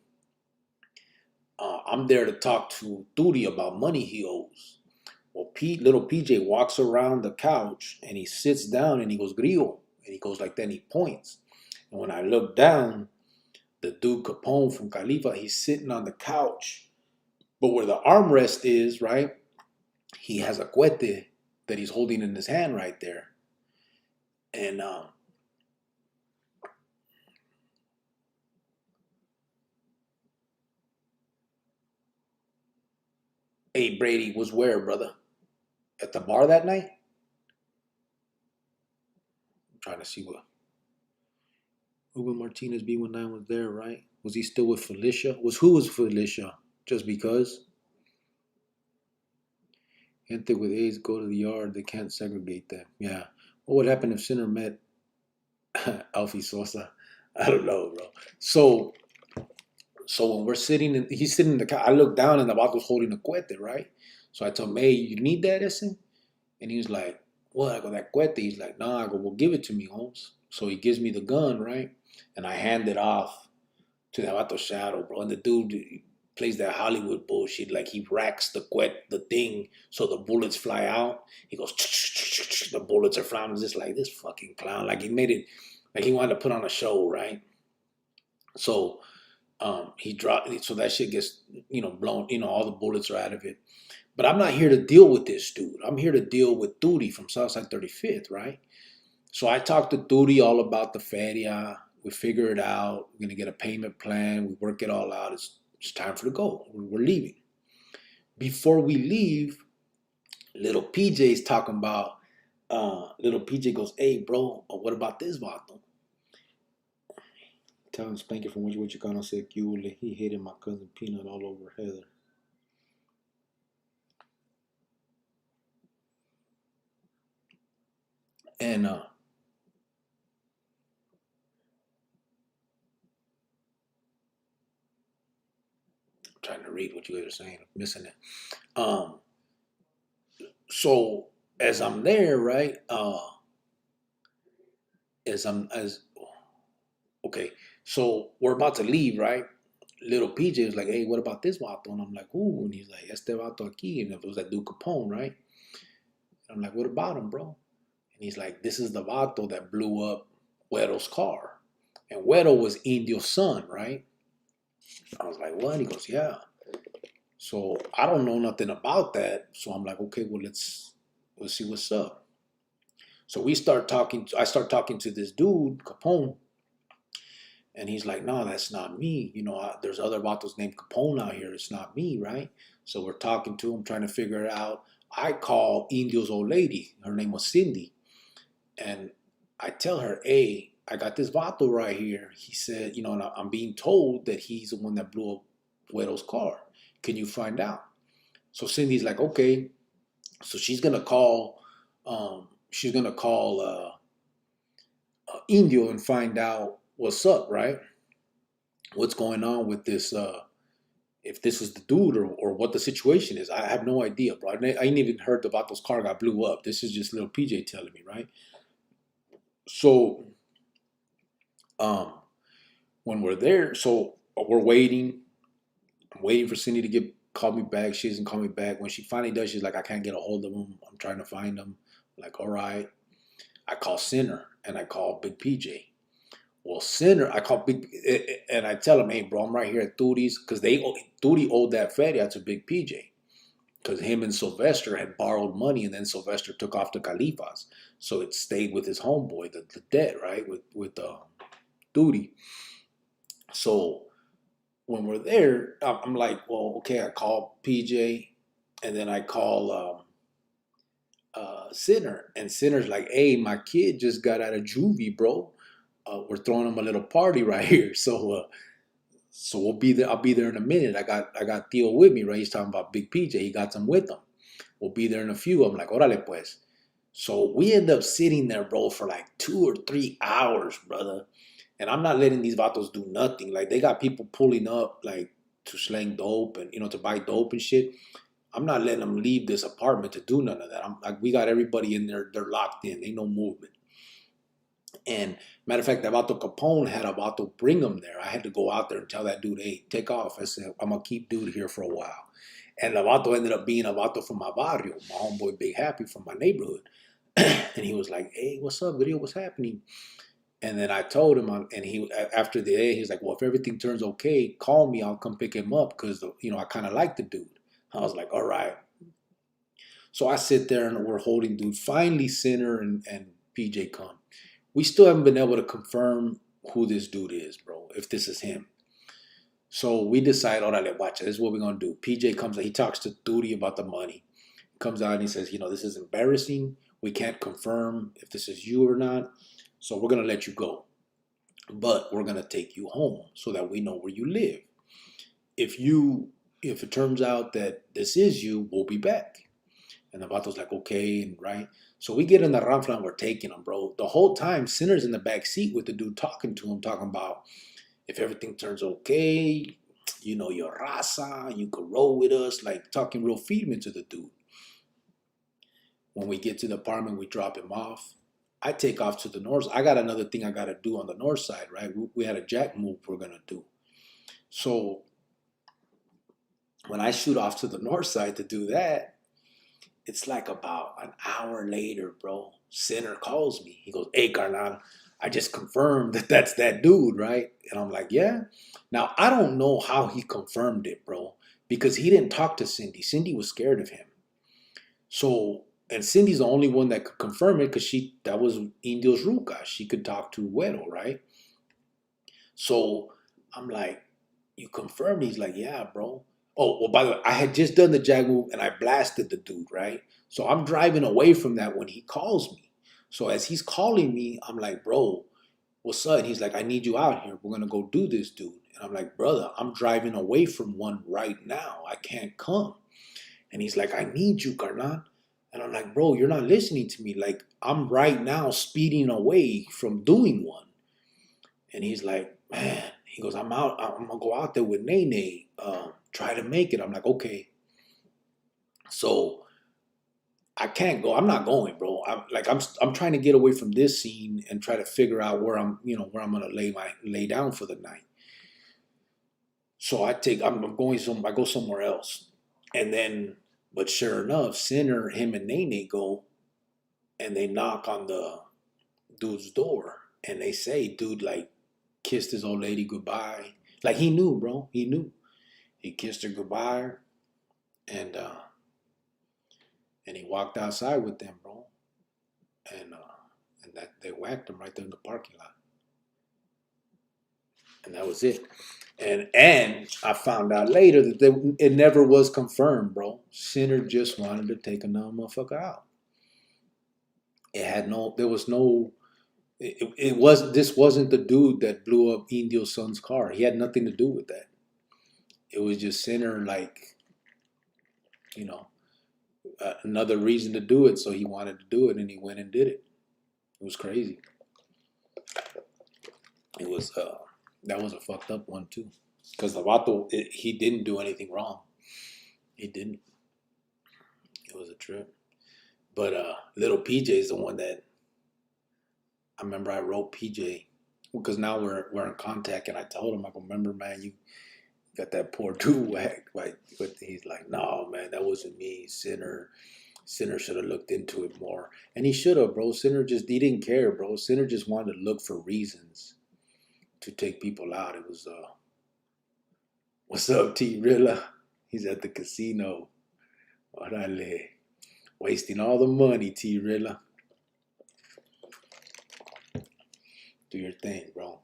I'm there to talk to Turi about money he owes. Well, little PJ walks around the couch and he sits down and he goes, Grillo. And he goes like that and he points. And when I look down, the dude Capone from Califa, he's sitting on the couch. But where the armrest is, right, he has a cuete that he's holding in his hand right there. And hey, Brady was where, brother? At the bar that night? I'm trying to see what. Ruben Martinez B19 was there, right? Was he still with Felicia? Who was Felicia? Just because? Gente with AIDS go to the yard. They can't segregate them. Yeah. What would happen if Sinner met Alfie Sosa? I don't know, bro. So when we're sitting, he's sitting in the car. I look down and the vato's holding a cuete, right? So I told him, hey, you need that, ese? And he was like, what? I go, that cuete? He's like, nah. I go, well, give it to me, Holmes. So he gives me the gun, right? And I hand it off to the vato Shadow, bro. And the dude plays that Hollywood bullshit. Like he racks the thing so the bullets fly out. He goes, the bullets are flying. Just like this fucking clown. Like he made it, like he wanted to put on a show, right? So he dropped, so that shit gets, blown, all the bullets are out of it. But I'm not here to deal with this dude. I'm here to deal with Turi from Southside 35th, right? So I talked to Turi all about the feria. We figure it out. We're going to get a payment plan. We work it all out. It's time for the go. We're leaving. Before we leave, little PJ's talking about, little PJ goes, hey, bro, what about this vato? Tell him Spanky from what you gonna say, he hated my cousin Peanut all over Heather. And I'm trying to read what you guys are saying. I'm missing it. So as I'm there, right? Okay, so we're about to leave, right? Little PJ was like, hey, what about this vato? And I'm like, ooh. And he's like, este vato aquí. And it was that dude Capone, right? And I'm like, what about him, bro? And he's like, this is the vato that blew up Güero's car. And Güero was Indio's son, right? I was like, what? He goes, yeah. So I don't know nothing about that. So I'm like, okay, well, let's see what's up. So we start talking. I start talking to this dude, Capone, and he's like, no, that's not me. There's other vatos named Capone out here. It's not me, right? So we're talking to him, trying to figure it out. I call Indio's old lady. Her name was Cindy. And I tell her, hey, I got this vato right here. He said, and I'm being told that he's the one that blew up Güero's car. Can you find out? So Cindy's like, okay. So she's gonna call Indio and find out what's up, right? What's going on with this? If this is the dude or what the situation is. I have no idea, bro. I ain't even heard about those car got blew up. This is just little PJ telling me, right? So, when we're there, so we're waiting. I'm waiting for Cindy to call me back. She doesn't call me back. When she finally does, she's like, I can't get a hold of him. I'm trying to find him. I'm like, all right. I call Sinner and I call Big PJ. Well, Sinner, I call Big, and I tell him, hey, bro, I'm right here at Tooties, because Tootie owed that feria to Big PJ, because him and Sylvester had borrowed money, and then Sylvester took off to Califas, so it stayed with his homeboy, the debt, right, with Tootie. So when we're there, I'm like, well, okay, I call PJ, and then I call Sinner, and Sinner's like, hey, my kid just got out of juvie, bro. We're throwing him a little party right here, so we'll be there. I'll be there in a minute. I got Theo with me, right? He's talking about Big PJ. He got some with him. We'll be there in a few. I'm like, órale pues. So we end up sitting there, bro, for like 2 or 3 hours, brother. And I'm not letting these vatos do nothing. Like, they got people pulling up, like, to slang dope and, to buy dope and shit. I'm not letting them leave this apartment to do none of that. I'm like, we got everybody in there. They're locked in. Ain't no movement. And matter of fact, that Vato Capone had a Vato bring him there. I had to go out there and tell that dude, hey, take off. I said, I'm going to keep dude here for a while. And the Vato ended up being a Vato from my barrio, my homeboy Big Happy from my neighborhood. And he was like, hey, what's up, video? What's happening? And then I told him, and he, after the day, he's like, well, if everything turns okay, call me. I'll come pick him up because, I kind of like the dude. I was like, all right. So I sit there and we're holding dude. Finally, Sinner and PJ come. We still haven't been able to confirm who this dude is, bro, if this is him. So we decide, órale, watch it. This is what we're going to do. PJ comes out. He talks to Duty about the money. He comes out and he says, this is embarrassing. We can't confirm if this is you or not. So we're going to let you go. But we're going to take you home so that we know where you live. If it turns out that this is you, we'll be back. And the Vato's like, okay, and right. So we get in the Ramfla and we're taking him, bro. The whole time, Sinner's in the back seat with the dude talking to him, talking about if everything turns okay, your raza, you could roll with us, like talking real freedom to the dude. When we get to the apartment, we drop him off. I take off to the north. I got another thing I got to do on the north side, right? We had a jack move we're going to do. So when I shoot off to the north side to do that, it's like about an hour later, bro. Sinner calls me. He goes, hey, carnal, I just confirmed that that's that dude, right? And I'm like, yeah. Now, I don't know how he confirmed it, bro, because he didn't talk to Cindy. Cindy was scared of him. So, and Cindy's the only one that could confirm it because that was Indio's Ruca. She could talk to Güero, right? So I'm like, you confirmed? He's like, yeah, bro. Oh, well, by the way, I had just done the jag move and I blasted the dude, right? So I'm driving away from that when he calls me. So as he's calling me, I'm like, bro, what's up? And he's like, I need you out here. We're going to go do this, dude. And I'm like, brother, I'm driving away from one right now. I can't come. And he's like, I need you, carnal. And I'm like, bro, you're not listening to me. Like, I'm right now speeding away from doing one. And he's like, man, he goes, I'm going to go out there with Nene. Try to make it. I'm like, okay. So I can't go. I'm not going, bro. I'm trying to get away from this scene and try to figure out where I'm gonna lay down for the night. So I go somewhere else. And then, but sure enough, Sinner, him and Nene go and they knock on the dude's door and they say, dude, like, kissed his old lady goodbye. Like he knew, bro. He knew. He kissed her goodbye, and he walked outside with them, bro. And that they whacked him right there in the parking lot, and that was it. And I found out later that it never was confirmed, bro. Sinner just wanted to take another motherfucker out. It had no. There was no. It was. This wasn't the dude that blew up Indio's son's car. He had nothing to do with that. It was just Sinner, like, you know, another reason to do it. So he wanted to do it, and he went and did it. It was crazy. It was. That was a fucked up one too, because the Vato, he didn't do anything wrong. He didn't. It was a trip. But little PJ is the one that I remember. I wrote PJ because now we're in contact, and I told him, I go, remember, man, you got that poor dude whacked. Like, but he's like, no, man, that wasn't me. Sinner should have looked into it more, and he should have, bro. He didn't care, bro. Sinner just wanted to look for reasons to take people out. It was what's up, T Rilla? He's at the casino. Orale. Wasting all the money, T Rilla. Do your thing, bro.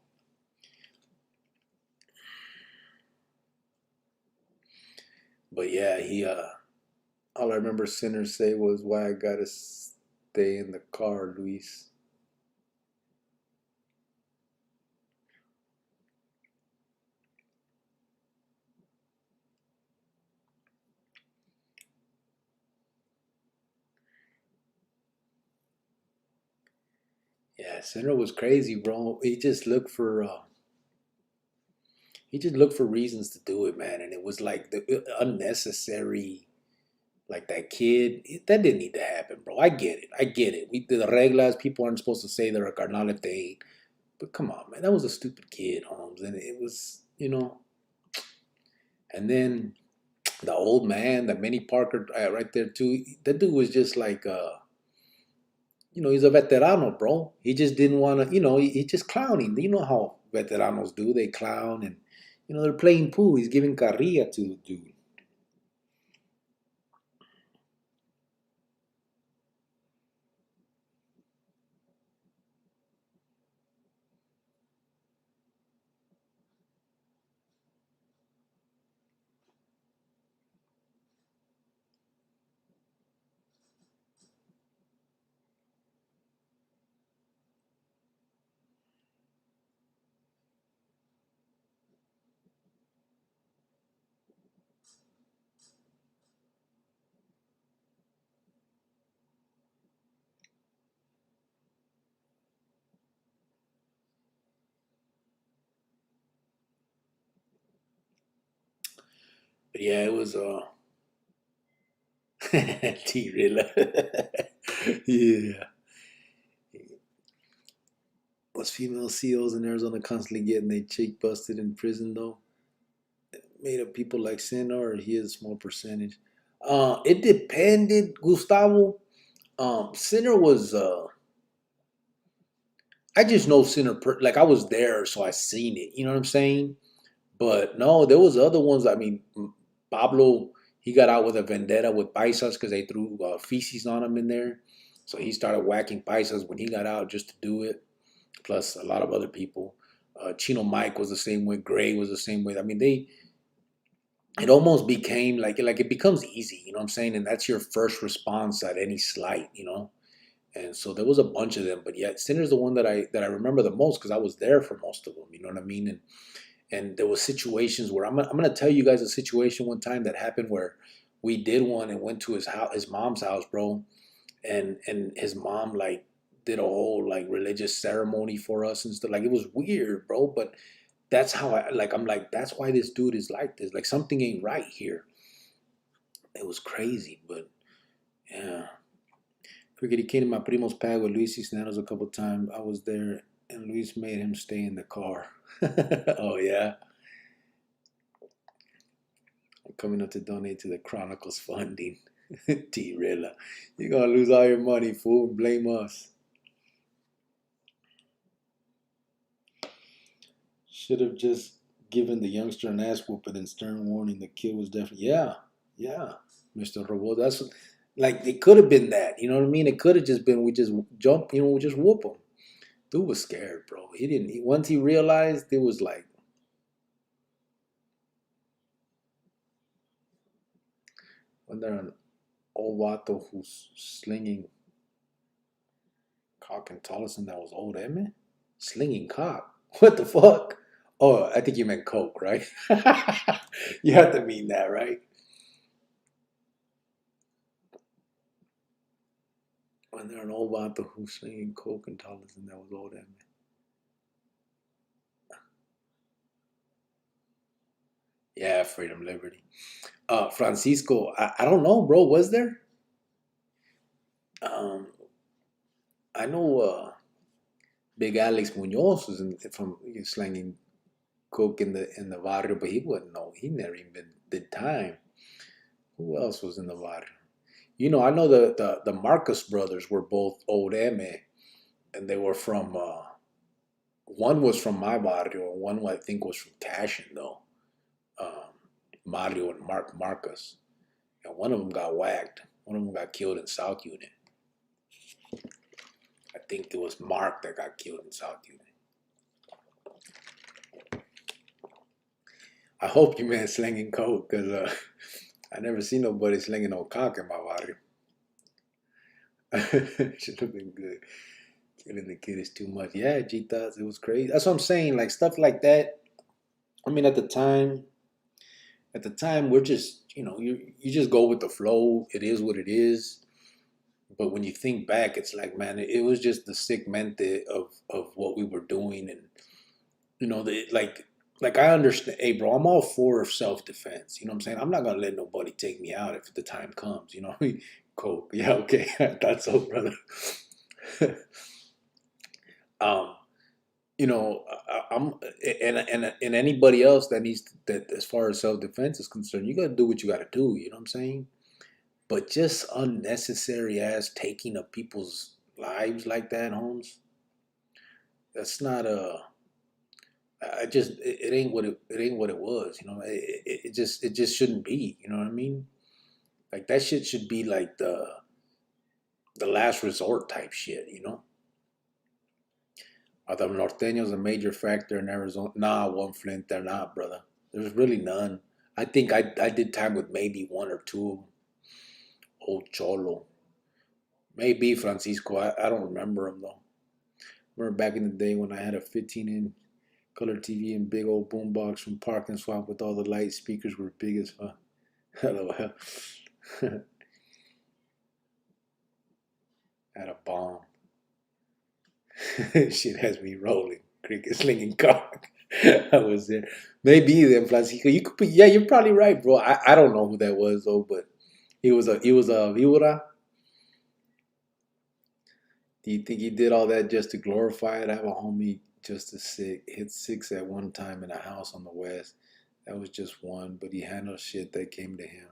But yeah, he all I remember Sinner say was, why I gotta stay in the car, Luis. Yeah, Sinner was crazy, bro. He just looked for reasons to do it, man. And it was like the unnecessary, like that kid. That didn't need to happen, bro. I get it. I get it. The reglas, people aren't supposed to say they're a carnal if they ain't. But come on, man. That was a stupid kid, Holmes. And it was, And then the old man, the Manny Parker right there, too. That dude was just like, he's a veterano, bro. He just didn't want to, he just clowning. You know how veteranos do. They clown and, they're playing pool. He's giving carrilla to the dude. But yeah, it was T Rilla. Yeah. Was female CEOs in Arizona constantly getting their cheek busted in prison though? Made up people like Sinner, or he is a small percentage? It depended, Gustavo. Sinner was I just know Sinner like I was there, so I seen it. You know what I'm saying? But no, there was other ones. I mean, Pablo, he got out with a vendetta with paisas because they threw feces on him in there. So he started whacking paisas when he got out just to do it. Plus a lot of other people. Chino Mike was the same way. Gray was the same way. I mean, it almost became like it becomes easy. You know what I'm saying? And that's your first response at any slight. And so there was a bunch of them. But yet, Sinner's the one that I remember the most because I was there for most of them. You know what I mean? And there was situations where I'm gonna tell you guys a situation one time that happened where we did one and went to his mom's house, bro, and his mom like did a whole like religious ceremony for us and stuff. Like it was weird, bro, but that's how I'm like that's why this dude is like this. Like something ain't right here. It was crazy, but yeah. Forget he came to my primo's pad with Luis Cisneros a couple times. I was there and Luis made him stay in the car. Oh yeah. I'm coming up to donate to the Chronicles funding. T Rilla. You're gonna lose all your money, fool. Blame us. Should have just giving the youngster an ass whooping and stern warning. The kid was definitely yeah, Mr. Robot. That's like it could have been that. You know what I mean? It could have just been we just jump. We just whoop him. Dude was scared, bro. He didn't. Once he realized, it was like when they're an old vato who's slinging cock and Tolleson, that was old Emmett? Slinging cock? What the fuck? Oh, I think you meant coke, right? You have to mean that, right? When they're an old vato who's slinging coke and Tolleson, that was old Emmett. Yeah, freedom, liberty. Francisco, I don't know, bro. Was there? Um, I know Big Alex Munoz was from slanging coke in the barrio, but he wouldn't know. He never even did time. Who else was in the barrio? I know the Marcus brothers were both old M, and they were from. One was from my barrio, and one I think was from Cashin though. Um, Mario and Marcus, and one of them got whacked. One of them got killed in South Unit. I think it was Mark that got killed in South Unit. I hope you meant slinging coke, because I never seen nobody slinging no cock in my barrio. Should have been good. Killing the kid is too much. Yeah, G-Thoughts, it was crazy. That's what I'm saying. Like stuff like that. I mean, at the time, we're just, you just go with the flow. It is what it is. But when you think back, it's like, man, it was just the sick mente of what we were doing, and like I understand. Hey, bro, I'm all for self-defense. You know what I'm saying? I'm not gonna let nobody take me out if the time comes. You know, coke. Yeah, okay, I thought so, brother. um, I'm and anybody else that as far as self-defense is concerned, you gotta do what you gotta do. You know what I'm saying? But just unnecessary ass taking of people's lives like that, Holmes. That's not a. It ain't what it was. It just shouldn't be. You know what I mean? Like that shit should be like the last resort type shit. Are the norteños a major factor in Arizona? Nah, one Flint, they're not, brother. There's really none. I think I did time with maybe one or two of them. Old Cholo. Maybe Francisco. I don't remember him though. Remember back in the day when I had a 15-inch color TV and big old boombox from Park and Swamp with all the light speakers were big as fuck. LOL. Had a bomb. Shit has me rolling. Cricket slinging cock. I was there. Maybe then Francisco. You could be. Yeah, you're probably right, bro. I don't know who that was though, but he was a Viura. Do you think he did all that just to glorify it? I have a homie just as sick, hit 6 at one time in a house on the west. That was just one, but he handled shit that came to him.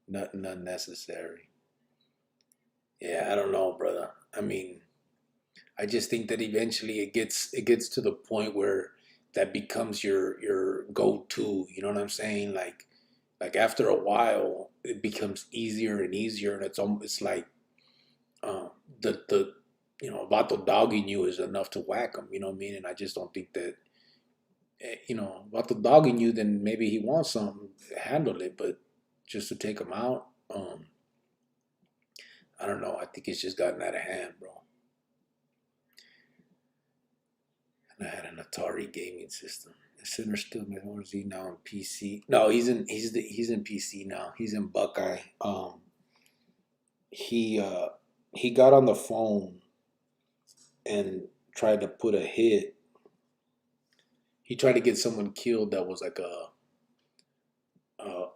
Nothing unnecessary. Yeah, I don't know, brother. I mean, I just think that eventually it gets to the point where that becomes your go-to. You know what I'm saying? Like after a while, it becomes easier and easier, and it's like the Vato dogging you is enough to whack him. You know what I mean? And I just don't think that Vato dogging you, then maybe he wants something, handle it, but just to take him out, I don't know. I think it's just gotten out of hand, bro. And I had an Atari gaming system. The center still, man. Or is he now in PC? No, he's in PC now. He's in Buckeye. He got on the phone and tried to put a hit. He tried to get someone killed that was like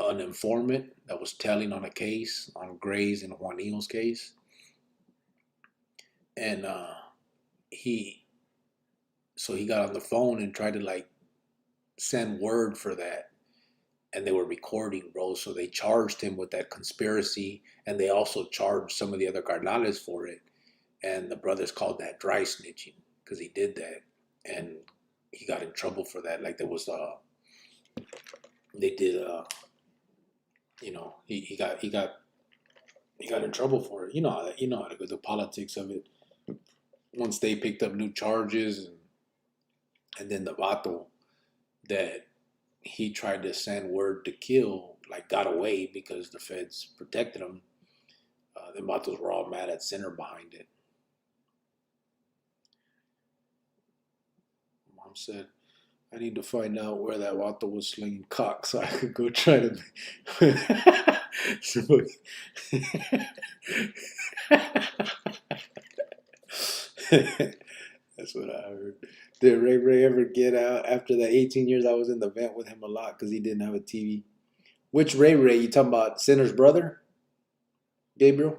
an informant that was telling on a case, on Gray's and Juanillo's case. And he got on the phone and tried to like send word for that. And they were recording, bro. So they charged him with that conspiracy, and they also charged some of the other carnales for it. And the brothers called that dry snitching because he did that, and he got in trouble for that. Like there was they did. He got in trouble for it. You know how to go, the politics of it. Once they picked up new charges, and then the vato that he tried to send word to kill, like, got away because the feds protected him. The vatos were all mad at Sinner behind it. Mom said, I need to find out where that vato was slinging cock so I could go try to. That's what I heard. Did Ray Ray ever get out after the 18 years? I was in the vent with him a lot because he didn't have a TV. Which Ray Ray? You talking about Sinner's brother? Gabriel?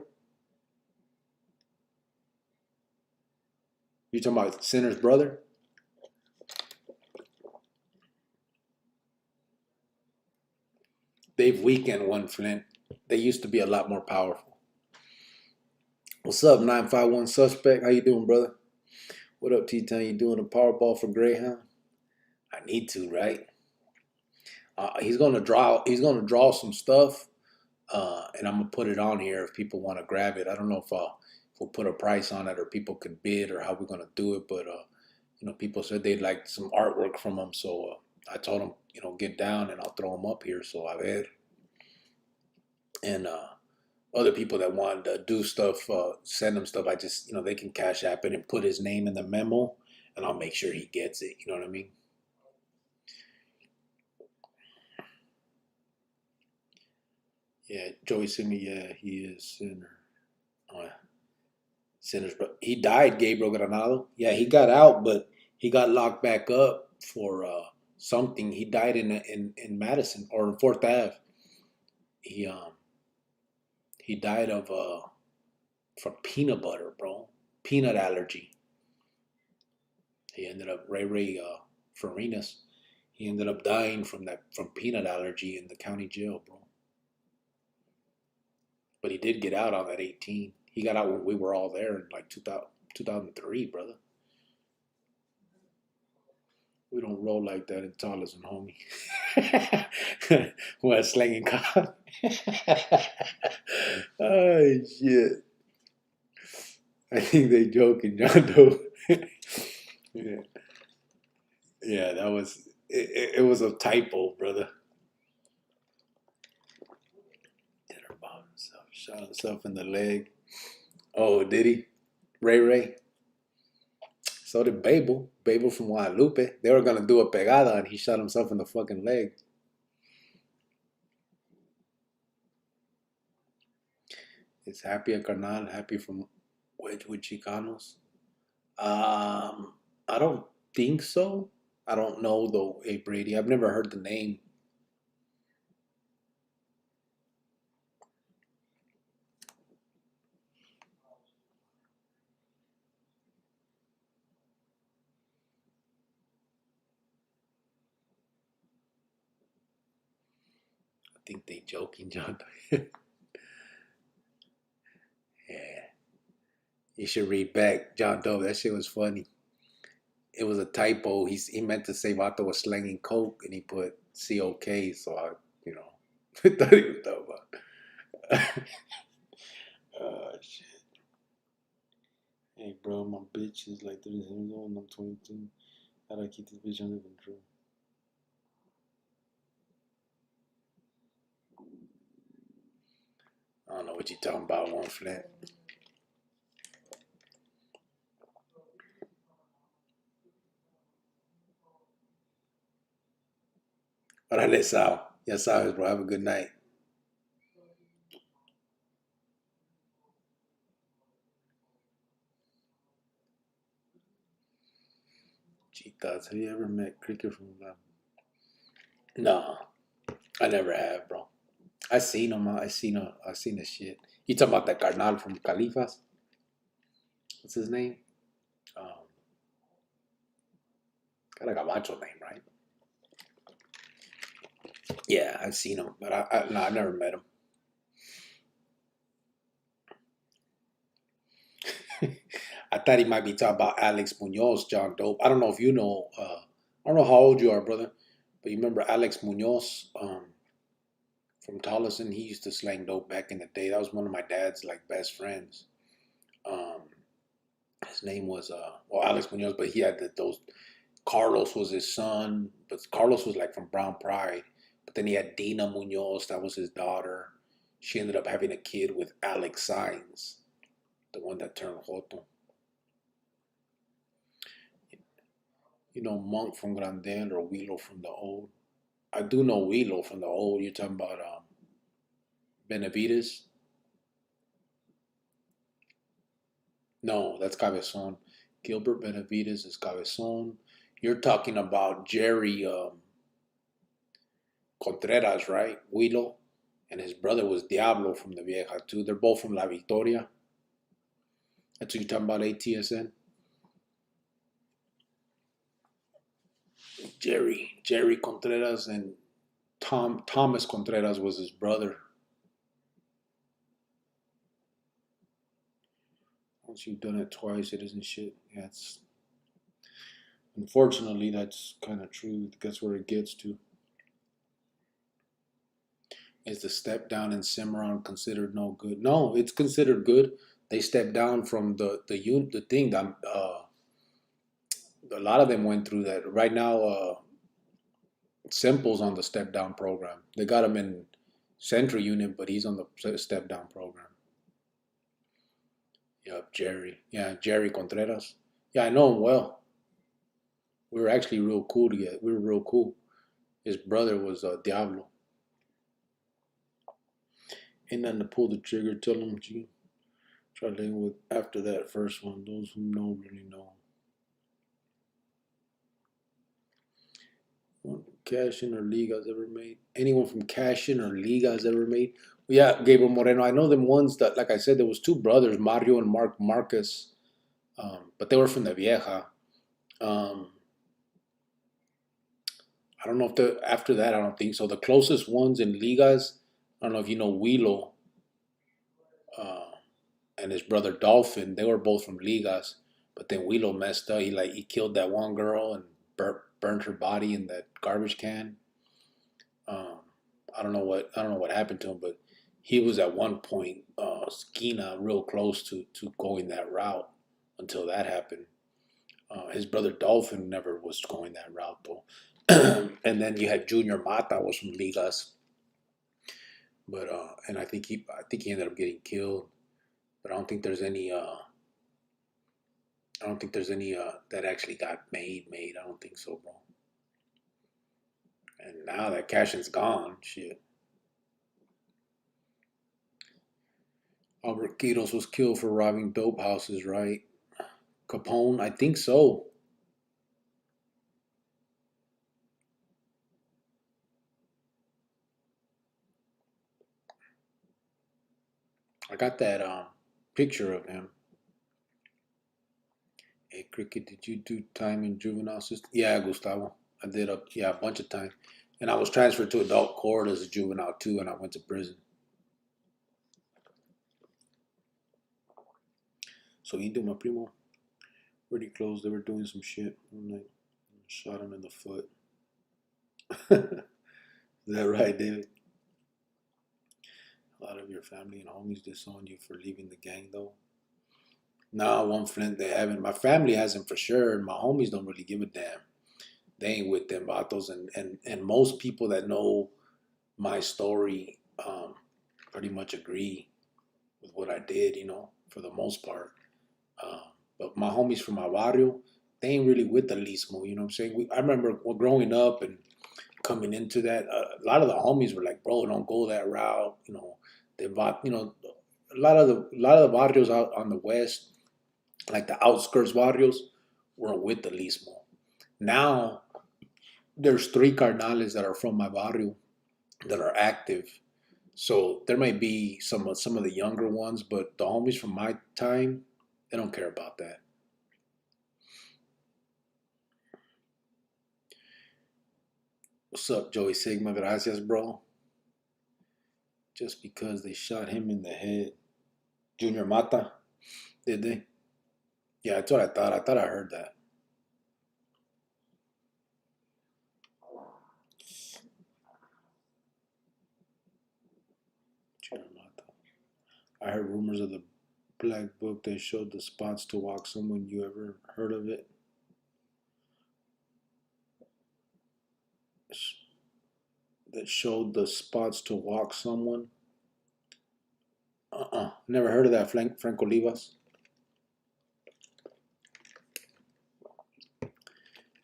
You talking about Sinner's brother? They've weakened one, Flint. They used to be a lot more powerful. What's up, 951 Suspect? How you doing, brother? What up, T-Town? You doing a Powerball for Greyhound? I need to, right? He's gonna draw some stuff, and I'm gonna put it on here if people want to grab it. I don't know if we'll put a price on it or people could bid or how we're gonna do it, but people said they'd like some artwork from him, so I told them, get down and I'll throw them up here. So a ver. And other people that want to do stuff, send them stuff. I just, they can Cash App it and put his name in the memo, and I'll make sure he gets it. You know what I mean? Yeah, Joey Simi, yeah, he is Sinner. Oh, yeah. Sinner's brother. He died, Gabriel Granado. Yeah, he got out, but he got locked back up for something. He died in Madison or in 4th Ave. He died of from peanut butter, bro. Peanut allergy. He ended up Ray Farinas. He ended up dying from peanut allergy in the county jail, bro. But he did get out on that 18. He got out when we were all there in like 2003, brother. We don't roll like that in Tolleson, homie. What, slanging cock? Oh, shit. I think they joking, John Doe. Yeah, that was, it was a typo, brother. Dinner bomb himself, shot himself in the leg. Oh, did he? Ray? So did Babel from Guadalupe. They were going to do a pegada, and he shot himself in the fucking leg. It's Happy a Carnal, Happy from Wedgwood Chicanos. I don't think so. I don't know, though, hey, Brady. I've never heard the name. I think they joking, John. Yeah. You should read back, John Doe. That shit was funny. It was a typo. He meant to say Vato was slanging coke, and he put COK. So I, thought he was talking about. Oh shit. Hey, bro, my bitch is like 30 years old, and I'm 22. How do I keep this bitch under control? I don't know what you're talking about, one Flint. Órale, Sal. Ya sabes, bro. Have a good night. Cheetas. Have you ever met Cricket from No, I never have, bro. I seen him. I seen the shit. You talking about that carnal from Califas? What's his name? Got like a macho name, right? Yeah, I've seen him, but I've never met him. I thought he might be talking about Alex Munoz, John Dope. I don't know if you know. I don't know how old you are, brother, But you remember Alex Munoz from Tolleson? He used to slang dope back in the day. That was one of my dad's like best friends. Um, his name was Alex Munoz, but he had those. Carlos was his son, but Carlos was like from Brown Pride. But then he had Dina Munoz, that was his daughter. She ended up having a kid with Alex Sainz, the one that turned Joto. You know Monk from Grandel or Willow from the old. I do know Willow from the old. You're talking about Benavides? No, that's Cabezon. Gilbert Benavides is Cabezon. You're talking about Jerry Contreras, right? Willow. And his brother was Diablo from the Vieja, too. They're both from La Victoria. That's what you're talking about, ATSN? Jerry Contreras and Thomas Contreras was his brother. Once you've done it twice, it isn't shit. Yeah, unfortunately, that's kind of true. That's where it gets to. Is the step down in Cimarron considered no good? No, it's considered good. They stepped down from the thing that a lot of them went through that. Right now, Simple's on the step down program. They got him in Central Unit, but he's on the step down program. Yep, Jerry. Yeah, Jerry Contreras. Yeah, I know him well. We were actually real cool together. We were real cool. His brother was Diablo. Ain't nothing to pull the trigger. Tell him G. Try to with after that first one. Those who know really know. Cash-in or Liga's ever made? Anyone from Cash-in or Liga's ever made? Yeah, Gabriel Moreno. I know them ones that, like I said, there was two brothers, Mario and Marcus, but they were from the Vieja. I don't know if after that, I don't think so. The closest ones in Ligas, I don't know if you know Willow and his brother Dolphin. They were both from Ligas, but then Willow messed up. He killed that one girl and burned her body in that garbage can. I don't know what happened to him, but he was at one point Skina real close to going that route until that happened. His brother Dolphin never was going that route though. And then you had Junior Mata was from Ligas, but and I think he ended up getting killed. But I don't think there's any that actually got made. I don't think so, bro. And now that Cashin's gone, shit. Albert Quiros was killed for robbing dope houses, right? Capone, I think so. I got that picture of him. Hey, Cricket, did you do time in juvenile system? Yeah, Gustavo. I did a bunch of time. And I was transferred to adult court as a juvenile too, and I went to prison. So he do my primo. Pretty close. They were doing some shit one night. Shot him in the foot. Is that right, David? A lot of your family and homies disowned you for leaving the gang, though. Nah, one Flint, they haven't. My family hasn't for sure. My homies don't really give a damn. They ain't with them vatos. And most people that know my story pretty much agree with what I did, for the most part. But my homies from my barrio, they ain't really with the Lismo, you know what I'm saying? I remember growing up and coming into that, a lot of the homies were like, bro, don't go that route. They bought, a lot of the barrios out on the west, like the outskirts barrios, were with the Lismo. Now, there's 3 carnales that are from my barrio that are active. So there might be some of the younger ones, but the homies from my time, they don't care about that. What's up, Joey Sigma? Gracias, bro. Just because they shot him in the head. Junior Mata, did they? Yeah, that's what I thought. I thought I heard that. I heard rumors of the black book that showed the spots to walk someone. You ever heard of it? That showed the spots to walk someone. Never heard of that, Franco Olivas.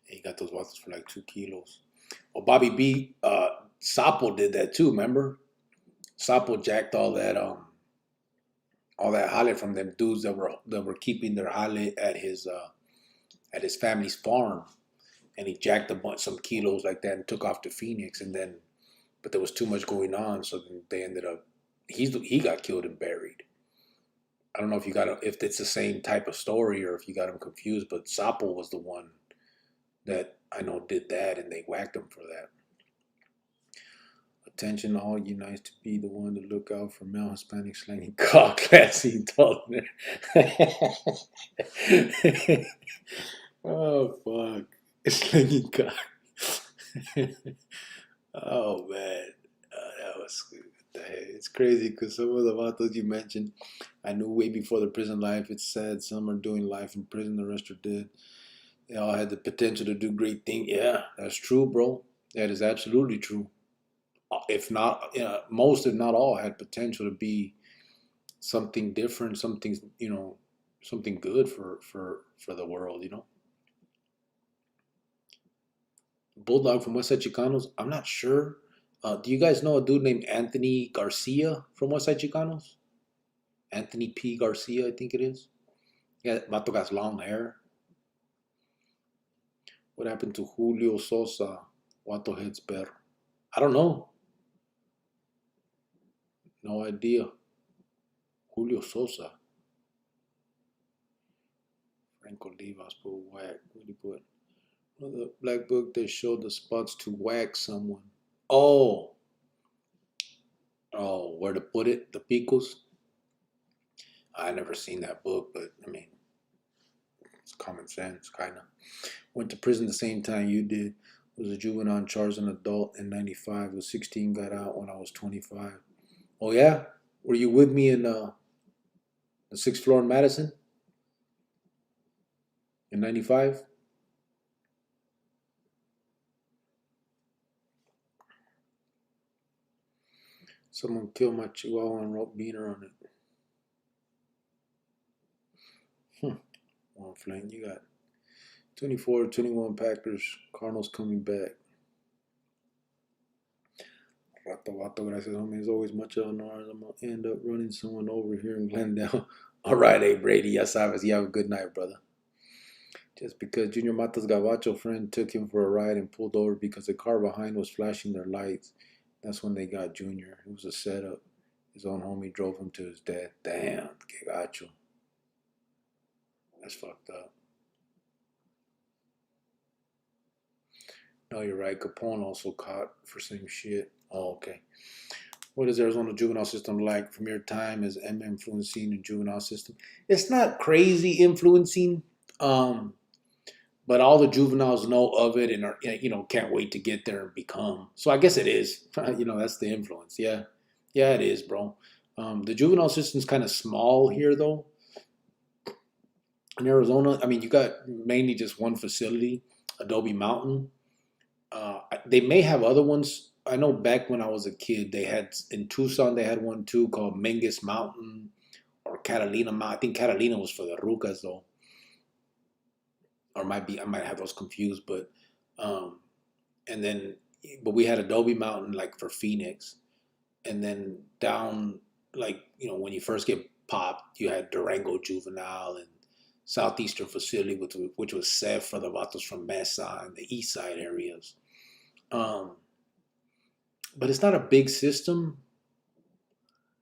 He got those bottles for like 2 kilos. Well, Bobby B, Sapo did that too. Remember, Sapo jacked all that jale from them dudes that were keeping their jale at his family's farm, and he jacked some kilos like that and took off to Phoenix, but there was too much going on, so then they ended up he got killed and buried. I don't know if it's the same type of story or if you got him confused, but Sapo was the one that I know did that, and they whacked him for that. Attention, all you nice to be the one to look out for male Hispanic slanging cock. Classy, told me. Oh fuck, slanging cock. Oh man, that was good. It's crazy because some of the vatos you mentioned, I knew way before the prison life. It's sad. Some are doing life in prison, the rest are dead. They all had the potential to do great things. Yeah, that's true, bro. That is absolutely true. If not, most, if not all, had potential to be something different, something good for the world. Bulldog from West Side Chicanos. I'm not sure. Do you guys know a dude named Anthony Garcia from West Side Chicanos? Anthony P. Garcia, I think it is. Yeah, Vato got long hair. What happened to Julio Sosa? Vato heads better. I don't know. No idea. Julio Sosa. Franco Olivas put whack. What did he put? Well, the black book that showed the spots to whack someone. Oh, where to put it? The picos. I never seen that book, but I mean, it's common sense, kind of. Went to prison the same time you did. Was a juvenile charged an adult in '95. Was 16, got out when I was 25. Oh yeah, were you with me in the 6th floor in Madison in '95? Someone killed my chihuahua and wrote Beaner on it. Well, Flame, you got 24, 21 Packers, Cardinals coming back. Rato, gracias, homie. There's always much on ours. I'm going to end up running someone over here in Glendale. All right, hey, Brady, ya sabes. You have a good night, brother. Just because Junior Mata's Gabacho friend took him for a ride and pulled over because the car behind was flashing their lights. That's when they got Junior. It was a setup. His own homie drove him to his death. Damn, que gacho. That's fucked up. No, you're right. Capone also caught for same shit. Oh, okay. What is Arizona juvenile system like? From your time as M influencing the juvenile system? It's not crazy influencing, but all the juveniles know of it and are, can't wait to get there and become. So I guess it is. That's the influence. Yeah, it is, bro. The juvenile system's kind of small here, though. In Arizona, I mean, you got mainly just one facility, Adobe Mountain. They may have other ones. I know back when I was a kid, they had in Tucson, they had one too called Mengus Mountain or Catalina Mountain. I think Catalina was for the Rucas though, or I might have those confused. But we had Adobe Mountain like for Phoenix, and then down when you first get popped, you had Durango Juvenile and Southeastern Facility, which was set for the vatos from Mesa and the East Side areas. But it's not a big system.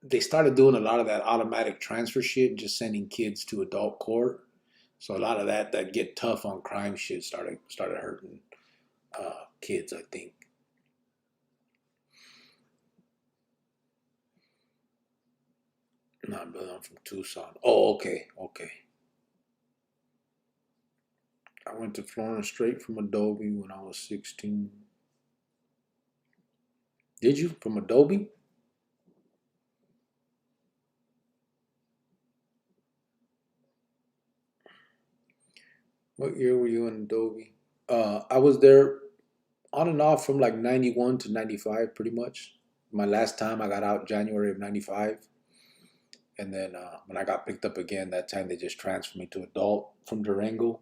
They started doing a lot of that automatic transfer shit, just sending kids to adult court. So a lot of that get tough on crime shit started hurting kids, I think. Nah, but I'm from Tucson. Oh, okay. I went to Florence straight from Adobe when I was 16. Did you? From Adobe? What year were you in Adobe? I was there on and off from like 91 to 95, pretty much. My last time I got out January of 95. And then when I got picked up again, that time they just transferred me to adult from Durango.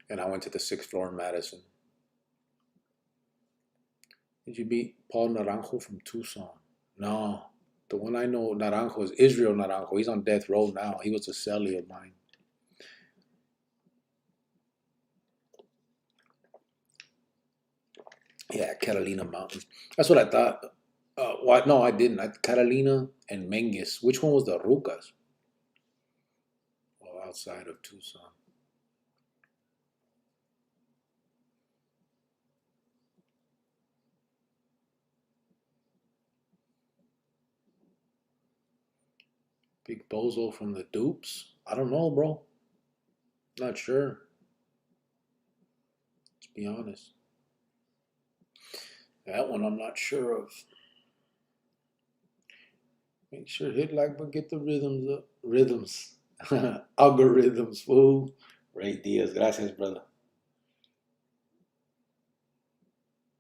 And I went to the sixth floor in Madison. Did you meet Paul Naranjo from Tucson? No. The one I know, Naranjo, is Israel Naranjo. He's on death row now. He was a cellie of mine. Yeah, Catalina Mountains. That's what I thought. What? No, I didn't. Catalina and Mengus. Which one was the Rucas? Well, outside of Tucson. Big Bozo from the Dupes? I don't know, bro. Not sure. Let's be honest. That one I'm not sure of. Make sure hit like, but get the rhythms up. Rhythms. Algorithms, fool. Ray Diaz. Gracias, brother.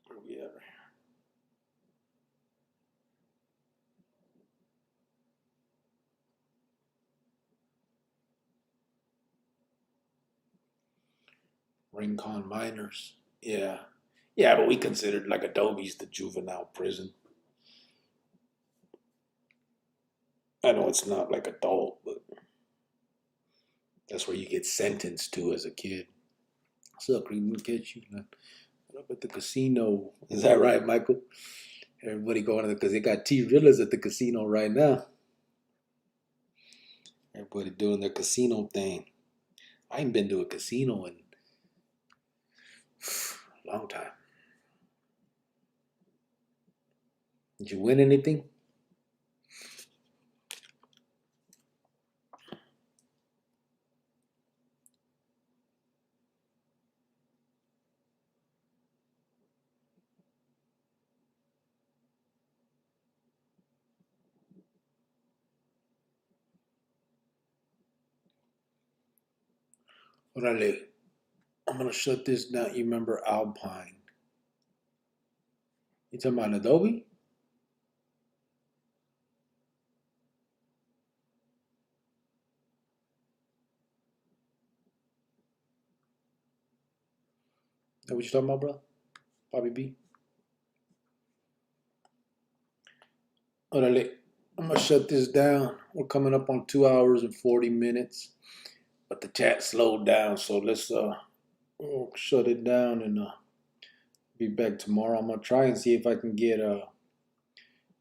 Where we at? Rincon Miners. Yeah. Yeah, but we considered like Adobe's the juvenile prison. I know it's not like adult, but that's where you get sentenced to as a kid. What's up, Green? Catch you. What up at the casino? Is that right, Michael? Everybody going to because they got T-Rillas at the casino right now. Everybody doing their casino thing. I ain't been to a casino in a long time. Did you win anything? Orale. I'm gonna shut this down. You remember Alpine? You talking about Adobe? Is that what you talking about, bro? Bobby B? Orale. I'm gonna shut this down. We're coming up on 2 hours and 40 minutes. But the chat slowed down, so let's we'll shut it down and be back tomorrow. I'm gonna try and see if I can get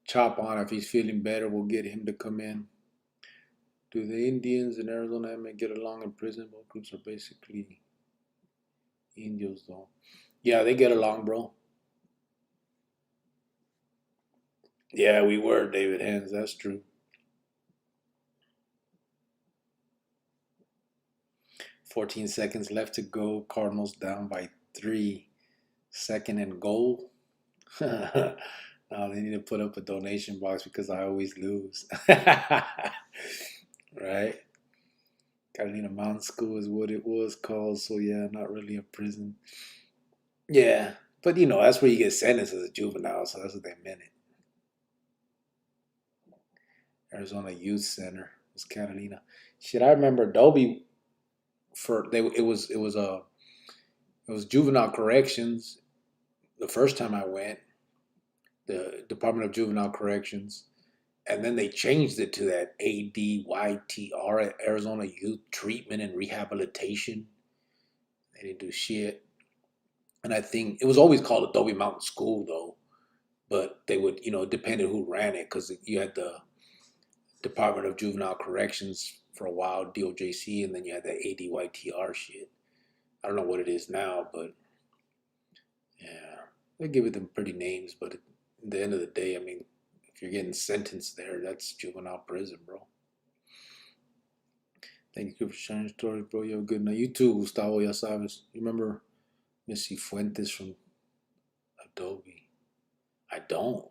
Chop on. If he's feeling better, we'll get him to come in. Do the Indians in Arizona may get along in prison? Both groups are basically Indios, though. Yeah, they get along, bro. Yeah, we were David Hands. That's true. 14 seconds left to go. Cardinals down by 3. Second and goal. Now they need to put up a donation box because I always lose. Right? Catalina Mountain School is what it was called. So yeah, not really a prison. Yeah, but that's where you get sentenced as a juvenile. So that's what they meant it. Arizona Youth Center was Catalina. Shit, I remember Adobe it was juvenile corrections the first time I went, the Department of Juvenile Corrections, and then they changed it to that ADYTR, Arizona Youth Treatment and Rehabilitation. They didn't do shit. And I think it was always called Adobe Mountain School though, but they would, it depended who ran it because you had the Department of Juvenile Corrections for a while, DOJC, and then you had the ADYTR shit. I don't know what it is now, but yeah, they give it them pretty names. But at the end of the day, I mean, if you're getting sentenced there, that's juvenile prison, bro. Thank you for sharing stories, bro. You have a good night. You too, Gustavo, ya sabes. You remember Missy Fuentes from Adobe? I don't.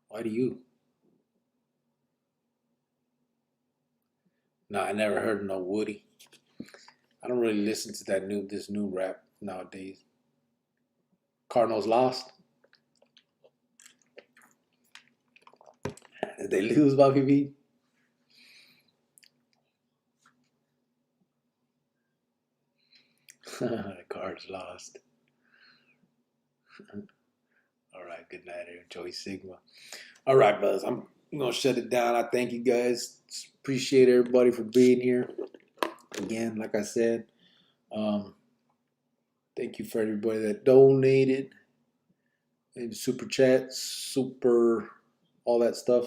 Why do you? No, I never heard of no Woody. I don't really listen to this new rap nowadays. Cardinals lost. Did they lose, Bobby B? The Cards lost. All right, good night, enjoy Sigma. All right, brothers, I'm gonna shut it down. I thank you guys. Appreciate everybody for being here. Again, like I said, thank you for everybody that donated and super chats, super all that stuff.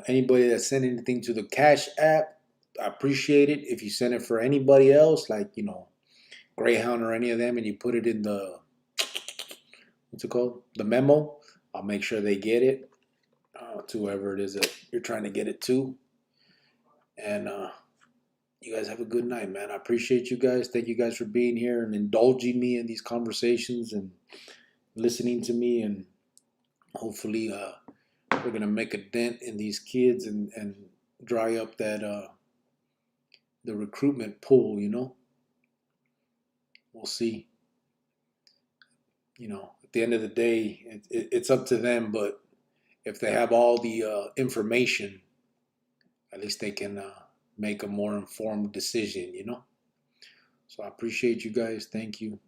Anybody that sent anything to the Cash App, I appreciate it. If you send it for anybody else, like Greyhound or any of them, and you put it in the what's it called, the memo, I'll make sure they get it to whoever it is that you're trying to get it to. And you guys have a good night, man. I appreciate you guys. Thank you guys for being here and indulging me in these conversations and listening to me. And hopefully we're going to make a dent in these kids and dry up that the recruitment pool, We'll see. At the end of the day, it's up to them. But if they have all the information, at least they can make a more informed decision, So I appreciate you guys. Thank you.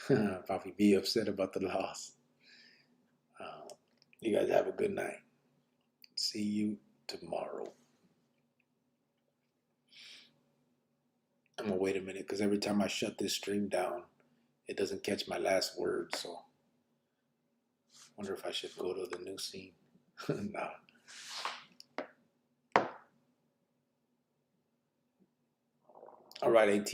Probably be upset about the loss. You guys have a good night. See you tomorrow. I'm going to wait a minute because every time I shut this stream down, it doesn't catch my last word. So I wonder if I should go to the new scene. Nah. All right, AT.